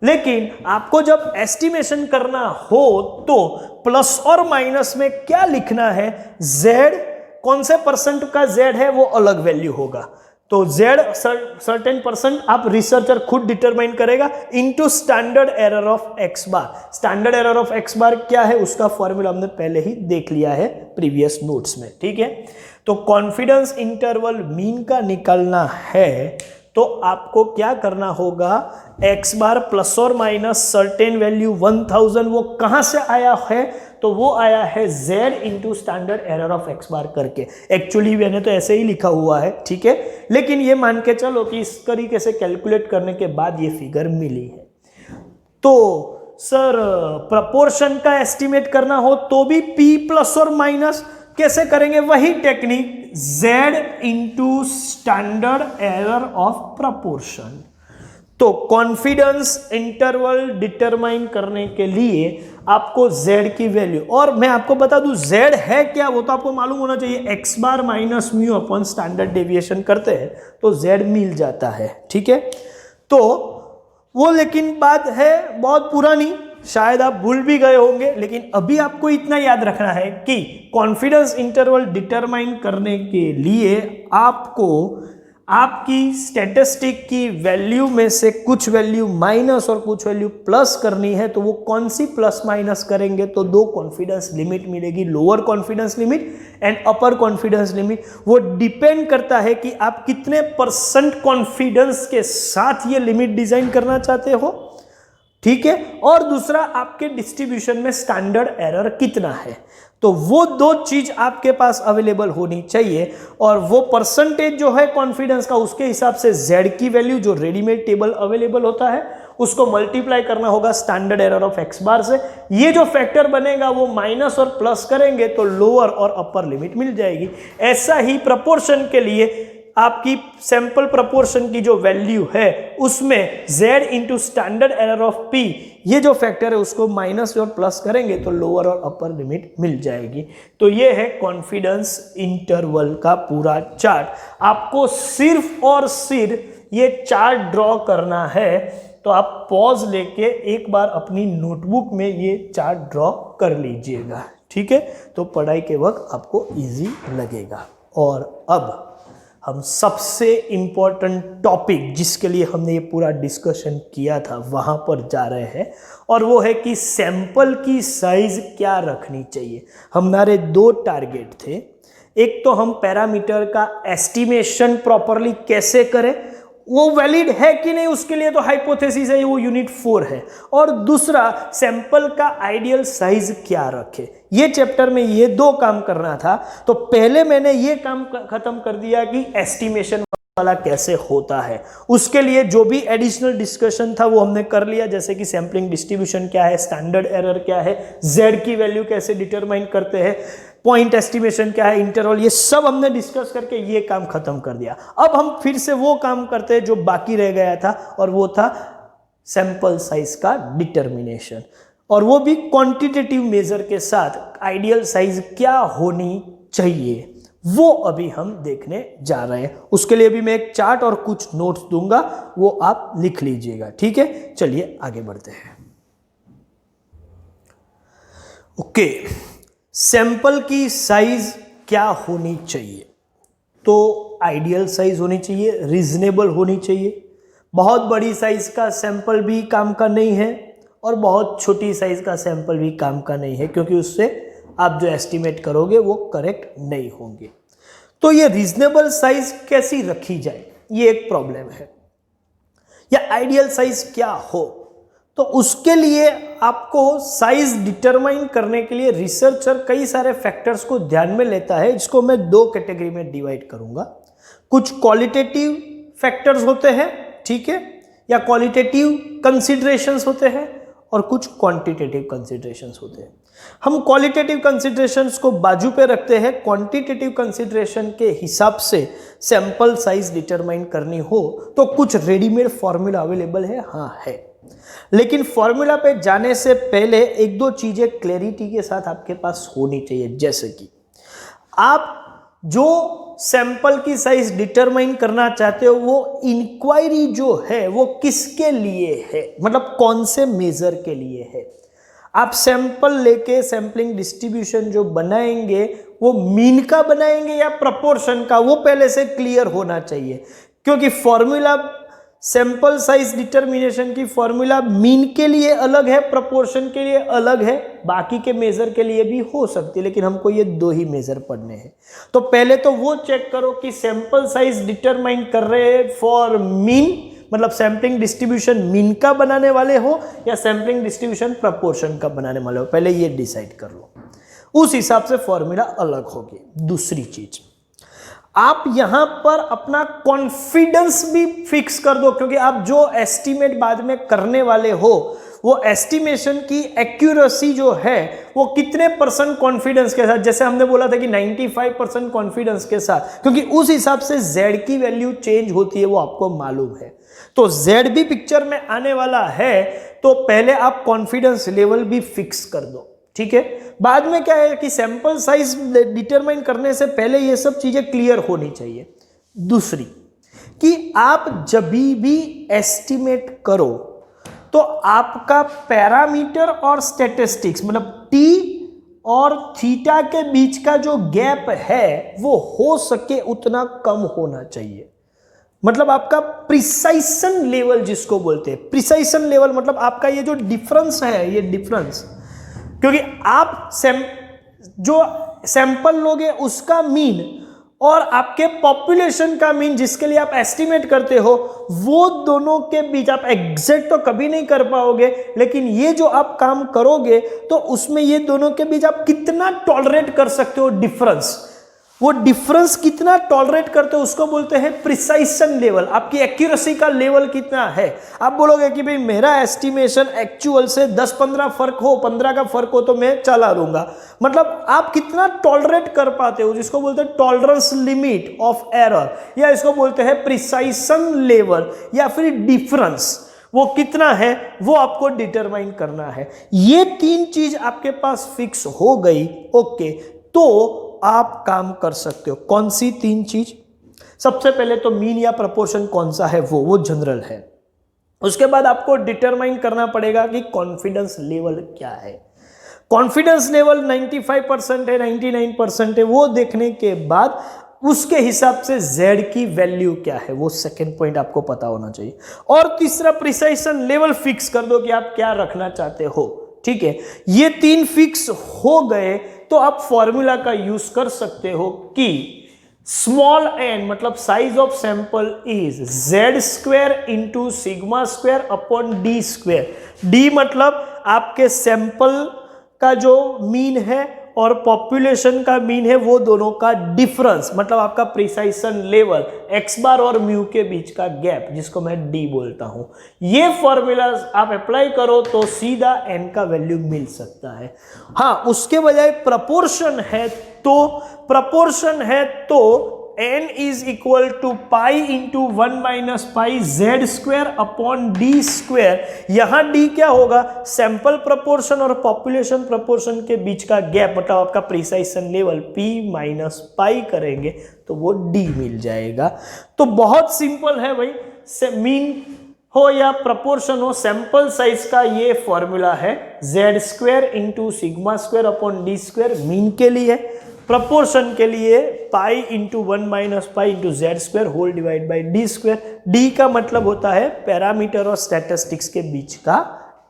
लेकिन आपको जब एस्टिमेशन करना हो तो प्लस और माइनस में क्या लिखना है, Z कौन से % का Z है वो अलग वैल्यू होगा। तो Z सर्टेन % आप रिसर्चर खुद डिटरमाइन करेगा into standard error of x bar. Standard error of x बार क्या है उसका फॉर्मूला हमने पहले ही देख लिया है प्रीवियस नोट्स में, ठीक है। तो कॉन्फिडेंस इंटरवल मीन का निकालना है तो आपको क्या करना होगा, x बार प्लस और माइनस सर्टेन वैल्यू 1000, वो कहां से आया है, तो वो आया है Z into standard error of x बार करके। एक्चुअली मैंने तो ऐसे ही लिखा हुआ है, ठीक है, लेकिन ये मान के चलो कि इस तरीके से कैलकुलेट करने के बाद ये फिगर मिली है। तो सर प्रपोर्शन का एस्टिमेट करना हो तो भी P प्लस और माइनस कैसे करेंगे, वही technique Z into standard error of proportion. तो कॉन्फिडेंस इंटरवल डिटरमाइन करने के लिए आपको Z की वैल्यू, और मैं आपको बता दूं Z है क्या वो तो आपको मालूम होना चाहिए, x bar minus mu upon standard deviation करते हैं तो Z मिल जाता है, ठीक है। तो वो लेकिन बात है बहुत पुरानी, शायद आप भूल भी गए होंगे, लेकिन अभी आपको इतना याद रखना है कि कॉन्फिडेंस इंटरवल डिटरमाइन करने के लिए आपको आपकी स्टैटिस्टिक की वैल्यू में से कुछ वैल्यू माइनस और कुछ वैल्यू प्लस करनी है। तो वो कौन सी प्लस माइनस करेंगे, तो दो कॉन्फिडेंस लिमिट मिलेगी, lower confidence limit and upper confidence limit. वो डिपेंड करता है कि आप कितने % कॉन्फिडेंस के साथ ये लिमिट डिजाइन करना चाहते हो, ठीक है, और दूसरा आपके डिस्ट्रीब्यूशन में स्टैंडर्ड एरर कितना है। तो वो दो चीज आपके पास अवेलेबल होनी चाहिए, और वो परसेंटेज जो है कॉन्फिडेंस का उसके हिसाब से Z की वैल्यू जो रेडीमेड टेबल अवेलेबल होता है उसको मल्टीप्लाई करना होगा स्टैंडर्ड एरर ऑफ x बार से। ये जो फैक्टर बनेगा वो माइनस और प्लस करेंगे तो लोअर और अपर लिमिट मिल जाएगी। ऐसा ही प्रपोर्शन के लिए आपकी सैंपल प्रपोर्शन की जो वैल्यू है उसमें Z into standard error of P, ये जो फैक्टर है उसको माइनस और प्लस करेंगे तो लोअर और अपर लिमिट मिल जाएगी। तो ये है कॉन्फिडेंस इंटरवल का पूरा चार्ट। आपको सिर्फ और सिर्फ ये चार्ट ड्रॉ करना है, तो आप पॉज लेके एक बार अपनी नोटबुक में ये चार्ट ड्रॉ कर लीजिएगा, ठीक है, तो पढ़ाई के वक्त आपको इजी लगेगा। और अब हम सबसे इम्पोर्टेंट टॉपिक जिसके लिए हमने ये पूरा डिस्कशन किया था वहाँ पर जा रहे हैं, और वो है कि सैंपल की साइज क्या रखनी चाहिए। हमारे दो टारगेट थे, एक तो हम पैरामीटर का एस्टिमेशन प्रॉपरली कैसे करें, वो वैलिड है कि नहीं उसके लिए तो हाइपोथेसिस है, वो यूनिट 4 है, और दूसरा सैंपल का आइडियल साइज क्या रखे। ये चैप्टर में ये दो काम करना था, तो पहले मैंने ये काम खत्म कर दिया कि एस्टिमेशन वाला कैसे होता है। उसके लिए जो भी एडिशनल डिस्कशन था वो हमने कर लिया, जैसे कि सैम्पलिंग डिस्ट्रीब्यूशन क्या है, स्टैंडर्ड एरर क्या है, जेड की वैल्यू कैसे डिटरमाइन करते हैं, पॉइंट एस्टिमेशन क्या है, इंटरवल, ये सब हमने डिस्कस करके ये काम खत्म कर दिया। अब हम फिर से वो काम करते हैं जो बाकी रह गया था, और वो था सैंपल साइज का डिटर्मिनेशन, और वो भी क्वांटिटेटिव मेजर के साथ आइडियल साइज क्या होनी चाहिए, वो अभी हम देखने जा रहे हैं। उसके लिए भी मैं एक चार्ट और कुछ नोट्स दूंगा, वो आप लिख लीजिएगा, ठीक है। चलिए आगे बढ़ते हैं। ओके, सैंपल की साइज क्या होनी चाहिए? तो आइडियल साइज होनी चाहिए, रीजनेबल होनी चाहिए। बहुत बड़ी साइज का सैंपल भी काम का नहीं है, और बहुत छोटी साइज का सैंपल भी काम का नहीं है, क्योंकि उससे आप जो एस्टिमेट करोगे वो करेक्ट नहीं होंगे। तो ये रीजनेबल साइज कैसी रखी जाए, ये एक प्रॉब्लम है। या आइडियल साइज क्या हो, तो उसके लिए आपको साइज डिटरमाइन करने के लिए रिसर्चर कई सारे फैक्टर्स को ध्यान में लेता है, जिसको मैं दो कैटेगरी में डिवाइड करूंगा। कुछ क्वालिटेटिव फैक्टर्स होते हैं, ठीक है, या क्वालिटेटिव कंसिडरेशंस होते हैं, और कुछ क्वांटिटेटिव कंसिडरेशंस होते हैं। हम क्वालिटेटिव कंसिडरेशंस को बाजू पे रखते हैं। क्वांटिटेटिव कंसिडरेशन के हिसाब से सैंपल साइज डिटरमाइन करनी हो तो कुछ रेडीमेड फॉर्मूला अवेलेबल है, हाँ है, लेकिन फॉर्मूला पे जाने से पहले एक दो चीजें क्लैरिटी के साथ आपके पास होनी चाहिए। जैसे कि आप जो सैंपल की साइज डिटरमाइन करना चाहते हो, वो इंक्वायरी जो है वो किसके लिए है, मतलब कौन से मेजर के लिए है। आप सैंपल लेके सैंपलिंग डिस्ट्रीब्यूशन जो बनाएंगे वो मीन का बनाएंगे या प्रपोर्शन का, वो पहले से क्लियर होना चाहिए, क्योंकि फॉर्मूला सैंपल साइज डिटर्मिनेशन की फॉर्मूला मीन के लिए अलग है, प्रपोर्शन के लिए अलग है, बाकी के मेजर के लिए भी हो सकती है, लेकिन हमको ये दो ही मेजर पढ़ने हैं। तो पहले तो वो चेक करो कि सैंपल साइज डिटरमाइन कर रहे हैं फॉर मीन, मतलब सैम्पलिंग डिस्ट्रीब्यूशन मीन का बनाने वाले हो या सैम्पलिंग डिस्ट्रीब्यूशन प्रपोर्शन का बनाने वाले हो, पहले ये डिसाइड कर लो, उस हिसाब से फॉर्मूला अलग होगी। दूसरी चीज, आप यहां पर अपना कॉन्फिडेंस भी फिक्स कर दो, क्योंकि आप जो एस्टिमेट बाद में करने वाले हो वो एस्टिमेशन की एक्यूरेसी जो है वो कितने % कॉन्फिडेंस के साथ, जैसे हमने बोला था कि 95% कॉन्फिडेंस के साथ, क्योंकि उस हिसाब से z की वैल्यू चेंज होती है, वो आपको मालूम है। तो z भी पिक्चर में आने वाला है, तो पहले आप कॉन्फिडेंस लेवल भी फिक्स कर दो, ठीक है। बाद में क्या है कि सैंपल साइज डिटरमाइन करने से पहले ये सब चीजें क्लियर होनी चाहिए। दूसरी कि आप जब भी एस्टिमेट करो तो आपका पैरामीटर और स्टैटिस्टिक्स, मतलब t और थीटा के बीच का जो गैप है वो हो सके उतना कम होना चाहिए। मतलब आपका प्रिसाइशन लेवल जिसको बोलते हैं, प्रिसाइशन लेवल मतलब आपका ये जो डिफरेंस है, ये डिफरेंस, क्योंकि आप जो सैंपल लोगे उसका मीन और आपके पॉपुलेशन का मीन जिसके लिए आप एस्टिमेट करते हो, वो दोनों के बीच आप एग्जैक्ट तो कभी नहीं कर पाओगे, लेकिन ये जो आप काम करोगे तो उसमें ये दोनों के बीच आप कितना टॉलरेट कर सकते हो डिफरेंस, वो डिफरेंस कितना टॉलरेट करते हो उसको बोलते हैं प्रिसाइशन लेवल। आपकी एक्यूरेसी का लेवल कितना है। आप बोलोगे कि भाई मेरा एस्टिमेशन एक्चुअल से 10-15 फर्क हो, 15 का फर्क हो तो मैं चला लूंगा, मतलब आप कितना टॉलरेट कर पाते हो, जिसको बोलते हैं टॉलरेंस लिमिट ऑफ एरर, या इसको बोलते हैं प्रिसाइशन लेवल, या फिर डिफरेंस वो कितना है वो आपको डिटरमाइन करना है। ये तीन चीज आपके पास फिक्स हो गई, ओके, तो आप काम कर सकते हो। कौन सी तीन चीज? सबसे पहले तो मीन या प्रपोर्शन कौन सा है, वो जनरल है। उसके बाद आपको डिटरमाइन करना पड़ेगा कि कॉन्फिडेंस लेवल क्या है। कॉन्फिडेंस लेवल 95% है, 99% है, वो देखने के बाद उसके हिसाब से z की वैल्यू क्या है, वो सेकेंड पॉइंट आपको पता होना चाहिए। और तीसरा, प्रिसाइशन लेवल फिक्स कर दो कि आप क्या रखना चाहते हो। ठीक है, ये 3 फिक्स हो गए तो आप फॉर्मूला का यूज कर सकते हो कि स्मॉल n मतलब size of sample is z square into sigma square upon d square. d मतलब आपके सैंपल का जो मीन है और पॉपुलेशन का मीन है, वो दोनों का डिफरेंस मतलब आपका प्रिसाइशन लेवल x बार और म्यू के बीच का गैप, जिसको मैं d बोलता हूं। ये फॉर्मूला आप अप्लाई करो तो सीधा n का वैल्यू मिल सकता है। हाँ, उसके बजाय प्रपोर्शन है तो n is equal to pi into 1 minus pi z square upon d square. यहां d क्या होगा, सैंपल प्रपोर्शन और पॉपुलेशन प्रपोर्शन के बीच का गैप, मतलब आपका precision level p minus pi करेंगे तो वो d मिल जाएगा। तो बहुत सिंपल है भाई, मीन हो या प्रपोर्शन हो, सैंपल साइज का ये फॉर्मूला है z square into sigma square upon d square mean के लिए, प्रपोर्शन के लिए pi into 1 minus pi into z square whole divide by d square. D का मतलब होता है पैरामीटर और स्टैटिस्टिक्स के बीच का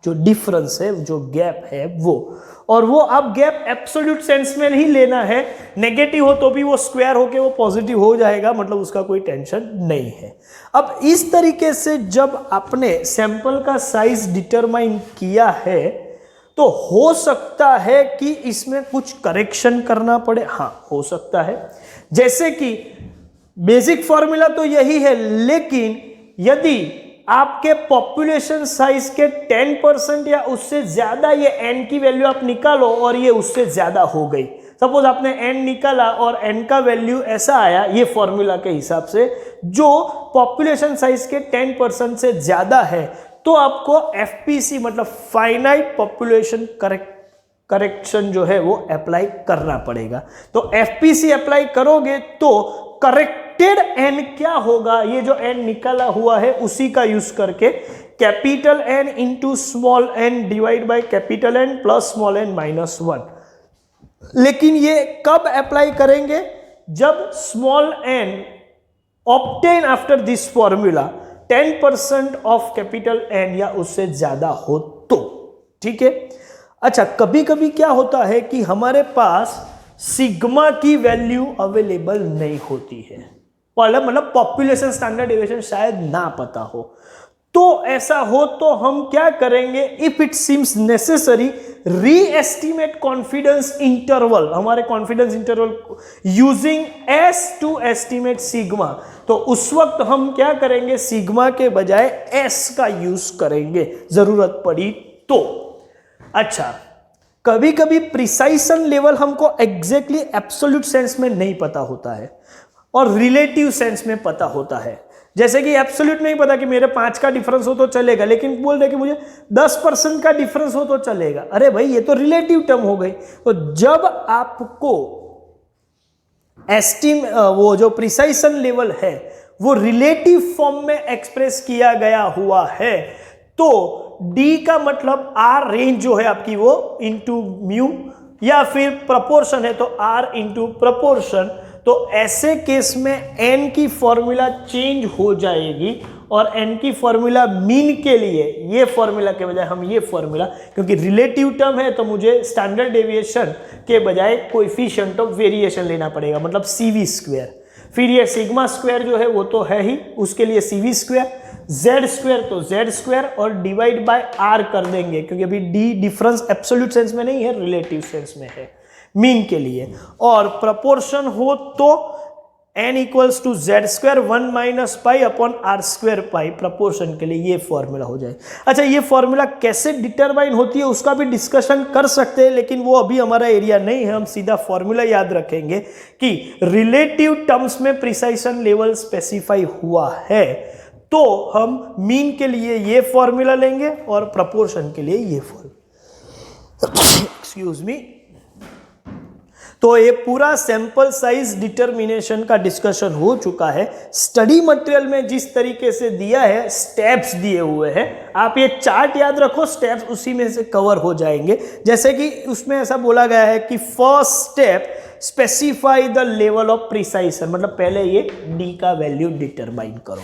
जो डिफरेंस है, जो गैप है वो। और वो आप गैप एब्सोल्यूट सेंस में नहीं लेना है, नेगेटिव हो तो भी वो स्क्वायर होके वो पॉजिटिव हो जाएगा, मतलब उसका कोई टेंशन नहीं है। अब इस तरीके से जब आपने सैंपल का साइज डिटरमाइन किया है तो हो सकता है कि इसमें कुछ करेक्शन करना पड़े। हाँ, हो सकता है, जैसे कि बेसिक फॉर्मूला तो यही है, लेकिन यदि आपके पॉपुलेशन साइज के 10% या उससे ज्यादा ये n की वैल्यू आप निकालो और ये उससे ज्यादा हो गई, सपोज आपने n निकाला और n का वैल्यू ऐसा आया ये फॉर्मूला के हिसाब से जो पॉपुलेशन साइज के 10% से ज्यादा है, तो आपको FPC मतलब फाइनाइट पॉपुलेशन करेक्शन जो है वो अप्लाई करना पड़ेगा। तो FPC अप्लाई करोगे तो करेक्टेड n क्या होगा, ये जो n निकाला हुआ है उसी का यूज करके capital N into small n divide by capital N plus small n minus 1। लेकिन ये कब अप्लाई करेंगे, जब small n obtain after this formula 10% of capital N या उससे ज्यादा हो तो। ठीक है, अच्छा कभी कभी क्या होता है कि हमारे पास सिग्मा की वैल्यू अवेलेबल नहीं होती है, मतलब पॉपुलेशन स्टैंडर्ड डेविएशन शायद ना पता हो, तो ऐसा हो तो हम क्या करेंगे, if it seems necessary reestimate confidence interval, हमारे confidence interval using S to estimate sigma. तो उस वक्त हम क्या करेंगे, सिग्मा के बजाय S का यूज करेंगे जरूरत पड़ी तो। अच्छा, कभी कभी प्रिसाइशन लेवल हमको एग्जैक्टली एब्सोल्यूट सेंस में नहीं पता होता है और रिलेटिव सेंस में पता होता है। जैसे कि एब्सोल्यूट नहीं पता कि मेरे 5 का डिफरेंस हो तो चलेगा, लेकिन बोल दे कि मुझे 10% का डिफरेंस हो तो चलेगा। अरे भाई, ये तो रिलेटिव टर्म हो गई। तो जब आपको वो जो प्रिसाइशन लेवल है वो रिलेटिव फॉर्म में एक्सप्रेस किया गया हुआ है, तो D का मतलब R रेंज जो है आपकी वो इंटू म्यू, या फिर प्रपोर्शन है तो R इंटू प्रपोर्शन, तो ऐसे केस में n की फॉर्मूला चेंज हो जाएगी और n की फॉर्मूला मीन के लिए ये फॉर्मूला के बजाय हम ये फॉर्मूला, क्योंकि रिलेटिव टर्म है तो मुझे स्टैंडर्ड डेविएशन के बजाय कोएफिशिएंट ऑफ वेरिएशन लेना पड़ेगा, मतलब CV स्क्वायर। फिर ये सिग्मा स्क्वायर जो है वो तो है ही, उसके लिए CV स्क्वायर, Z स्क्वायर तो Z स्क्वायर और डिवाइड बाय R कर देंगे, क्योंकि अभी D डिफरेंस एब्सोल्यूट सेंस में नहीं है, रिलेटिव सेंस में है मीन के लिए। और प्रपोर्शन हो तो n equals to z square 1 minus pi upon r square pi, proportion के लिए ये फॉर्मूला हो जाए। अच्छा, ये फॉर्मूला कैसे डिटरमाइन होती है उसका भी डिस्कशन कर सकते हैं, लेकिन वो अभी हमारा एरिया नहीं है। हम सीधा फॉर्मूला याद रखेंगे कि रिलेटिव टर्म्स में प्रिसाइशन लेवल स्पेसिफाई हुआ है तो हम मीन के लिए ये फॉर्मूला लेंगे और प्रपोर्शन के लिए ये फॉर्मूला। Excuse me. तो ये पूरा सैंपल साइज डिटर्मिनेशन का डिस्कशन हो चुका है। स्टडी मटेरियल में जिस तरीके से दिया है, स्टेप्स दिए हुए हैं, आप ये चार्ट याद रखो, स्टेप्स उसी में से कवर हो जाएंगे। जैसे कि उसमें ऐसा बोला गया है कि first step specify the level of precision, मतलब पहले ये डी का वैल्यू डिटरमाइन करो।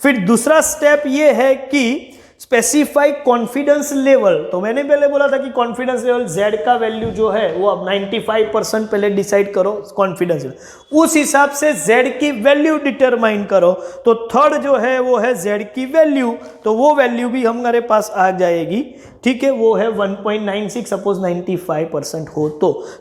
फिर दूसरा स्टेप ये है कि स्पेसिफाई कॉन्फिडेंस लेवल। तो मैंने पहले बोला था कि कॉन्फिडेंस लेवल Z का वैल्यू जो है वो अब 95% पहले डिसाइड करो कॉन्फिडेंस लेवल, उस हिसाब से Z की वैल्यू डिटरमाइन करो। तो थर्ड जो है वो है Z की वैल्यू, तो वो वैल्यू भी हमारे पास आ जाएगी, ठीक है, वो है 1.96, सपोज 95% हो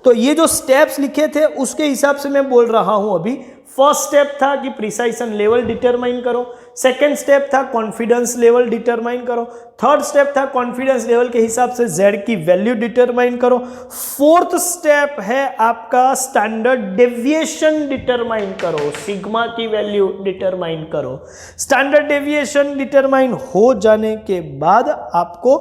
तो ये जो स्टेप्स लिखे थे उसके हिसाब से मैं बोल रहा हूं अभी। फर्स्ट स्टेप था कि प्रिसाइजन लेवल डिटरमाइन करो, सेकेंड स्टेप था कॉन्फिडेंस लेवल डिटरमाइन करो, थर्ड स्टेप था कॉन्फिडेंस लेवल के हिसाब से Z की वैल्यू डिटरमाइन करो, फोर्थ स्टेप है आपका स्टैंडर्ड डेविएशन डिटरमाइन करो, सिग्मा की वैल्यू डिटरमाइन करो। स्टैंडर्ड डेविएशन डिटरमाइन हो जाने के बाद आपको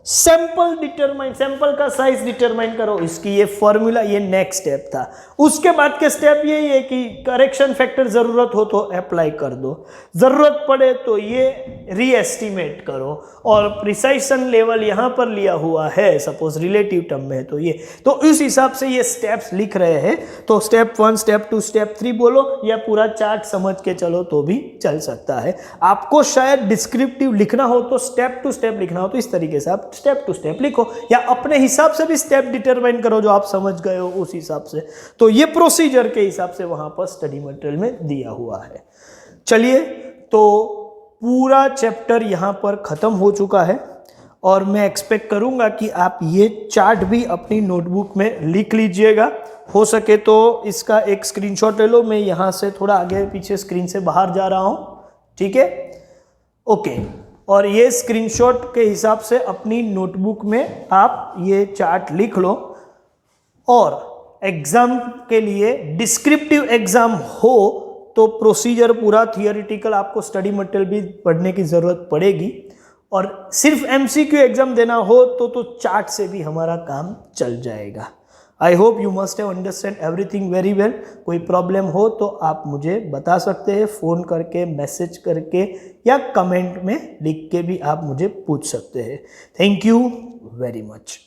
सैंपल का साइज डिटरमाइन करो, इसकी ये फॉर्मूला, ये नेक्स्ट स्टेप था। उसके बाद के स्टेप यही है कि करेक्शन फैक्टर जरूरत हो तो अप्लाई कर दो, जरूरत पड़े तो ये रीएस्टिमेट करो, और प्रिसाइजन लेवल यहां पर लिया हुआ है, सपोज रिलेटिव टर्म में है तो ये, तो इस हिसाब से ये स्टेप्स लिख रहे हैं। तो स्टेप 1, स्टेप 2, स्टेप 3 बोलो, या पूरा चार्ट समझ के चलो तो भी चल सकता है। आपको शायद डिस्क्रिप्टिव लिखना हो तो स्टेप टू स्टेप लिखना हो तो इस तरीके से आप स्टेप टू स्टेप लिखो, या अपने हिसाब से भी स्टेप डिटरमाइन करो जो आप समझ गए हो उस हिसाब से। तो ये प्रोसीजर के हिसाब से वहां पर स्टडी मटेरियल में दिया हुआ है। चलिए, तो पूरा चैप्टर यहां पर खत्म हो चुका है, और मैं एक्सपेक्ट करूंगा कि आप ये चार्ट भी अपनी नोटबुक में लिख लीजिएगा। हो सके तो इसका एक स्क्रीनशॉट ले लो, मैं यहां से थोड़ा आगे पीछे स्क्रीन से बाहर जा रहा हूं, ठीक है, ओके। और ये स्क्रीनशॉट के हिसाब से अपनी नोटबुक में आप ये चार्ट लिख लो, और एग्जाम के लिए डिस्क्रिप्टिव एग्जाम हो तो प्रोसीजर पूरा थियोरिटिकल, आपको स्टडी मटेरियल भी पढ़ने की जरूरत पड़ेगी, और सिर्फ एमसीक्यू एग्जाम देना हो तो चार्ट से भी हमारा काम चल जाएगा। I hope you must have understand everything very well. कोई प्रॉब्लम हो तो आप मुझे बता सकते हैं, फ़ोन करके, मैसेज करके, या कमेंट में लिख के भी आप मुझे पूछ सकते हैं। Thank you very much.